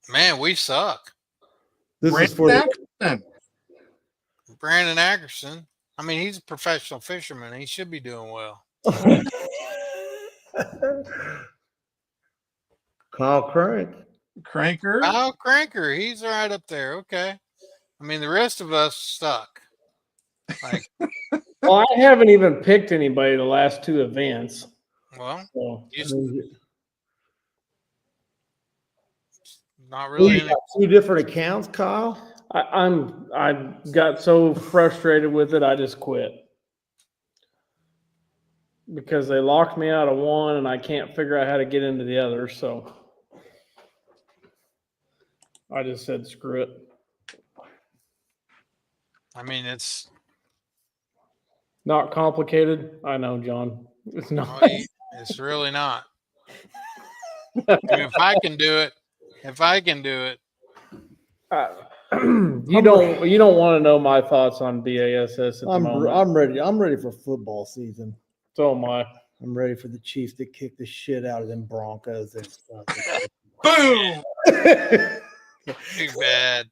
Man, we suck. this is for Brandon the Atkinson. Brandon Ackerson. I mean, he's a professional fisherman. He should be doing well. Kyle Crank. Cranker. Kyle Cranker, he's right up there. Okay. I mean, the rest of us suck. Like, Well, I haven't even picked anybody the last 2 events. well, So not You really. got 2 different accounts, Kyle. I got so frustrated with it, I just quit. Because they locked me out of one and I can't figure out how to get into the other, so I just said screw it. I mean, it's Not complicated. I know, John. It's not. it's really not. I mean, if I can do it, You don't want to know my thoughts on BASS at the moment. I'm ready. I'm ready for football season. So am I. I'm ready for the Chiefs to kick the shit out of them Broncos and stuff. Boom. too bad.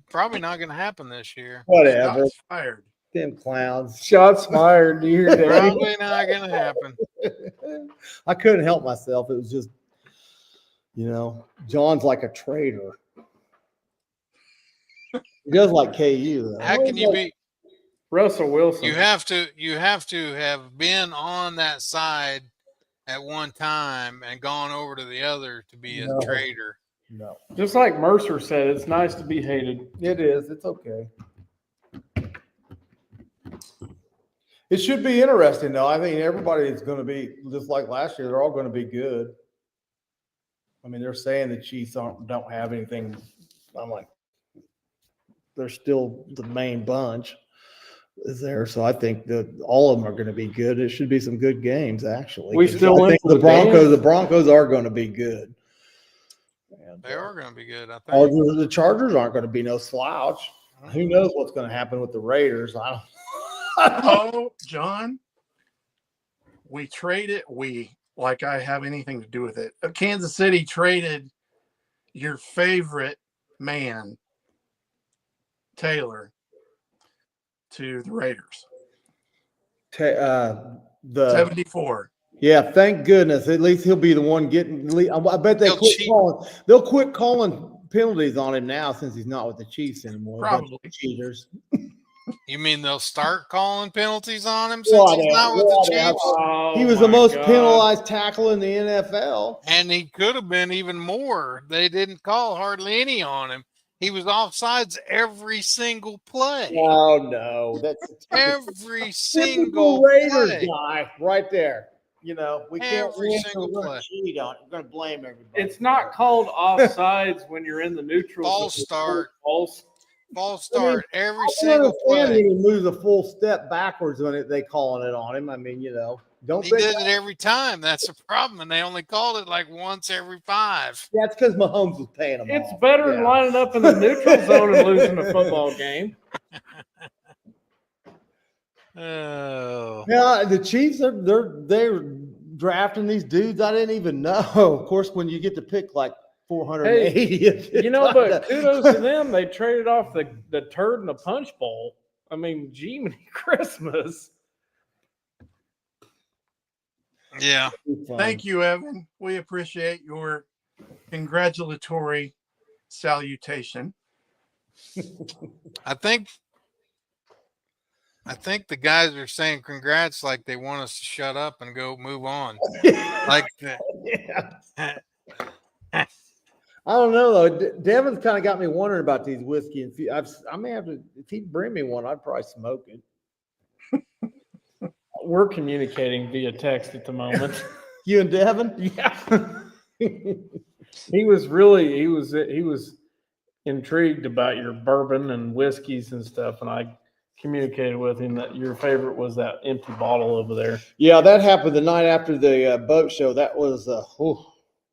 Probably not going to happen this year. Whatever. Shots fired. Them clowns. Shots fired. Do you hear that? Probably not going to happen. I couldn't help myself. It was just, John's like a traitor. He does like KU. Though. How can you be? Russell Wilson. You have to have been on that side at one time and gone over to the other to be a No. traitor. No, Just like Mercer said, it's nice to be hated. it is. It's okay. It should be interesting, though. I think everybody is going to be just like last year. They're all going to be good. I mean, they're saying the Chiefs don't have anything. I'm like, they're still the main bunch is there. So I think that all of them are going to be good. It should be some good games, actually. We 'Cause still I went think to the The Broncos are going to be good. And, They are going to be good, I Oh, think. the Chargers aren't going to be no slouch. Who knows what's going to happen with the Raiders? I don't. Oh, John. We traded. Like I have anything to do with it. Kansas City traded your favorite man, Taylor, to the Raiders. The 74. Yeah, thank goodness. At least he'll be the one getting. I bet He'll cheat. They'll quit calling penalties on him now since he's not with the Chiefs anymore. A bunch of Probably. cheaters. You mean they'll start calling penalties on him since he's not with the Whatever. Chiefs? Oh, He was the my most God. penalized tackle in the NFL. And he could have been even more. They didn't call hardly any on him. He was offsides every single play. Oh no, that's Every typical single Raiders play. guy right there. You know, we can't Every win, so single we're gonna play. cheat on it. We're gonna blame everybody. It's not called offsides when you're in the neutral. False zone. start. False. False start every I can single understand play. when he moves a full step backwards when they calling it on him. I mean, you know, don't He they? did it every time. That's the problem. And they only called it like once every 5. That's because Mahomes was paying them. It's off. better than Yeah. lining up in the neutral zone and losing a football game. Oh. Yeah, the Chiefs they're drafting these dudes I didn't even know. Of course, when you get to pick like 480, You know, but kudos to them. They traded off the turd in the punch bowl. I mean, Jiminy Christmas. Yeah. Thank you, Evan. We appreciate your congratulatory salutation. I think the guys are saying congrats like they want us to shut up and go move on. Like Yeah. I don't know though. Devin's kind of got me wondering about these whiskey and I may have to. If he'd bring me one, I'd probably smoke it. We're communicating via text at the moment. You and Devin? Yeah. He was intrigued about your bourbon and whiskeys and stuff, and I communicated with him that your favorite was that empty bottle over there. Yeah, that happened the night after the boat show. That was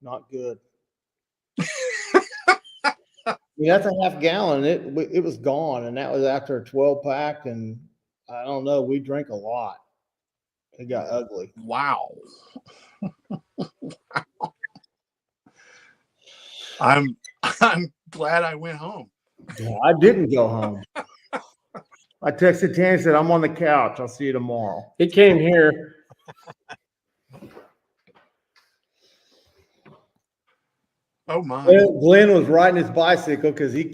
not good. Yeah, that's a half gallon. It was gone, and that was after a 12-pack. And I don't know, we drank a lot. It got ugly. Wow. I'm glad I went home. I didn't go home. I texted Tanny and said, I'm on the couch. I'll see you tomorrow. He came here. Oh my. Glenn was riding his bicycle because he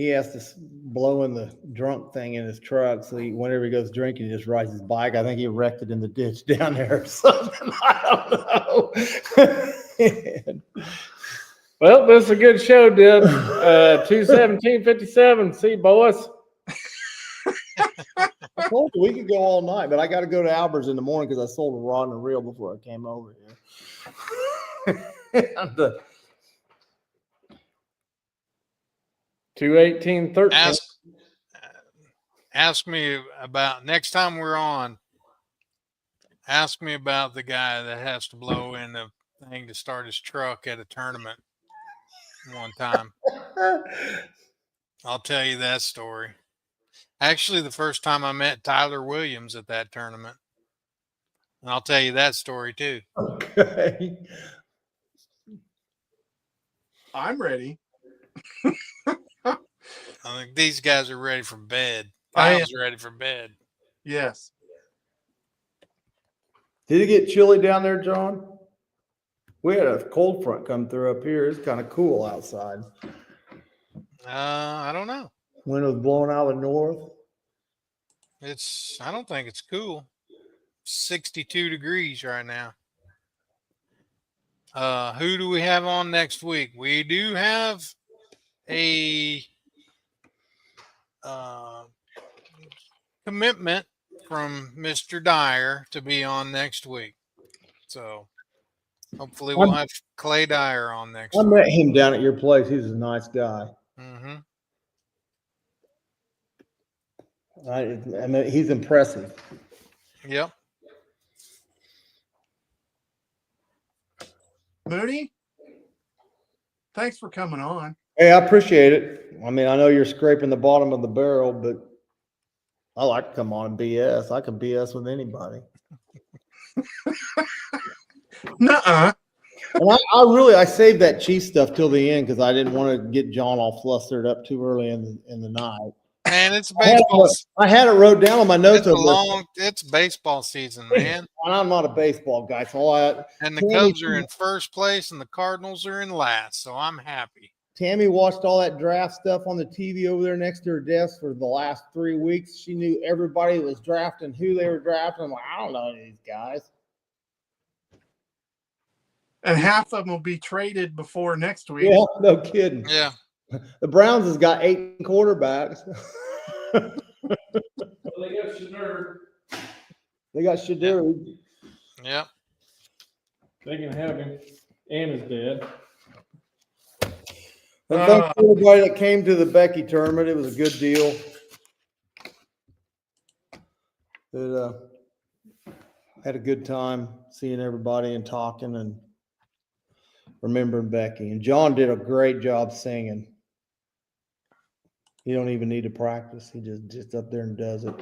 has to blow in the drunk thing in his truck. So whenever he goes drinking, he just rides his bike. I think he wrecked it in the ditch down there or something. I don't know. Well, this is a good show, Deb. 217-57. See you, boys. I told you we could go all night, but I got to go to Albert's in the morning because I sold a rod and a reel before I came over here. 218-13. ask me about next time we're on. Ask me about the guy that has to blow in the thing to start his truck at a tournament one time. I'll tell you that story. Actually, the first time I met Tyler Williams at that tournament. And I'll tell you that story too. Okay. I'm ready. I think these guys are ready for bed. I am. Kyle's ready for bed. Yes. Did it get chilly down there, John? We had a cold front come through up here. It's kind of cool outside. I don't know. Wind was blowing out of the north. I don't think it's cool. 62 degrees right now. Who do we have on next week? We do have a commitment from Mr. Dyer to be on next week. So hopefully we'll have Clay Dyer on next I week. met him down at your place. He's a nice guy. Mm-hmm. I mean, he's impressive. Yep. Moody, thanks for coming on. Hey, I appreciate it. I mean, I know you're scraping the bottom of the barrel, but I like to come on and BS. I can BS with anybody. Nuh-uh. And I saved that Chiefs stuff till the end because I didn't want to get John all flustered up too early in the night. Man, it's baseball. I had it wrote down on my notes. It's baseball season, man. And I'm not a baseball guy, so And the Cubs are in first place and the Cardinals are in last, so I'm happy. Tammy watched all that draft stuff on the TV over there next to her desk for the last 3 weeks. She knew everybody that was drafting, who they were drafting. I'm like, I don't know these guys. And half of them will be traded before next week. Yeah, no kidding. Yeah. The Browns has got 8 quarterbacks. They got Shedeur. They got Shadur. Yeah. They can have him and his dad. And thanks to everybody that came to the Becky tournament. It was a good deal. Had a good time seeing everybody and talking and remembering Becky. And John did a great job singing. You don't even need to practice. He just up there and does it.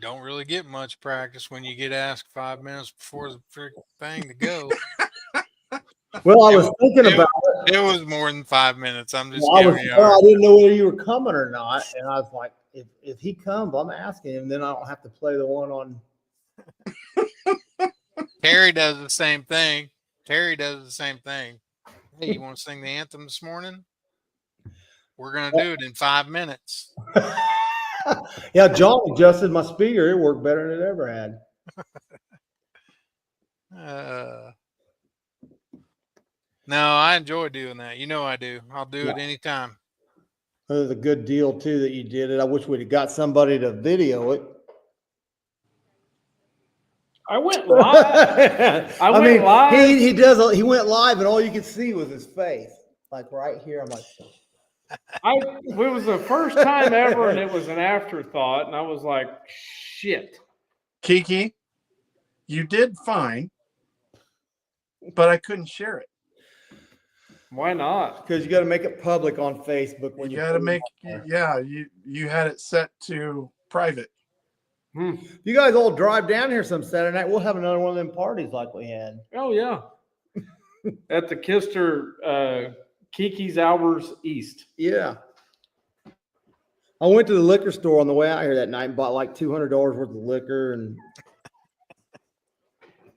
Don't really get much practice when you get asked 5 minutes before the frick thing to go. Well, I was thinking about It was more than 5 minutes. I'm just I giving you. didn't know whether you were coming or not. And I was like, if he comes, I'm asking him, then I don't have to play the one on. Terry does the same thing. Hey, you want to sing the anthem this morning? We're going to do it in 5 minutes. Yeah, John adjusted my speaker. It worked better than it ever had. No, I enjoy doing that. You know I do. I'll do it anytime. It was a good deal, too, that you did it. I wish we'd have got somebody to video it. I went live. I went live. He went live and all you could see was his face. Like right here. I'm like, It was the first time ever, and it was an afterthought, and I was like, shit. Kiki, you did fine, but I couldn't share it. Why not? because you got to make it public on Facebook when You you got to put it make, on there. yeah, you had it set to private. You guys all drive down here some Saturday night. We'll have another one of them parties like we had. Oh, yeah. At the Kister, Kiki's Albers East. Yeah. I went to the liquor store on the way out here that night and bought like $200 worth of liquor and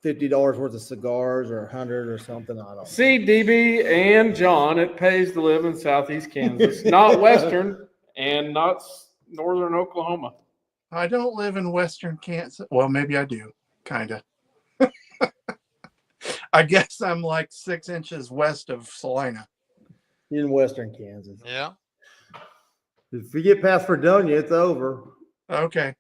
$50 worth of cigars or 100 or something. I don't know. See, DB and John, it pays to live in Southeast Kansas, not Western and not Northern Oklahoma. I don't live in Western Kansas. Well, maybe I do, kind of. I guess I'm like 6 inches west of Salina. In Western Kansas. Yeah. If you get past Fredonia, it's over. Okay.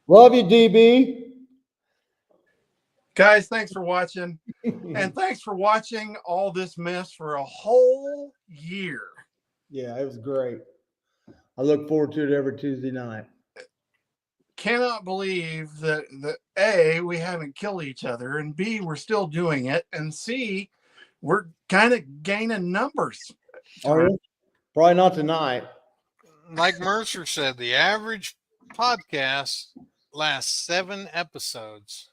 Love you, DB. Guys, thanks for watching. And thanks for watching all this mess for a whole year. Yeah, it was great. I look forward to it every Tuesday night. Cannot believe that A, we haven't killed each other, and B, we're still doing it, and C, we're kind of gaining numbers. Probably not tonight. Like Mercer said, the average podcast lasts 7 episodes.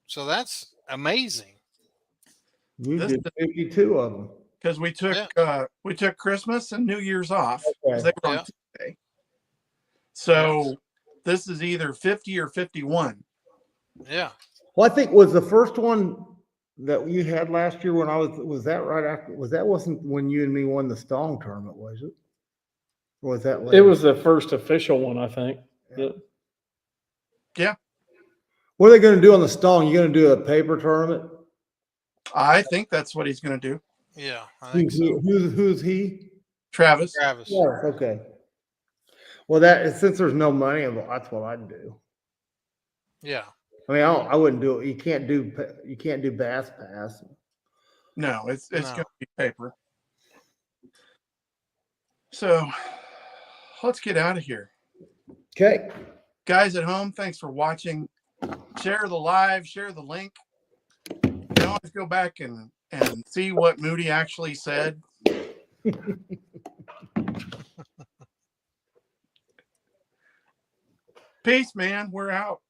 So that's amazing. We This did 52 of them. Because we took Christmas and New Year's off. 'Cause they were on Tuesday. So this is either 50 or 51. Yeah. Well, I think was the first one that you had last year when was that right after, wasn't when you and me won the Stong tournament, was it? Or was that later? It was the first official one, I think. Yeah. What are they going to do on the Stong? You going to do a paper tournament? I think that's what he's going to do. Yeah. I think so. Who's he? Travis. Travis. Yeah, okay. Well, since there's no money involved, that's what I'd do. Yeah. I mean, I wouldn't do it. You can't do Bass Pass. No, it's No. going to be paper. So let's get out of here. Okay. Guys at home, thanks for watching. Share the live, share the link. You can always go back and see what Moody actually said. Peace, man. We're out.